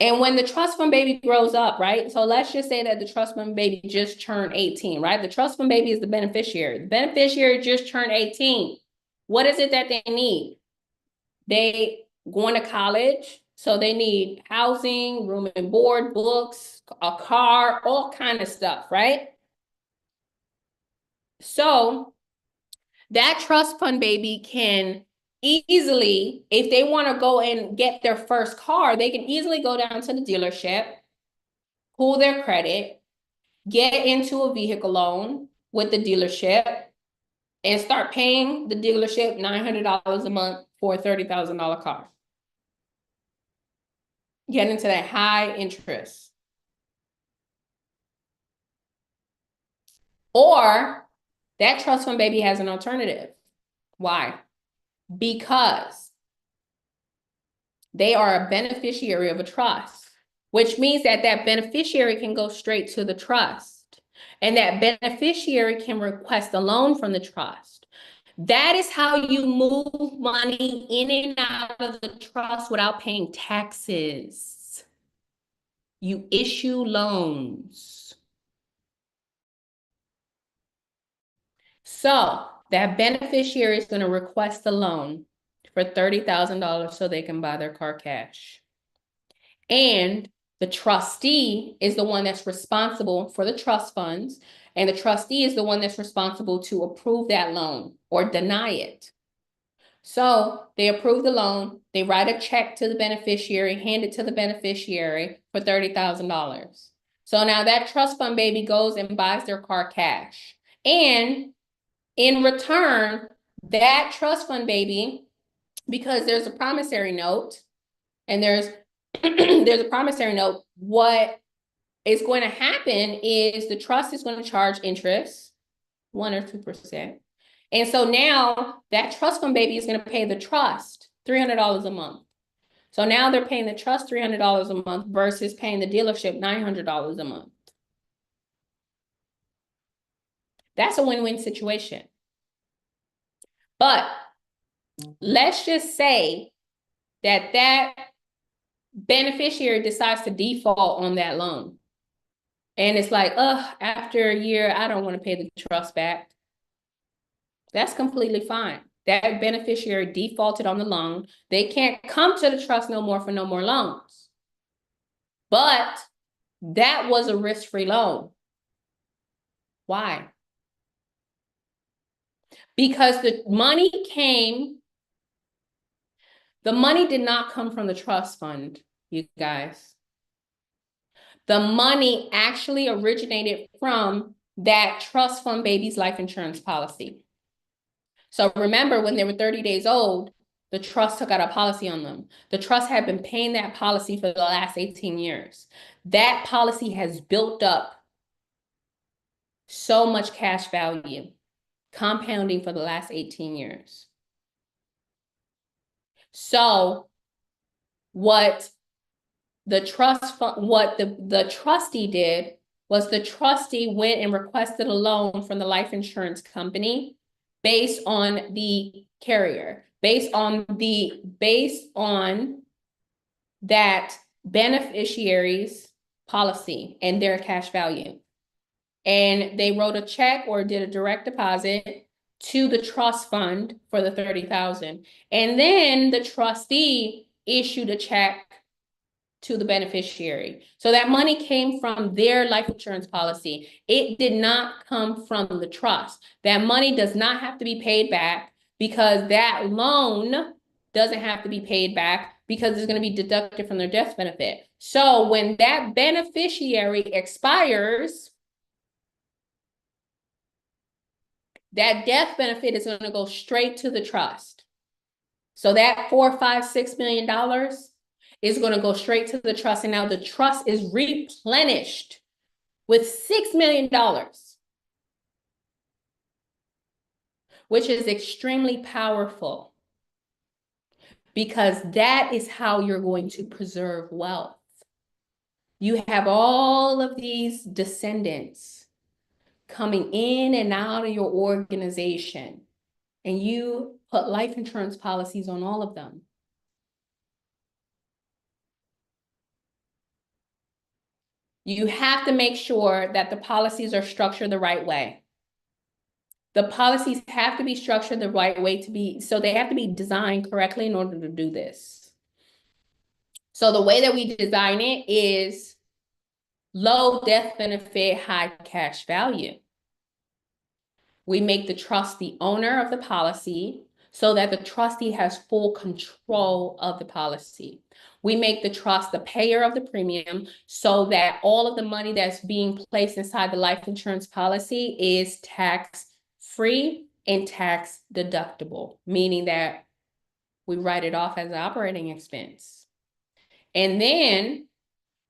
And when the trust fund baby grows up, right? So let's just say that the trust fund baby just turned 18, right? The trust fund baby is the beneficiary. The beneficiary just turned 18. What is it that they need? They going to college, so they need housing, room and board, books, a car, all kind of stuff, right? So that trust fund baby can easily, if they want to go and get their first car, they can easily go down to the dealership, pull their credit, get into a vehicle loan with the dealership, and start paying the dealership $900 a month for a $30,000 car. Get into that high interest. Or that trust fund baby has an alternative. Why? Because they are a beneficiary of a trust, which means that that beneficiary can go straight to the trust, and that beneficiary can request a loan from the trust. That is how you move money in and out of the trust without paying taxes. You issue loans. So that beneficiary is going to request a loan for $30,000 so they can buy their car cash. And the trustee is the one that's responsible for the trust funds, and the trustee is the one that's responsible to approve that loan or deny it. So they approve the loan, they write a check to the beneficiary, hand it to the beneficiary for $30,000. So now that trust fund baby goes and buys their car cash. And in return, that trust fund baby, because there's a promissory note, and there's a promissory note, what is going to happen is the trust is going to charge interest, 1 or 2%. And so now that trust fund baby is going to pay the trust $300 a month. So now they're paying the trust $300 a month versus paying the dealership $900 a month. That's a win-win situation. But let's just say that that beneficiary decides to default on that loan. And it's like, after a year, I don't want to pay the trust back. That's completely fine. That beneficiary defaulted on the loan. They can't come to the trust no more for no more loans. But that was a risk-free loan. Why? Because the money did not come from the trust fund, you guys. The money actually originated from that trust fund baby's life insurance policy. So remember, when they were 30 days old, the trust took out a policy on them. The trust had been paying that policy for the last 18 years. That policy has built up so much cash value, compounding for the last 18 years. So what the trust fund, what the trustee did was the trustee went and requested a loan from the life insurance company based on the carrier, based on that beneficiary's policy and their cash value. And they wrote a check or did a direct deposit to the trust fund for the $30,000. And then the trustee issued a check to the beneficiary. So that money came from their life insurance policy. It did not come from the trust. That money does not have to be paid back because that loan doesn't have to be paid back because it's going to be deducted from their death benefit. So when that beneficiary expires, that death benefit is going to go straight to the trust. So that $4, $5, $6 million is going to go straight to the trust. And now the trust is replenished with $6 million, which is extremely powerful because that is how you're going to preserve wealth. You have all of these descendants coming in and out of your organization, and you put life insurance policies on all of them. You have to make sure that the policies are structured the right way. The policies have to be structured the right way so they have to be designed correctly in order to do this. So the way that we design it is low death benefit, high cash value. We make the trust the owner of the policy so that the trustee has full control of the policy. We make the trust the payer of the premium so that all of the money that's being placed inside the life insurance policy is tax-free and tax deductible, meaning that we write it off as an operating expense. And then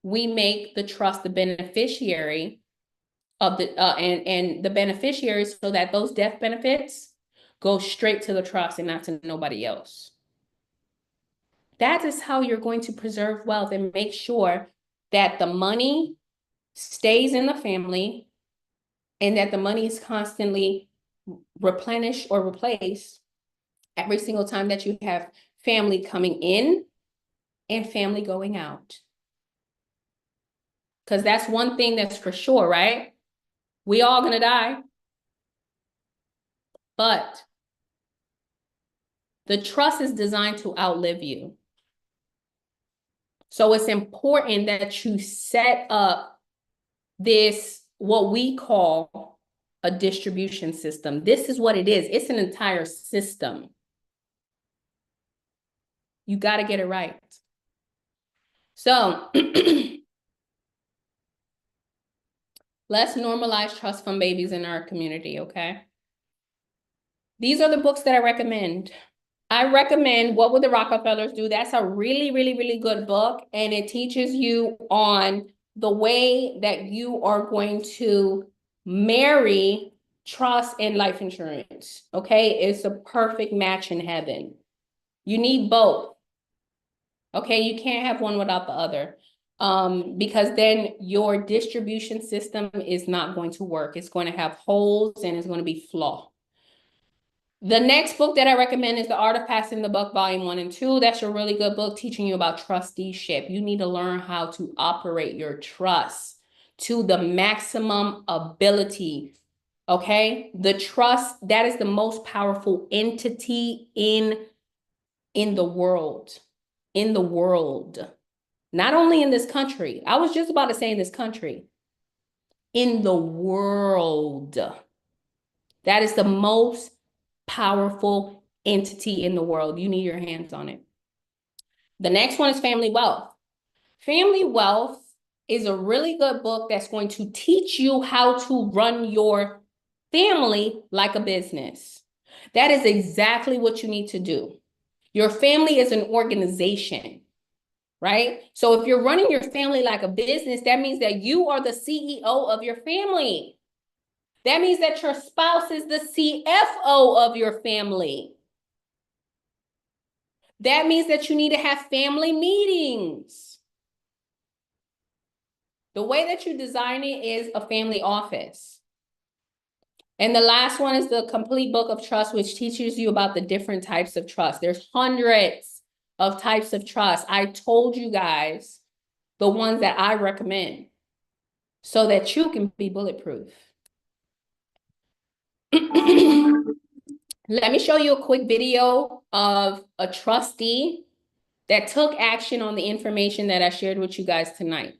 we make the trust the beneficiary of the and the beneficiaries so that those death benefits go straight to the trust and not to nobody else. That is how you're going to preserve wealth and make sure that the money stays in the family and that the money is constantly replenished or replaced every single time that you have family coming in and family going out. Because that's one thing that's for sure, right? We all gonna die. But the trust is designed to outlive you. So it's important that you set up this, what we call a distribution system. This is what it is. It's an entire system. You got to get it right. So let's normalize trust fund babies in our community, okay? These are the books that I recommend. I recommend What Would the Rockefellers Do? That's a really, really, really good book. And it teaches you on the way that you are going to marry trust and life insurance. Okay, it's a perfect match in heaven. You need both. Okay, you can't have one without the other. Because then your distribution system is not going to work. It's going to have holes and it's going to be flawed. The next book that I recommend is The Art of Passing the Buck, Volume 1 and 2. That's a really good book teaching you about trusteeship. You need to learn how to operate your trust to the maximum ability. Okay? The trust, that is the most powerful entity in the world. In the world. Not only in this country. I was just about to say in this country. In the world. That is the most powerful entity in the world. You need your hands on it. The next one is Family Wealth. Family Wealth is a really good book that's going to teach you how to run your family like a business. That is exactly what you need to do. Your family is an organization, right? So if you're running your family like a business, that means that you are the CEO of your family. That means that your spouse is the CFO of your family. That means that you need to have family meetings. The way that you design it is a family office. And the last one is the Complete Book of Trust, which teaches you about the different types of trust. There's hundreds of types of trust. I told you guys the ones that I recommend so that you can be bulletproof. Let me show you a quick video of a trustee that took action on the information that I shared with you guys tonight.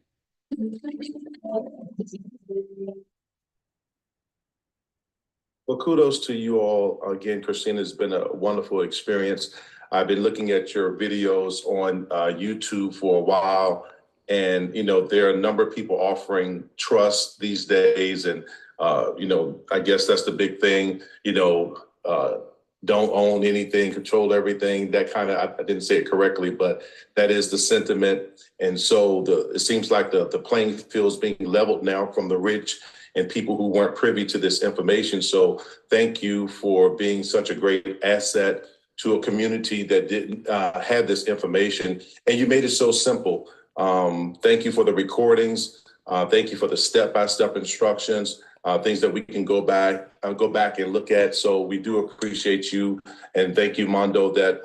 Well, kudos to you all. Again, Christina, it's been a wonderful experience. I've been looking at your videos on YouTube for a while. And, you know, there are a number of people offering trust these days. And, you know, I guess that's the big thing, you know, don't own anything, control everything. That kind of, I didn't say it correctly, but that is the sentiment. And so it seems like the playing field is being leveled now from the rich and people who weren't privy to this information. So thank you for being such a great asset to a community that didn't have this information. And you made it so simple. Thank you for the recordings. Thank you for the step-by-step instructions, things that we can go back and look at. So we do appreciate you. And thank you, Mondo. That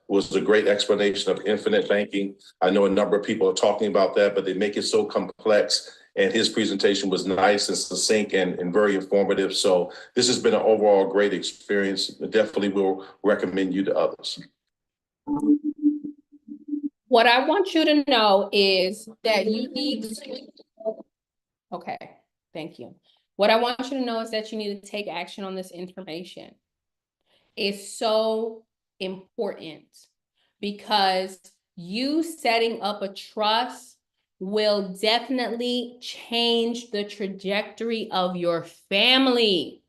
was a great explanation of infinite banking. I know a number of people are talking about that, but they make it so complex. And his presentation was nice and succinct and very informative. So this has been an overall great experience. I definitely will recommend you to others. What I want you to know is that you need to, okay, thank you. What I want you to know is that you need to take action on this information. It's so important because you setting up a trust will definitely change the trajectory of your family.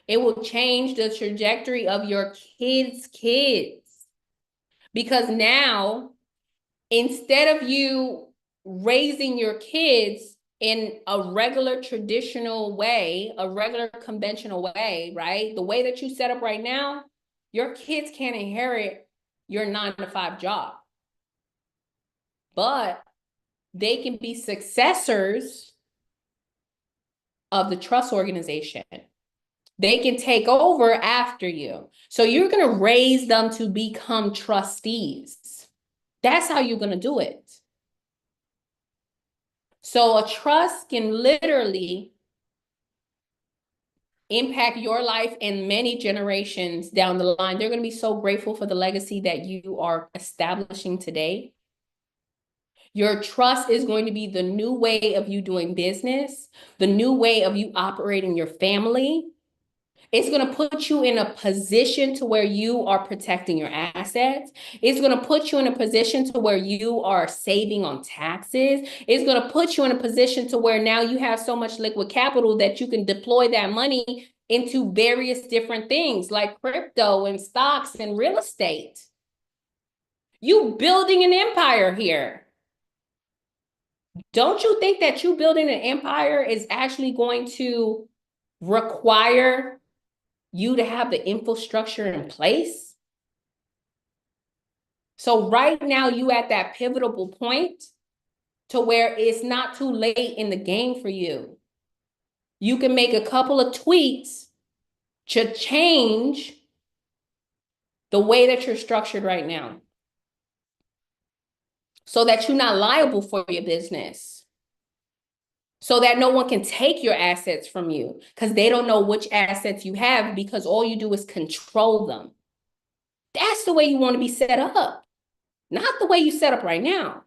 It will change the trajectory of your kids' kids. Because now, instead of you raising your kids in a regular traditional way, a regular conventional way, right? The way that you set up right now, your kids can't inherit your 9-to-5 job. But they can be successors of the trust organization. They can take over after you. So you're going to raise them to become trustees. That's how you're going to do it. So a trust can literally impact your life and many generations down the line. They're going to be so grateful for the legacy that you are establishing today. Your trust is going to be the new way of you doing business, the new way of you operating your family. It's going to put you in a position to where you are protecting your assets. It's going to put you in a position to where you are saving on taxes. It's going to put you in a position to where now you have so much liquid capital that you can deploy that money into various different things like crypto and stocks and real estate. You building an empire here. Don't you think that you building an empire is actually going to require you to have the infrastructure in place? So right now you at that pivotal point to where it's not too late in the game for you. You can make a couple of tweaks to change the way that you're structured right now, so that you're not liable for your business, so that no one can take your assets from you, because they don't know which assets you have, because all you do is control them. That's the way you want to be set up, not the way you set up right now.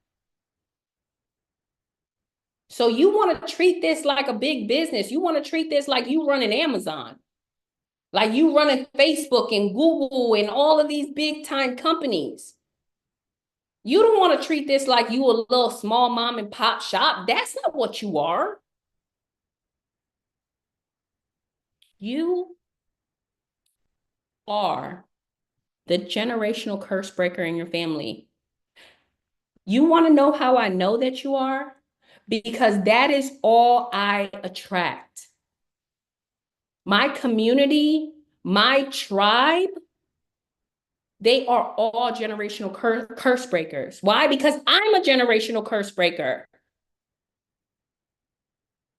So you want to treat this like a big business. You want to treat this like you running Amazon, like you running Facebook and Google and all of these big time companies. You don't want to treat this like you a little small mom and pop shop. That's not what you are. You are the generational curse breaker in your family. You want to know how I know that you are? Because that is all I attract. My community, my tribe, they are all generational curse breakers. Why? Because I'm a generational curse breaker.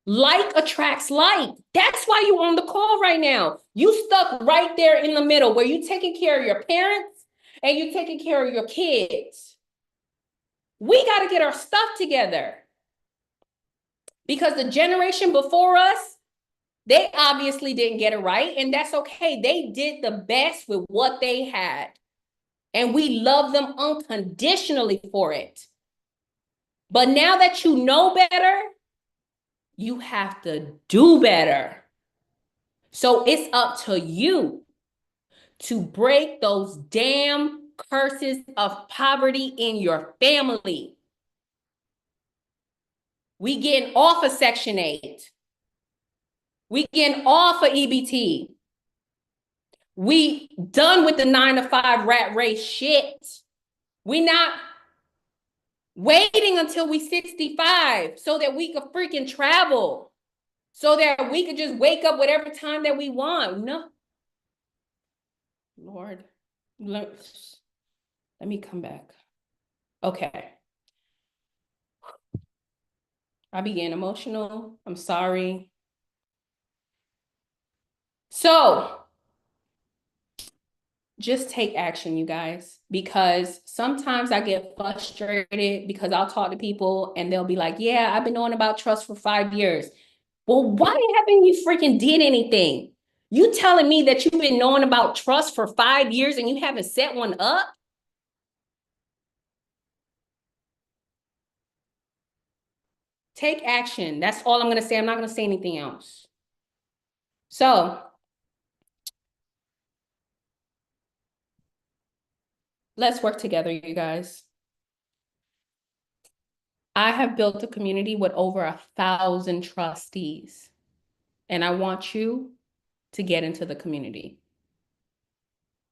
Like attracts like. That's why you're on the call right now. You stuck right there in the middle where you're taking care of your parents and you're taking care of your kids. We got to get our stuff together. Because the generation before us, they obviously didn't get it right, and that's okay. They did the best with what they had, and we love them unconditionally for it. But now that you know better, you have to do better. So it's up to you to break those damn curses of poverty in your family. We getting off of Section 8. We getting off of EBT. We done with the 9-to-5 rat race shit. We not waiting until we 65 so that we could freaking travel, so that we could just wake up whatever time that we want. No. Lord, let me come back. Okay. I began emotional. I'm sorry. So just take action, you guys, because sometimes I get frustrated because I'll talk to people and they'll be like, yeah, I've been knowing about trust for 5 years. Well, why haven't you freaking did anything? You telling me that you've been knowing about trust for 5 years and you haven't set one up? Take action. That's all I'm going to say. I'm not going to say anything else. So let's work together, you guys. I have built a community with over 1,000 trustees, and I want you to get into the community.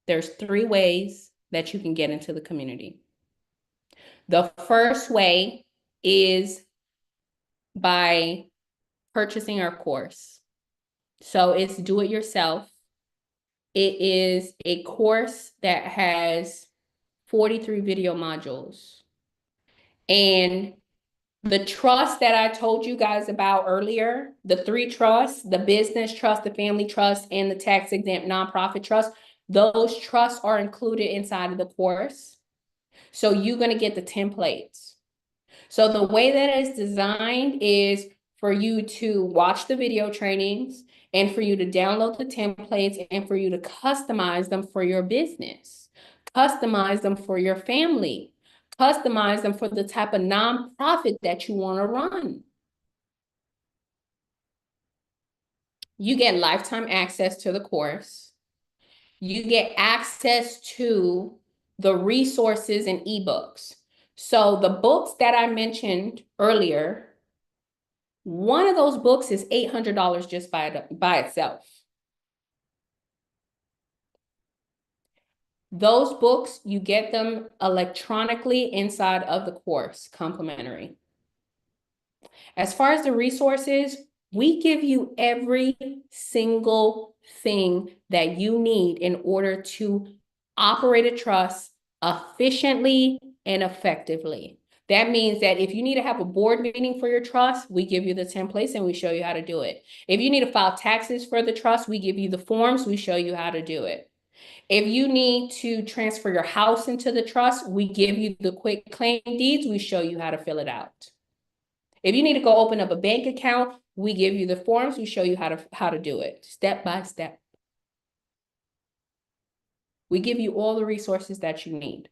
There's 3 ways that you can get into the community. The first way is by purchasing our course. So it's do it yourself. It is a course that has 43 video modules. And the trust that I told you guys about earlier, the 3 trusts, the business trust, the family trust, and the tax exempt nonprofit trust, those trusts are included inside of the course. So you're going to get the templates. So the way that it's designed is for you to watch the video trainings and for you to download the templates and for you to customize them for your business, customize them for your family, customize them for the type of nonprofit that you want to run. You get lifetime access to the course. You get access to the resources and ebooks. So the books that I mentioned earlier, one of those books is $800 just by itself. Those books, you get them electronically inside of the course, complimentary. As far as the resources, we give you every single thing that you need in order to operate a trust efficiently and effectively. That means that if you need to have a board meeting for your trust, we give you the templates and we show you how to do it. If you need to file taxes for the trust, we give you the forms, we show you how to do it. If you need to transfer your house into the trust, we give you the quick claim deeds, we show you how to fill it out. If you need to go open up a bank account, we give you the forms, we show you how to do it step by step. We give you all the resources that you need.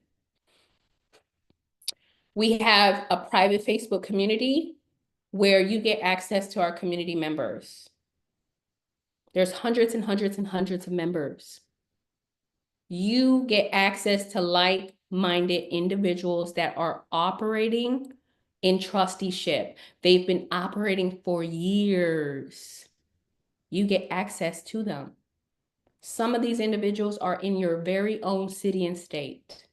We have a private Facebook community where you get access to our community members. There's hundreds and hundreds and hundreds of members. You get access to like-minded individuals that are operating in trusteeship. They've been operating for years. You get access to them. Some of these individuals are in your very own city and state.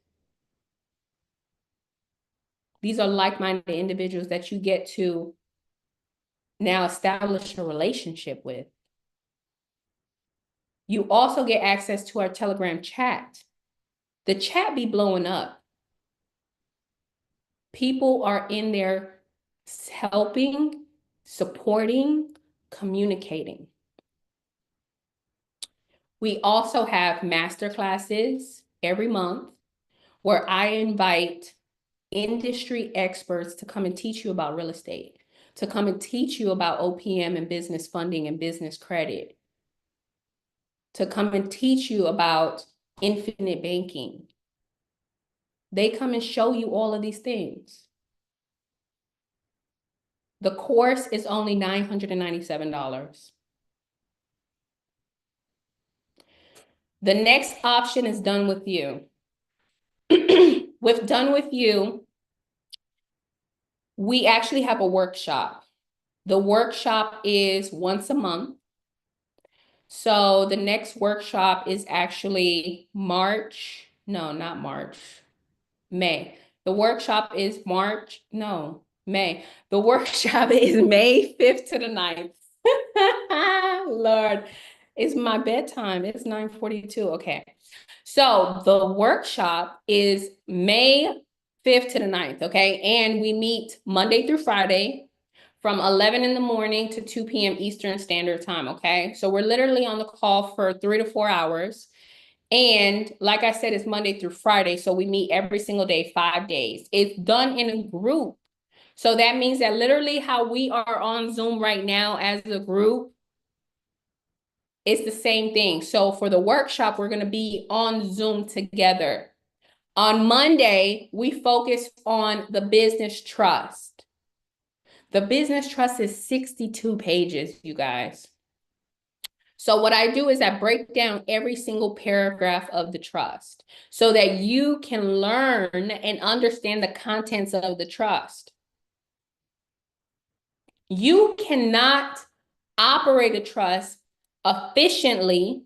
These are like-minded individuals that you get to now establish a relationship with. You also get access to our Telegram chat. The chat be blowing up. People are in there helping, supporting, communicating. We also have master classes every month where I invite industry experts to come and teach you about real estate, to come and teach you about OPM and business funding and business credit, to come and teach you about infinite banking. They come and show you all of these things. The course is only $997. The next option is Done With You. With Done With You, we actually have a workshop. The workshop is once a month. So the next workshop is actually May. The workshop is May. The workshop is May 5th to the 9th. Lord, it's my bedtime. It's 9:42. Okay. So the workshop is May 5th to the 9th. Okay. And we meet Monday through Friday from 11 in the morning to 2 p.m. Eastern Standard Time. Okay. So we're literally on the call for 3 to 4 hours. And like I said, it's Monday through Friday. So we meet every single day, 5 days. It's done in a group. So that means that literally how we are on Zoom right now as a group, it's the same thing. So for the workshop, we're going to be on Zoom together. On Monday, we focus on the business trust. The business trust is 62 pages, you guys. So what I do is I break down every single paragraph of the trust so that you can learn and understand the contents of the trust. You cannot operate a trust efficiently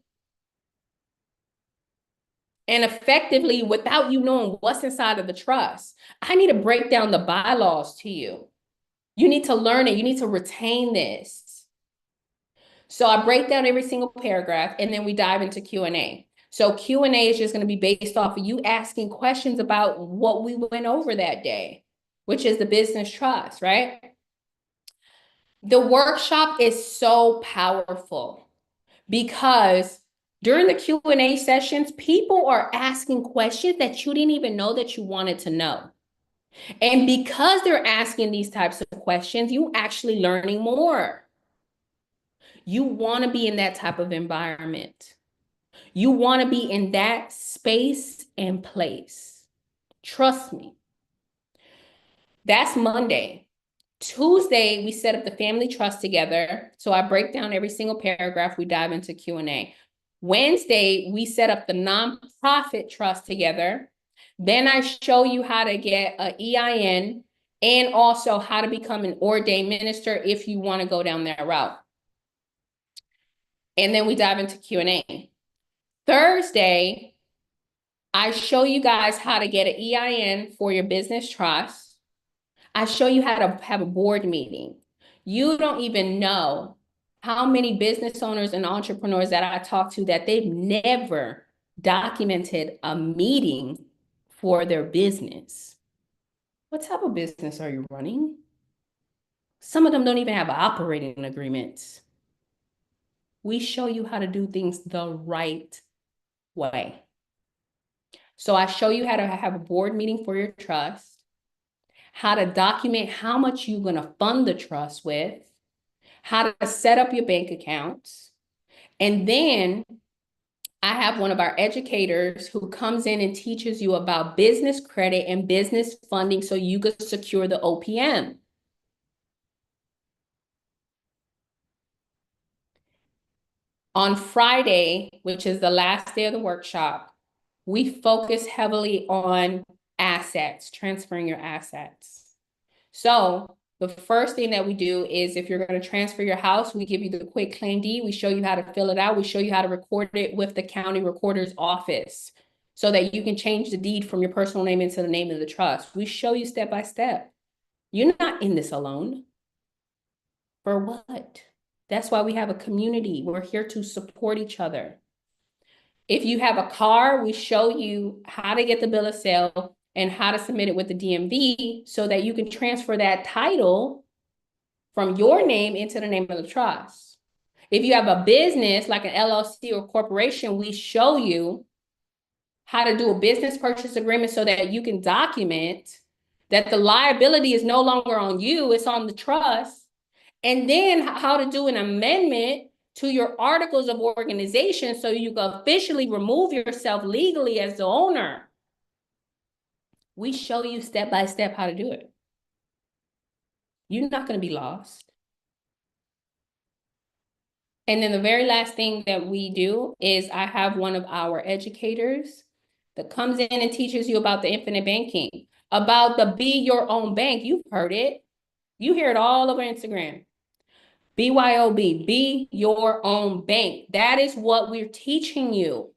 and effectively without you knowing what's inside of the trust. I need to break down the bylaws to you. You need to learn it. You need to retain this. So I break down every single paragraph and then we dive into Q&A. So Q&A is just going to be based off of you asking questions about what we went over that day, which is the business trust, right? The workshop is so powerful because during the Q&A sessions, people are asking questions that you didn't even know that you wanted to know. And because they're asking these types of questions, you actually learning more. You want to be in that type of environment. You want to be in that space and place. Trust me. That's Monday. Tuesday, we set up the family trust together. So I break down every single paragraph. We dive into Q&A. Wednesday, we set up the nonprofit trust together. Then I show you how to get an EIN and also how to become an ordained minister if you want to go down that route. And then we dive into Q&A. Thursday, I show you guys how to get an EIN for your business trust. I show you how to have a board meeting. You don't even know how many business owners and entrepreneurs that I talk to that they've never documented a meeting for their business. What type of business are you running? Some of them don't even have operating agreements. We show you how to do things the right way. So I show you how to have a board meeting for your trust, how to document how much you're going to fund the trust with, how to set up your bank accounts. And then I have one of our educators who comes in and teaches you about business credit and business funding so you can secure the OPM. On Friday, which is the last day of the workshop, we focus heavily on assets, transferring your assets. So the first thing that we do is if you're going to transfer your house, we give you the quick claim deed. We show you how to fill it out. We show you how to record it with the county recorder's office so that you can change the deed from your personal name into the name of the trust. We show you step by step. You're not in this alone. For what? That's why we have a community. We're here to support each other. If you have a car, we show you how to get the bill of sale and how to submit it with the DMV so that you can transfer that title from your name into the name of the trust. If you have a business like an LLC or corporation, we show you how to do a business purchase agreement so that you can document that the liability is no longer on you, it's on the trust. And then how to do an amendment to your articles of organization so you can officially remove yourself legally as the owner. We show you step by step how to do it. You're not going to be lost. And then the very last thing that we do is I have one of our educators that comes in and teaches you about the infinite banking, about the be your own bank. You've heard it. You hear it all over Instagram. BYOB, be your own bank. That is what we're teaching you,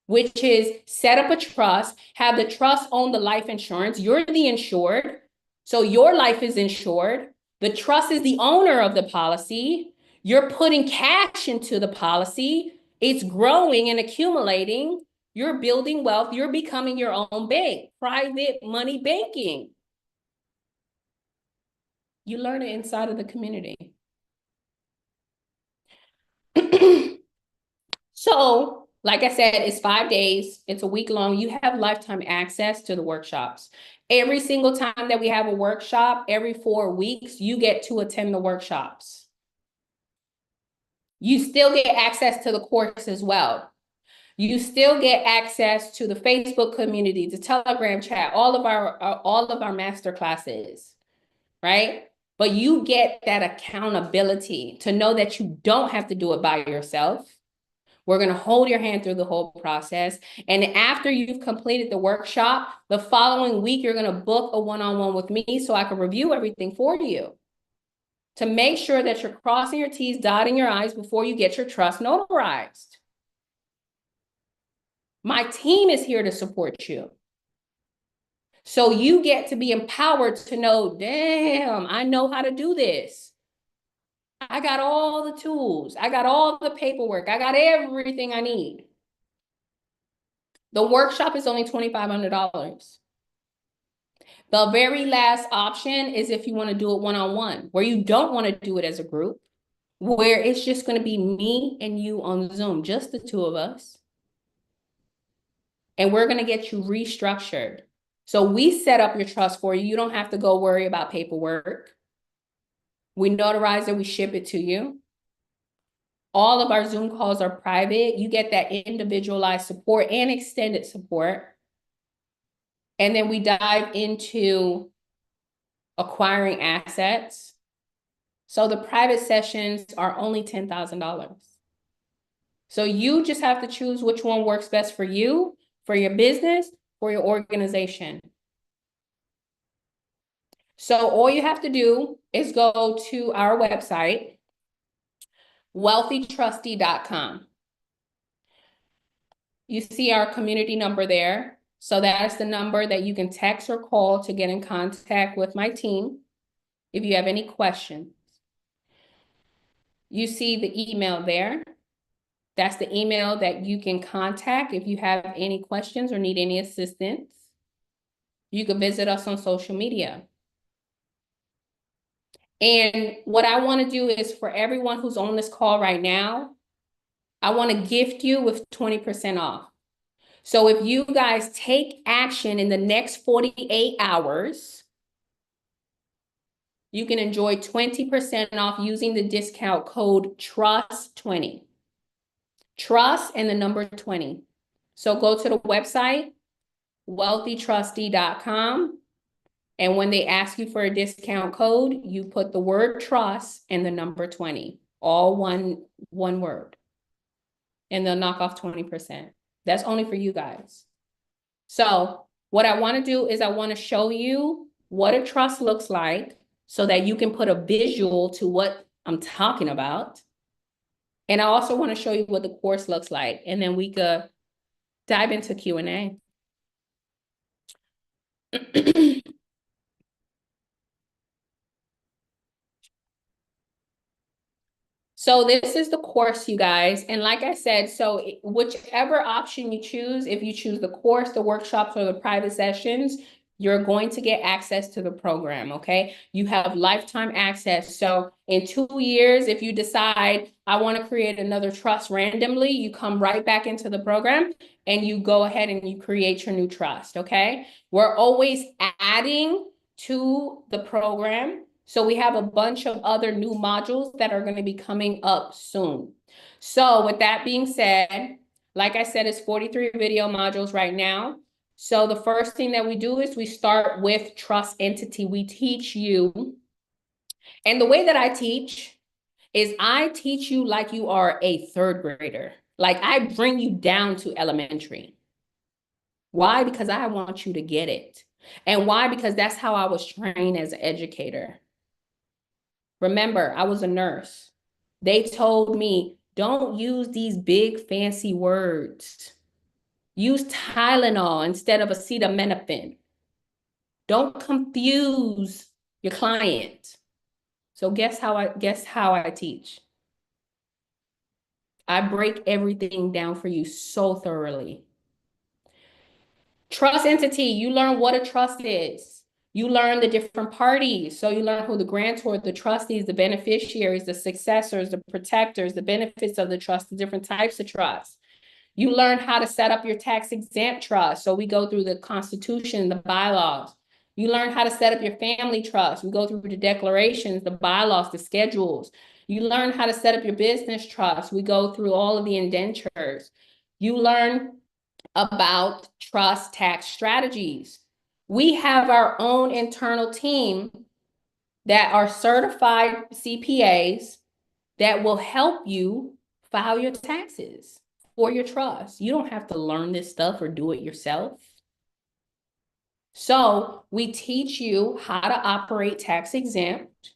which is set up a trust, have the trust own the life insurance. You're the insured, so your life is insured. The trust is the owner of the policy. You're putting cash into the policy. It's growing and accumulating. You're building wealth. You're becoming your own bank, private money banking. You learn it inside of the community. So, like I said, it's 5 days. It's a week long. You have lifetime access to the workshops. Every single time that we have a workshop, every 4 weeks, you get to attend the workshops. You still get access to the course as well. You still get access to the Facebook community, the Telegram chat, all of our master classes, right? But you get that accountability to know that you don't have to do it by yourself. We're going to hold your hand through the whole process. And after you've completed the workshop, the following week, you're going to book a one-on-one with me so I can review everything for you to make sure that you're crossing your T's, dotting your I's before you get your trust notarized. My team is here to support you. So you get to be empowered to know, damn, I know how to do this. I got all the tools. I got all the paperwork. I got everything I need. The workshop is only $2,500. The very last option is if you want to do it one-on-one, where you don't want to do it as a group, where it's just going to be me and you on Zoom, just the two of us. And we're going to get you restructured. So we set up your trust for you. You don't have to go worry about paperwork. We notarize it, we ship it to you. All of our Zoom calls are private. You get that individualized support and extended support. And then we dive into acquiring assets. So the private sessions are only $10,000. So you just have to choose which one works best for you, for your business, for your organization. So all you have to do is go to our website, wealthytrustee.com. You see our community number there. So that's the number that you can text or call to get in contact with my team if you have any questions. You see the email there. That's the email that you can contact if you have any questions or need any assistance. You can visit us on social media. And what I want to do is for everyone who's on this call right now, I want to gift you with 20% off. So if you guys take action in the next 48 hours, you can enjoy 20% off using the discount code TRUST20. Trust and the number 20. So go to the website, wealthytrustee.com. And when they ask you for a discount code, you put the word trust and the number 20, all one word. And they'll knock off 20%. That's only for you guys. So what I want to do is I want to show you what a trust looks like so that you can put a visual to what I'm talking about. And I also want to show you what the course looks like. And then we could dive into Q&A. So this is the course, you guys. And like I said, so whichever option you choose, if you choose the course, the workshops, or the private sessions, you're going to get access to the program, okay? You have lifetime access. So in 2 years, if you decide, I want to create another trust randomly, you come right back into the program and you go ahead and you create your new trust, okay? We're always adding to the program. So we have a bunch of other new modules that are going to be coming up soon. So with that being said, like I said, it's 43 video modules right now. So the first thing that we do is we start with trust entity. We teach you, and the way that I teach is I teach you like you are a third grader. Like I bring you down to elementary. Why? Because I want you to get it. And why? Because that's how I was trained as an educator. Remember, I was a nurse. They told me, don't use these big fancy words. Use Tylenol instead of acetaminophen. Don't confuse your client. So guess how I teach? I break everything down for you so thoroughly. Trust entity, you learn what a trust is. You learn the different parties. So you learn who the grantor, the trustees, the beneficiaries, the successors, the protectors, the benefits of the trust, the different types of trust. You learn how to set up your tax-exempt trust. So we go through the Constitution, the bylaws. You learn how to set up your family trust. We go through the declarations, the bylaws, the schedules. You learn how to set up your business trust. We go through all of the indentures. You learn about trust tax strategies. We have our own internal team that are certified CPAs that will help you file your taxes for your trust. You don't have to learn this stuff or do it yourself. So we teach you how to operate tax exempt.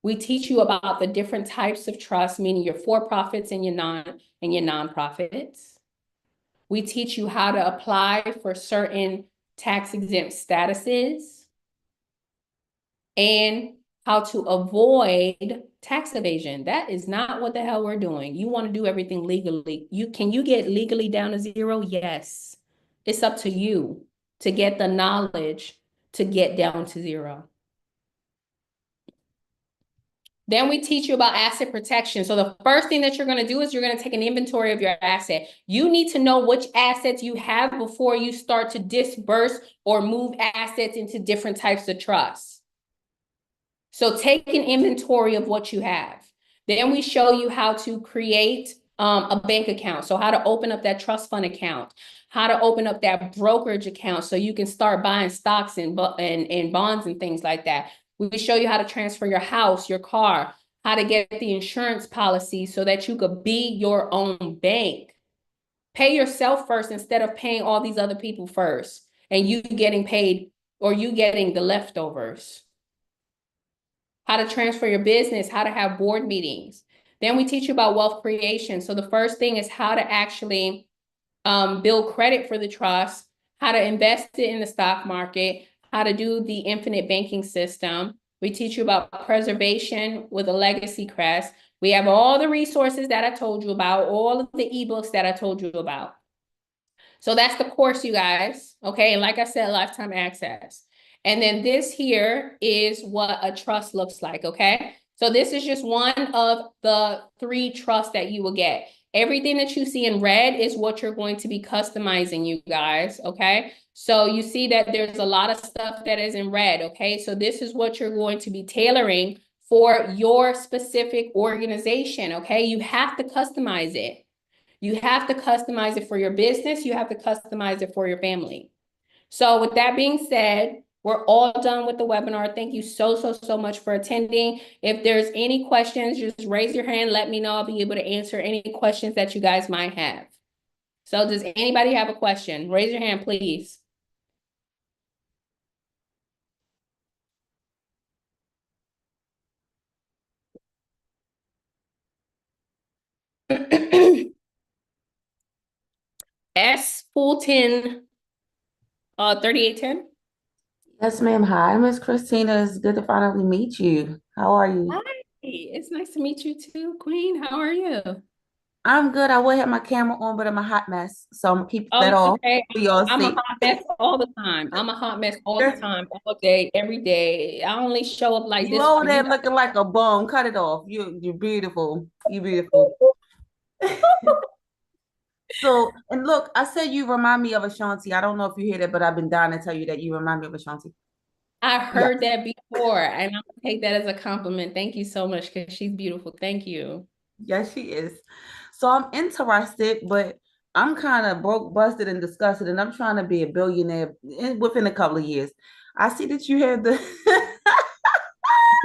We teach you about the different types of trust, meaning your for-profits and your nonprofits. We teach you how to apply for certain tax exempt statuses and how to avoid tax evasion. That is not what the hell we're doing. You want to do everything legally. Can you get legally down to zero? Yes. It's up to you to get the knowledge to get down to zero. Then we teach you about asset protection. So the first thing that you're going to do is you're going to take an inventory of your asset. You need to know which assets you have before you start to disperse or move assets into different types of trusts. So take an inventory of what you have. Then we show you how to create a bank account. So how to open up that trust fund account, how to open up that brokerage account so you can start buying stocks and bonds and things like that. We show you how to transfer your house, your car, how to get the insurance policy so that you could be your own bank. Pay yourself first instead of paying all these other people first and you getting paid or you getting the leftovers. How to transfer your business, how to have board meetings. Then we teach you about wealth creation. So the first thing is how to actually build credit for the trust, how to invest it in the stock market, how to do the infinite banking system. We teach you about preservation with a legacy crest. We have all the resources that I told you about, all of the ebooks that I told you about. So that's the course, you guys. Okay. And like I said, lifetime access. And then this here is what a trust looks like. Okay. So this is just one of the 3 trusts that you will get. Everything that you see in red is what you're going to be customizing, you guys. Okay. So you see that there's a lot of stuff that is in red. Okay. So this is what you're going to be tailoring for your specific organization. Okay. You have to customize it. You have to customize it for your business. You have to customize it for your family. So with that being said, we're all done with the webinar. Thank you so much for attending. If there's any questions, just raise your hand. Let me know. I'll be able to answer any questions that you guys might have. So does anybody have a question? Raise your hand, please. S Fulton 3810. Yes, ma'am. Hi, Miss Christina. It's good to finally meet you. How are you? Hi, it's nice to meet you too, Queen. How are you? I'm good. I will have my camera on, but I'm a hot mess. So I'm gonna keep Oh, that it's off okay. for y'all I'm a see. hot mess all the time. I'm a hot mess all the time, all day, every day. I only show up like You this over for there you. looking like a bum. Cut it off. You're beautiful. You're beautiful. So, and look, I said you remind me of Ashanti. I don't know if you hear that, but I've been dying to tell you that you remind me of Ashanti. I Yes. heard that before, and I'm gonna take that as a compliment. Thank you so much, because she's beautiful. Thank you. Yes, she is. So I'm interested, but I'm kind of broke, busted, and disgusted, and I'm trying to be a billionaire within a couple of years. I see that you have the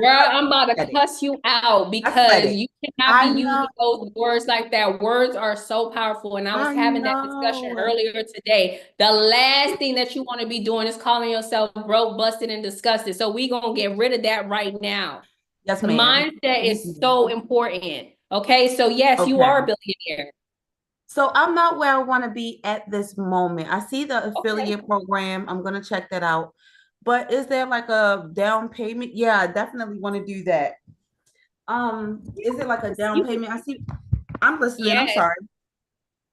Girl, I'm about to cuss you out because you cannot be I using know. those words like that. Words are so powerful. And I was I having that discussion know. earlier today. The last thing that you want to be doing is calling yourself broke, busted, and disgusted. So we gonna get rid of that right now. Yes, The ma'am. mindset is so important. Okay, so yes, you Okay. are a billionaire. So I'm not where I want to be at this moment. I see the Okay. affiliate program. I'm gonna check that out. But is there like a down payment? Yeah, I definitely want to do that. Is it like a down payment? I see. I'm listening. I'm Yes. sorry.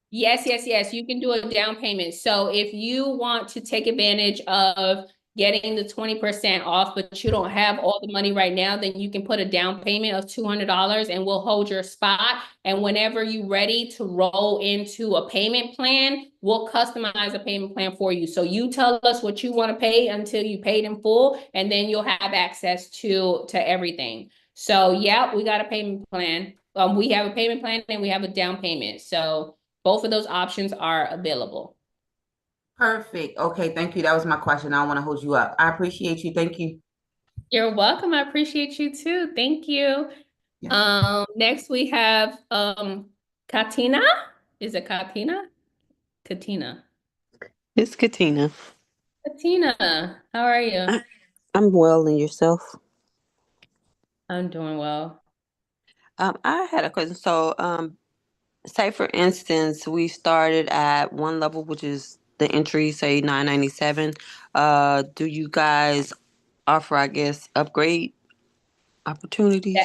Yes. You can do a down payment. So if you want to take advantage of getting the 20% off, but you don't have all the money right now, then you can put a down payment of $200 and we'll hold your spot. And whenever you're ready to roll into a payment plan, we'll customize a payment plan for you. So you tell us what you want to pay until you paid in full, and then you'll have access to everything. So yeah, we got a payment plan. We have a payment plan and we have a down payment. So both of those options are available. Perfect. Okay, thank you. That was my question. I don't want to hold you up. I appreciate you. Thank you. You're welcome. I appreciate you too. Thank you. Yes. Next we have Katina. Is it Katina? Katina. It's Katina. Katina, how are you? I'm well, and yourself? I'm doing well. I had a question. So, say for instance, we started at one level, which is the entry, say $997. Do you guys offer, I guess, upgrade opportunities?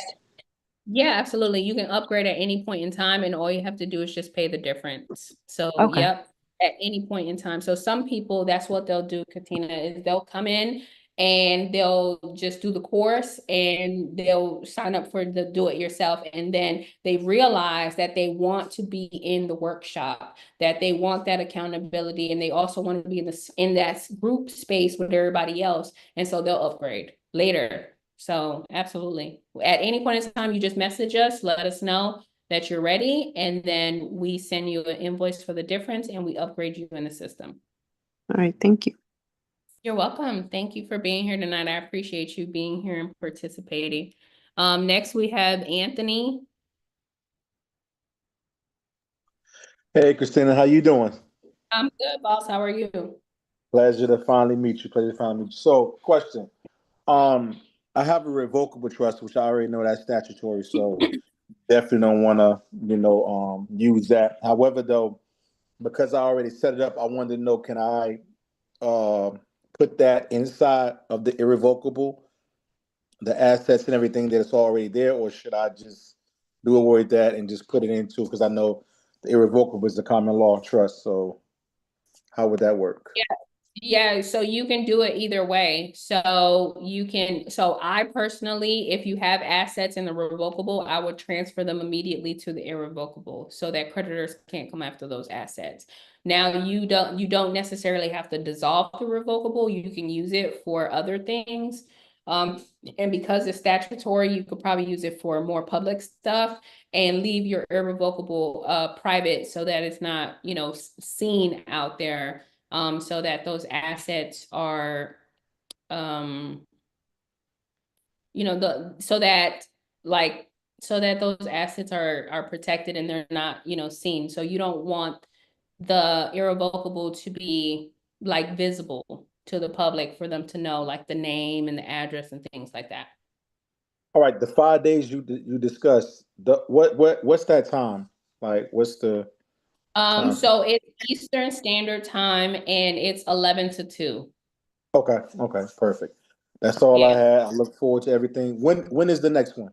Yeah, absolutely. You can upgrade at any point in time, and all you have to do is just pay the difference. So, Okay. yep, at any point in time. So some people, that's what they'll do, Katina, is they'll come in and they'll just do the course and they'll sign up for the do it yourself. And then they realize that they want to be in the workshop, that they want that accountability, and they also want to be in that group space with everybody else. And so they'll upgrade later. So absolutely. At any point in time, you just message us, let us know that you're ready, and then we send you an invoice for the difference and we upgrade you in the system. All right. Thank you. You're welcome. Thank you for being here tonight. I appreciate you being here and participating. Next we have Anthony. Hey, Christina, how you doing? I'm good, boss. How are you? Pleasure to finally meet you. Pleasure to finally meet you. So, question. I have a revocable trust, which I already know that's statutory, so definitely don't want to, use that. However, though, because I already set it up, I wanted to know, can I put that inside of the irrevocable, the assets and everything that's already there, or should I just do away with that and just put it into, because I know the irrevocable is the common law trust, so. How would that work? Yeah, so you can do it either way. So I personally, if you have assets in the revocable, I would transfer them immediately to the irrevocable so that creditors can't come after those assets. Now you don't necessarily have to dissolve the revocable. You can use it for other things. And because it's statutory, you could probably use it for more public stuff and leave your irrevocable private so that it's not, seen out there. So that those assets are, so that those assets are protected and they're not, seen. So you don't want the irrevocable to be like visible to the public for them to know like the name and the address and things like that. All right, the 5 days you discussed, what's that time? Like, what's the time? So it's Eastern Standard Time and it's 11 to 2. Okay, perfect. That's all I had. I look forward to everything. When is the next one?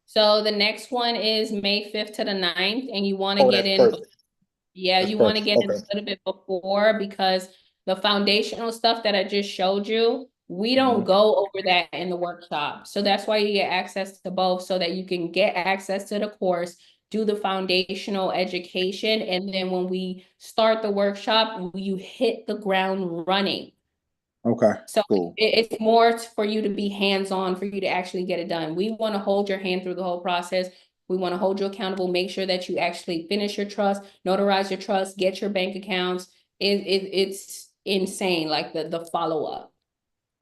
So the next one is May 5th to the 9th, and you want to get in. Perfect. Yeah, you want to get in a little bit before because the foundational stuff that I just showed you, we don't go over that in the workshop. So that's why you get access to both so that you can get access to the course, do the foundational education, and then when we start the workshop, you hit the ground running. Okay, so cool. It's more for you to be hands-on, for you to actually get it done. We want to hold your hand through the whole process. We want to hold you accountable, make sure that you actually finish your trust, notarize your trust, get your bank accounts. It's insane, like the follow-up.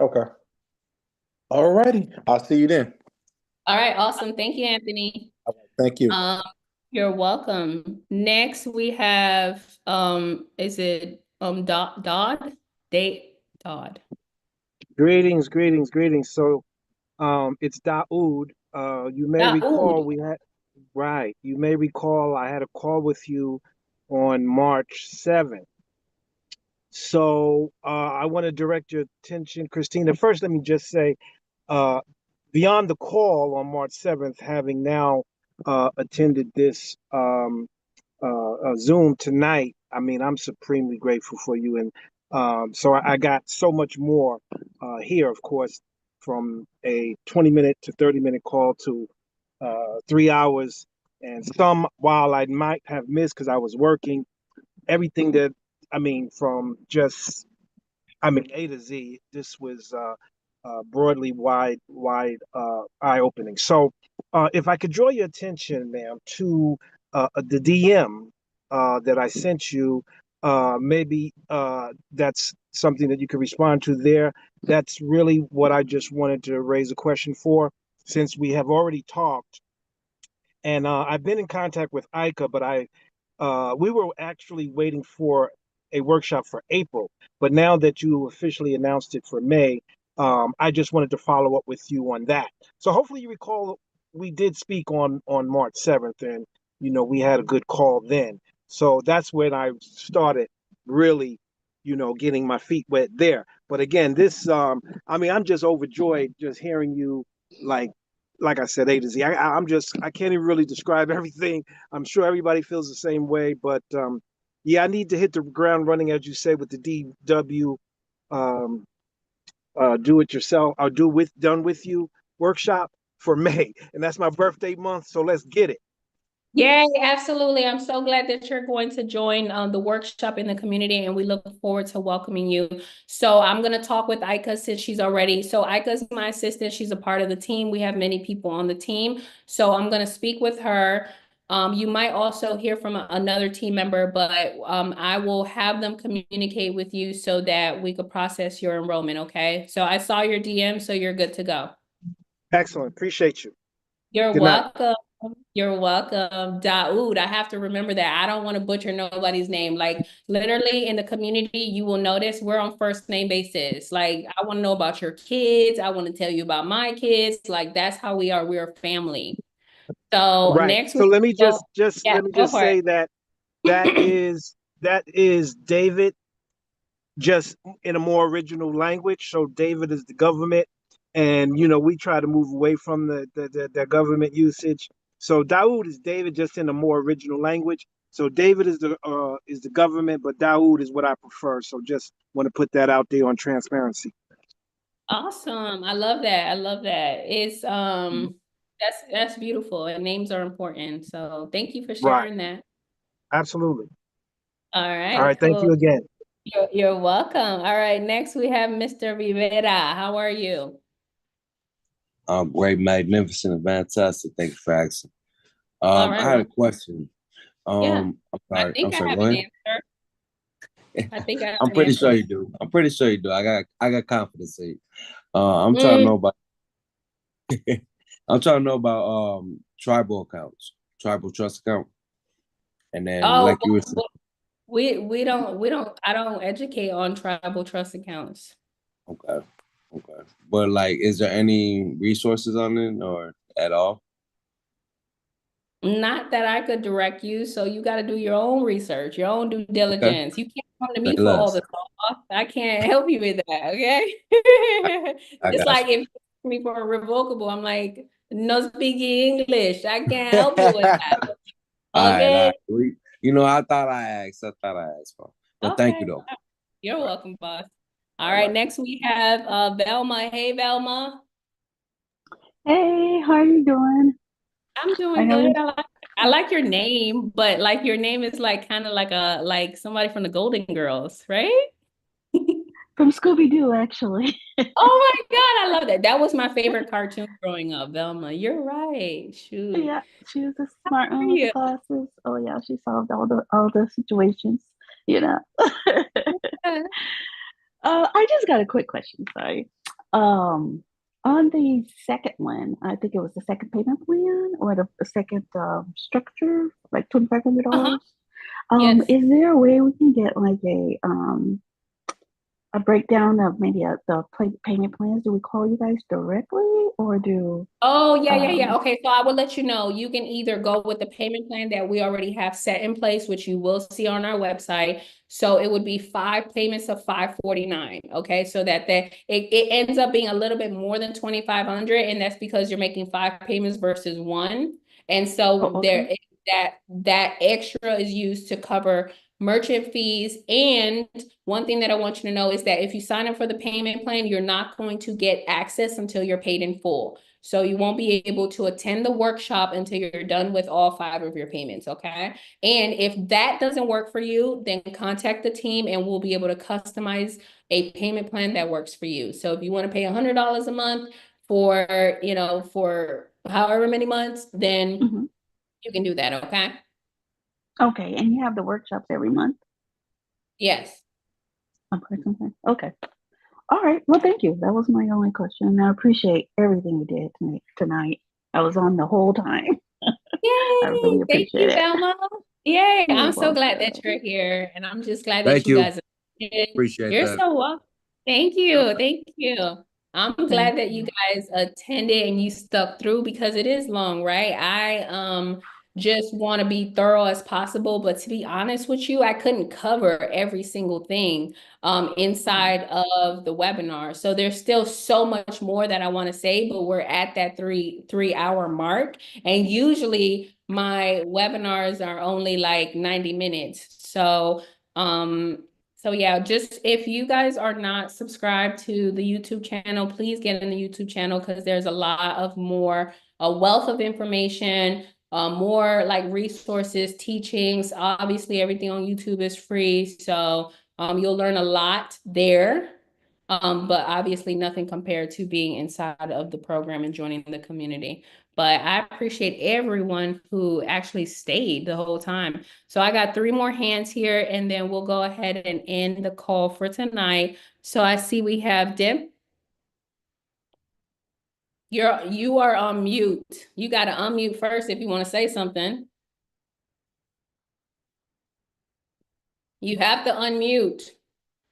Okay. All righty. I'll see you then. All right, awesome. Thank you, Anthony. Thank you. You're welcome. Next we have is it Dodd? Dodd. Greetings. So it's Daoud. You may recall you may recall I had a call with you on March 7th. So I want to direct your attention, Christina. First, let me just say, beyond the call on March 7th, having now attended this Zoom tonight, I mean, I'm supremely grateful for you. And so I got so much more here, of course, from a 20-minute to 30-minute call to 3 hours, and some while I might have missed because I was working. Everything that, I mean, from just, I mean, A to Z, this was broadly wide eye-opening. So if I could draw your attention, ma'am, to the DM that I sent you, maybe that's something that you could respond to there. That's really what I just wanted to raise a question for, since we have already talked. And I've been in contact with Ika, but we were actually waiting for a workshop for April. But now that you officially announced it for May, I just wanted to follow up with you on that. So hopefully you recall we did speak on March 7th, and we had a good call then. So that's when I started really, getting my feet wet there. But again, this, I mean, I'm just overjoyed just hearing you, like I said, A to Z. I can't even really describe everything. I'm sure everybody feels the same way, but yeah, I need to hit the ground running, as you say, with the DW do it yourself, or done with you workshop for May. And that's my birthday month. So let's get it. Yay, absolutely. I'm so glad that you're going to join the workshop in the community, and we look forward to welcoming you. So I'm going to talk with Ika since she's already, so Ika's my assistant. She's a part of the team. We have many people on the team. So I'm going to speak with her. You might also hear from another team member, but I will have them communicate with you so that we could process your enrollment, okay? So I saw your DM, so you're good to go. Excellent. Appreciate you. You're Good night. welcome. You're welcome. Daoud, I have to remember that. I don't want to butcher nobody's name. Like literally in the community, you will notice we're on first name basis. Like I want to know about your kids. I want to tell you about my kids. Like that's how we are. We're a family. So Right. next So week, let me just say it. that is David, just in a more original language. So David is the government, and we try to move away from the government usage. So Daoud is David, just in a more original language. So David is the government, but Daoud is what I prefer. So just want to put that out there on transparency. Awesome. I love that. I love that. It's that's beautiful, and names are important. So thank you for Right. sharing that. Absolutely. All All right, right. Thank cool. you again. You're welcome. All right, next we have Mr. Rivera. How are you? Great, magnificent, and fantastic. Thank you for asking. All right. I had a question. Yeah. I'm I sorry. think I'm I sorry. have Go an ahead. answer. I think I have I'm an pretty answer. sure you do. I'm pretty sure you do. I got confidence in you. I'm trying to Mm. know about. I'm trying to know about tribal accounts, tribal trust account, and then Oh, like you were saying. we don't I don't educate on tribal trust accounts. Okay. Okay. But like, is there any resources on it or at all? Not that I could direct you, so you got to do your own research, your own due Okay. diligence. You can't come to Say me for all less. the stuff. I can't help you with that, okay? I It's got like you. if you ask me for a revocable, I'm like, no speaking English. I can't help you with that, All okay? right. You know, I thought I asked. Bro. But thank you Okay. though. You're All right. welcome, boss. All All right, right. next we have Velma. Hey, Velma. Hey, how are you doing? I'm I doing know good. we I like your name, but like your name is like kind of like somebody from the Golden Girls, right? from Scooby Doo, actually. Oh my God, I love that. That was my favorite cartoon growing up, Velma. You're right. Shoot. Yeah, she was the smart How are one with the you? glasses. Oh yeah, she solved all the situations. You know. I just got a quick question. Sorry. On the second one, I think it was the second payment plan or the second structure, like Uh-huh. $2,500. Yes. Is there a way we can get like a breakdown of maybe payment plans? Do we call you guys directly or do Oh, yeah. um Okay, so I will let you know. You can either go with the payment plan that we already have set in place, which you will see on our website. So it would be 5 payments of $549. Okay, so it ends up being a little bit more than 2,500, and that's because you're making 5 payments versus one. And oh, so okay. that extra is used to cover merchant fees. And one thing that I want you to know is that if you sign up for the payment plan, you're not going to get access until you're paid in full. So you won't be able to attend the workshop until you're done with all 5 of your payments, okay? And if that doesn't work for you, then contact the team and we'll be able to customize a payment plan that works for you. So if you want to pay $100 a month for, for however many months, then Mm-hmm. you can do that, okay? Okay, and you have the workshops every month? Yes. Okay. All right. Well, thank you. That was my only question. I appreciate everything you did tonight. I was on the whole time. I really Yay! Thank appreciate you, it. Velma. Yay! You're I'm so glad that welcome. you're here, and I'm just glad that Thank you you. guys attended. Appreciate You're that. so welcome. Thank you. Thank you. I'm Thank glad that you guys attended and you stuck through because it is long, right? I just want to be thorough as possible, but to be honest with you, I couldn't cover every single thing inside of the webinar. So there's still so much more that I want to say, but we're at that three-hour mark. And usually my webinars are only like 90 minutes. So yeah, just if you guys are not subscribed to the YouTube channel, please get in the YouTube channel because there's a lot of a wealth of information, more like resources, teachings. Obviously, everything on YouTube is free, so you'll learn a lot there. But obviously nothing compared to being inside of the program and joining the community. But I appreciate everyone who actually stayed the whole time. So I got 3 more hands here, and then we'll go ahead and end the call for tonight. So I see we have Deb. You are on mute. You got to unmute first if you want to say something. You have to unmute.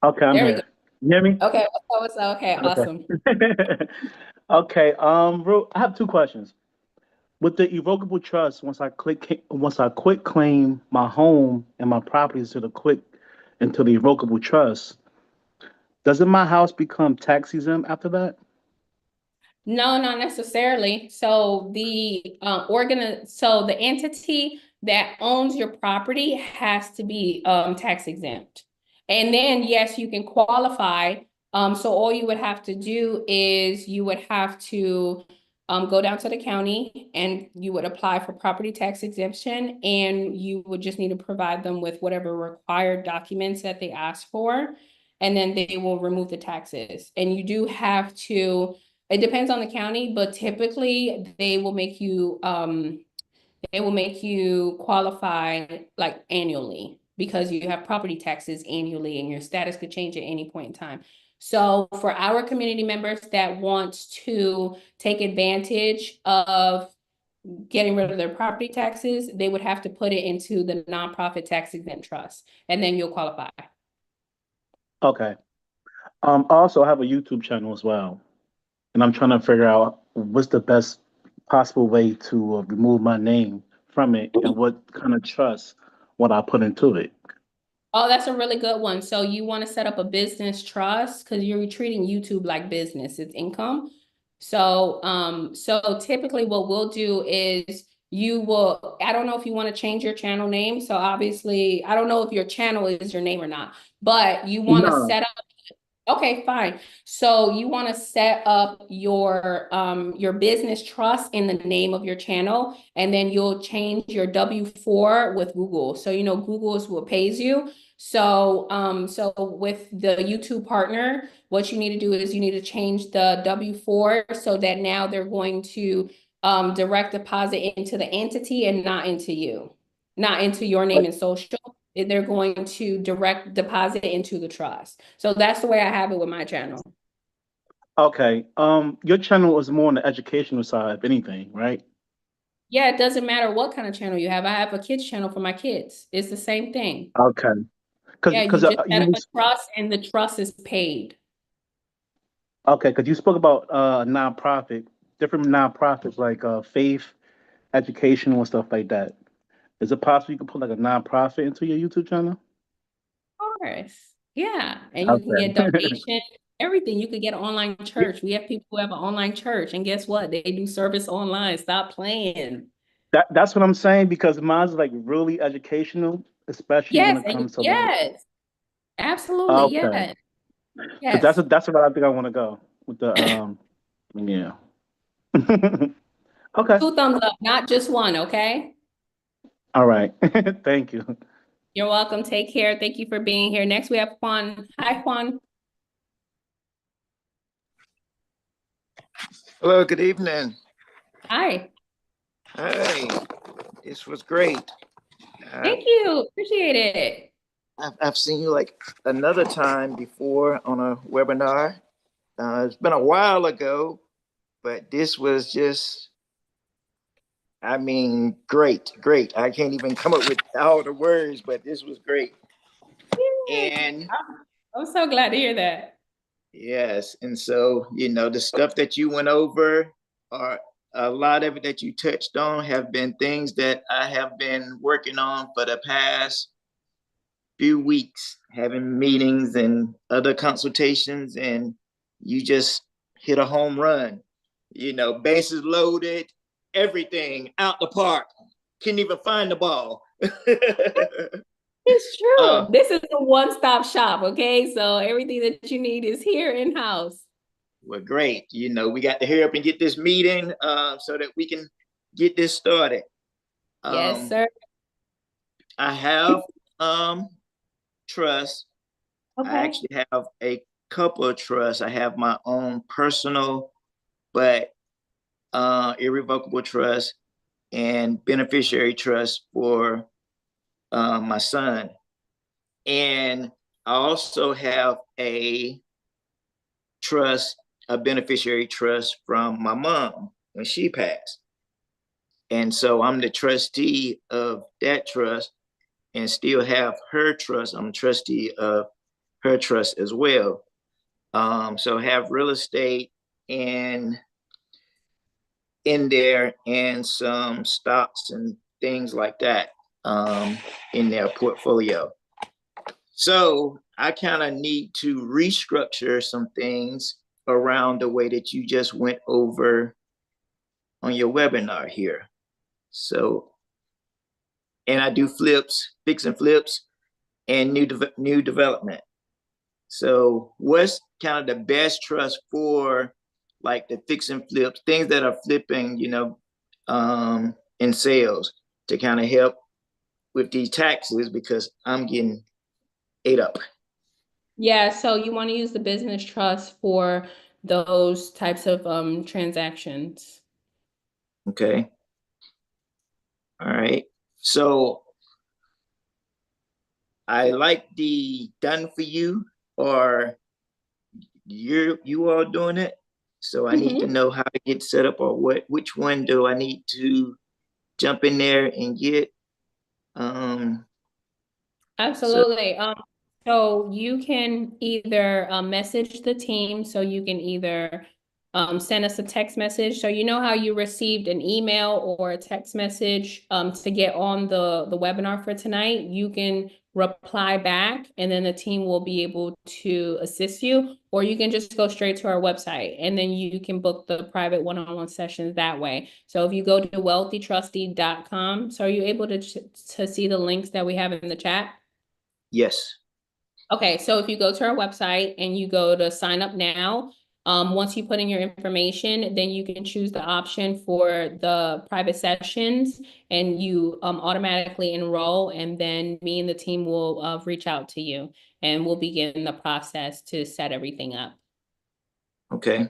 Okay, I'm There we here. go. You hear me? Okay, what's up? Okay, awesome. Okay. I have 2 questions. With the irrevocable trust, once I quit claim my home and my properties into the irrevocable trust, doesn't my house become tax exempt after that? No, not necessarily. So the entity that owns your property has to be tax exempt. And then, yes, you can qualify. So all you would have to do is you would have to go down to the county and you would apply for property tax exemption, and you would just need to provide them with whatever required documents that they ask for, and then they will remove the taxes. And you do have to, it depends on the county, but typically they will make you qualify like annually, because you have property taxes annually and your status could change at any point in time. So for our community members that want to take advantage of getting rid of their property taxes, they would have to put it into the nonprofit tax exempt trust, and then you'll qualify. Okay. Also, I have a YouTube channel as well, and I'm trying to figure out what's the best possible way to remove my name from it, and what kind of trust would I put into it. Oh, that's a really good one. So you want to set up a business trust, because you're treating YouTube like business, it's income. So, so typically what we'll do is you will, I don't know if you want to change your channel name. So obviously, I don't know if your channel is your name or not, but you want to No. set up. Okay, fine. So you want to set up your business trust in the name of your channel, and then you'll change your W-4 with Google. So you know Google is what pays you. So so with the YouTube partner, what you need to do is you need to change the W-4 so that now they're going to direct deposit into the entity and not into you, not into your name and social. They're going to direct deposit into the trust. So that's the way I have it with my channel. Okay. Your channel is more on the educational side, if anything, right? Yeah, it doesn't matter what kind of channel you have. I have a kids channel for my kids. It's the same thing. Okay. Yeah, you just set up a trust and the trust is paid. Okay, because you spoke about nonprofit, different nonprofits like faith, educational and stuff like that. Is it possible you can put like a nonprofit into your YouTube channel? Of course. Yeah. And you can get donations, everything. You could get an online church. We have people who have an online church, and guess what? They do service online. Stop playing. That's what I'm saying, because mine's like really educational, especially when Yes, it comes to like. yes. Absolutely, Okay. yes. Because Yes. that's what I think I want to go with the yeah. Okay. 2 thumbs up, not just one, okay? All right. Thank you. You're welcome. Take care. Thank you for being here. Next, we have Juan. Hi, Juan. Hello, good evening. Hi. Hey, this was great. Thank you. Appreciate it. I've seen you like another time before on a webinar. It's been a while ago, but this was just, I mean, great, great. I can't even come up with all the words, but this was great. And I'm so glad to hear that. yes, and so, you know, the stuff that you went over, or a lot of it that you touched on, have been things that I have been working on for the past few weeks, having meetings and other consultations, and you just hit a home run. You know, bases loaded, everything out the park. Couldn't even find the ball. It's true. This is a one-stop shop, okay? So everything that you need is here in-house. Well, great. You know, we got to hurry up and get this meeting so that we can get this started. Yes, sir. I have trust. Okay. I actually have a couple of trusts. I have my own personal, but irrevocable trust and beneficiary trust for my son. And I also have a trust, a beneficiary trust from my mom when she passed. And so I'm the trustee of that trust and still have her trust. I'm a trustee of her trust as well. So have real estate and in there and some stocks and things like that in their portfolio. So I kind of need to restructure some things around the way that you just went over on your webinar here. So and I do flips, fix and flips, and new development. So what's kind of the best trust for like the fix and flips, things that are flipping, in sales to kind of help with these taxes because I'm getting ate up. Yeah, so you want to use the business trust for those types of transactions. Okay. All right. So I like the done for you, or you all doing it. So I need to know how to get set up, or which one do I need to jump in there and get? Absolutely. So you can either message the team, so you can either send us a text message. So you know how you received an email or a text message to get on the webinar for tonight, you can reply back and then the team will be able to assist you, or you can just go straight to our website and then you can book the private one-on-one sessions that way. So if you go to wealthytrustee.com, so are you able to see the links that we have in the chat? Yes. Okay, so if you go to our website and you go to sign up now, once you put in your information, then you can choose the option for the private sessions and you automatically enroll, and then me and the team will reach out to you and we'll begin the process to set everything up. Okay.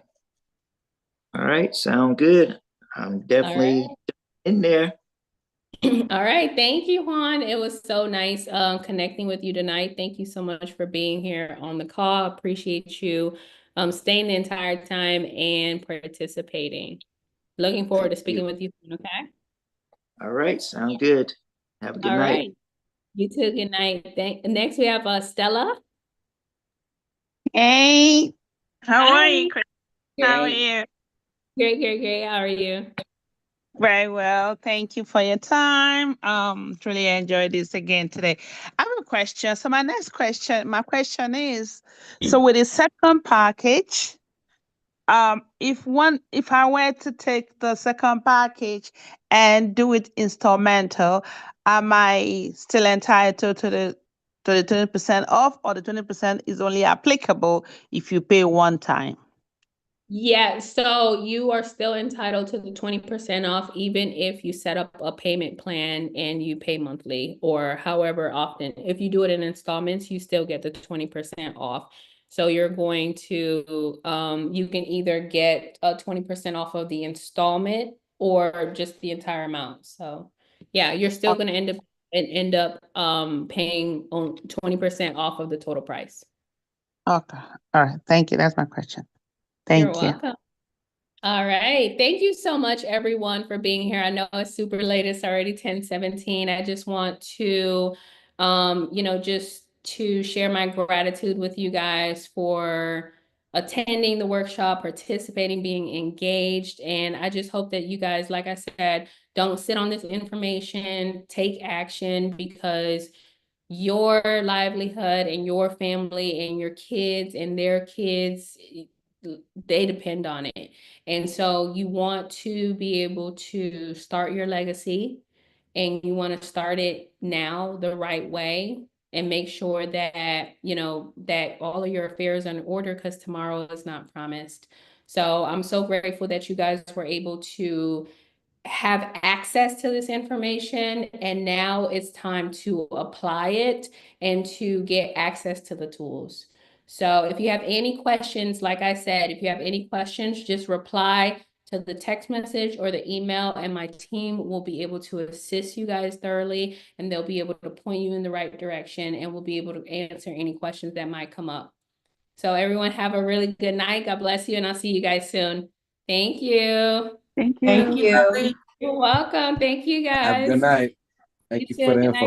All right. Sound good. I'm definitely in there. All right. Thank you, Juan. It was so nice connecting with you tonight. Thank you so much for being here on the call. Appreciate you staying the entire time and participating. Looking forward to speaking with you soon, okay? All right. Sound good. Have a good All night. right. You too. Good night. Next, we have Stella. Hey, how are Hi. you, Chris? How are Great. you? Great. How are you? Very well. Thank you for your time. Truly enjoyed this again today. I have a question. So my question is, so with the second package, if I were to take the second package and do it instrumental, am I still entitled to the 20% off, or the 20% is only applicable if you pay one time? Yeah, so you are still entitled to the 20% off, even if you set up a payment plan and you pay monthly or however often. If you do it in installments, you still get the 20% off. So you're going to, you can either get a 20% off of the installment or just the entire amount. So yeah, you're still going to end up paying on 20% off of the total price. Okay. All right. Thank you. That's my question. You're Thank you. welcome. All right. Thank you so much, everyone, for being here. I know it's super late. It's already 10:17. I just want to, just to share my gratitude with you guys for attending the workshop, participating, being engaged. And I just hope that you guys, like I said, don't sit on this information, take action, because your livelihood and your family and your kids and their kids, they depend on it. And so you want to be able to start your legacy, and you want to start it now the right way and make sure that, that all of your affairs are in order, because tomorrow is not promised. So I'm so grateful that you guys were able to have access to this information, and now it's time to apply it and to get access to the tools. So if you have any questions, like I said, if you have any questions, just reply to the text message or the email, and my team will be able to assist you guys thoroughly, and they'll be able to point you in the right direction, and we'll be able to answer any questions that might come up. So everyone have a really good night. God bless you, and I'll see you guys soon. Thank you. Thank you. Thank you. You're welcome. Thank you, guys. Have a good night. You Thank you too. for the Good info. night.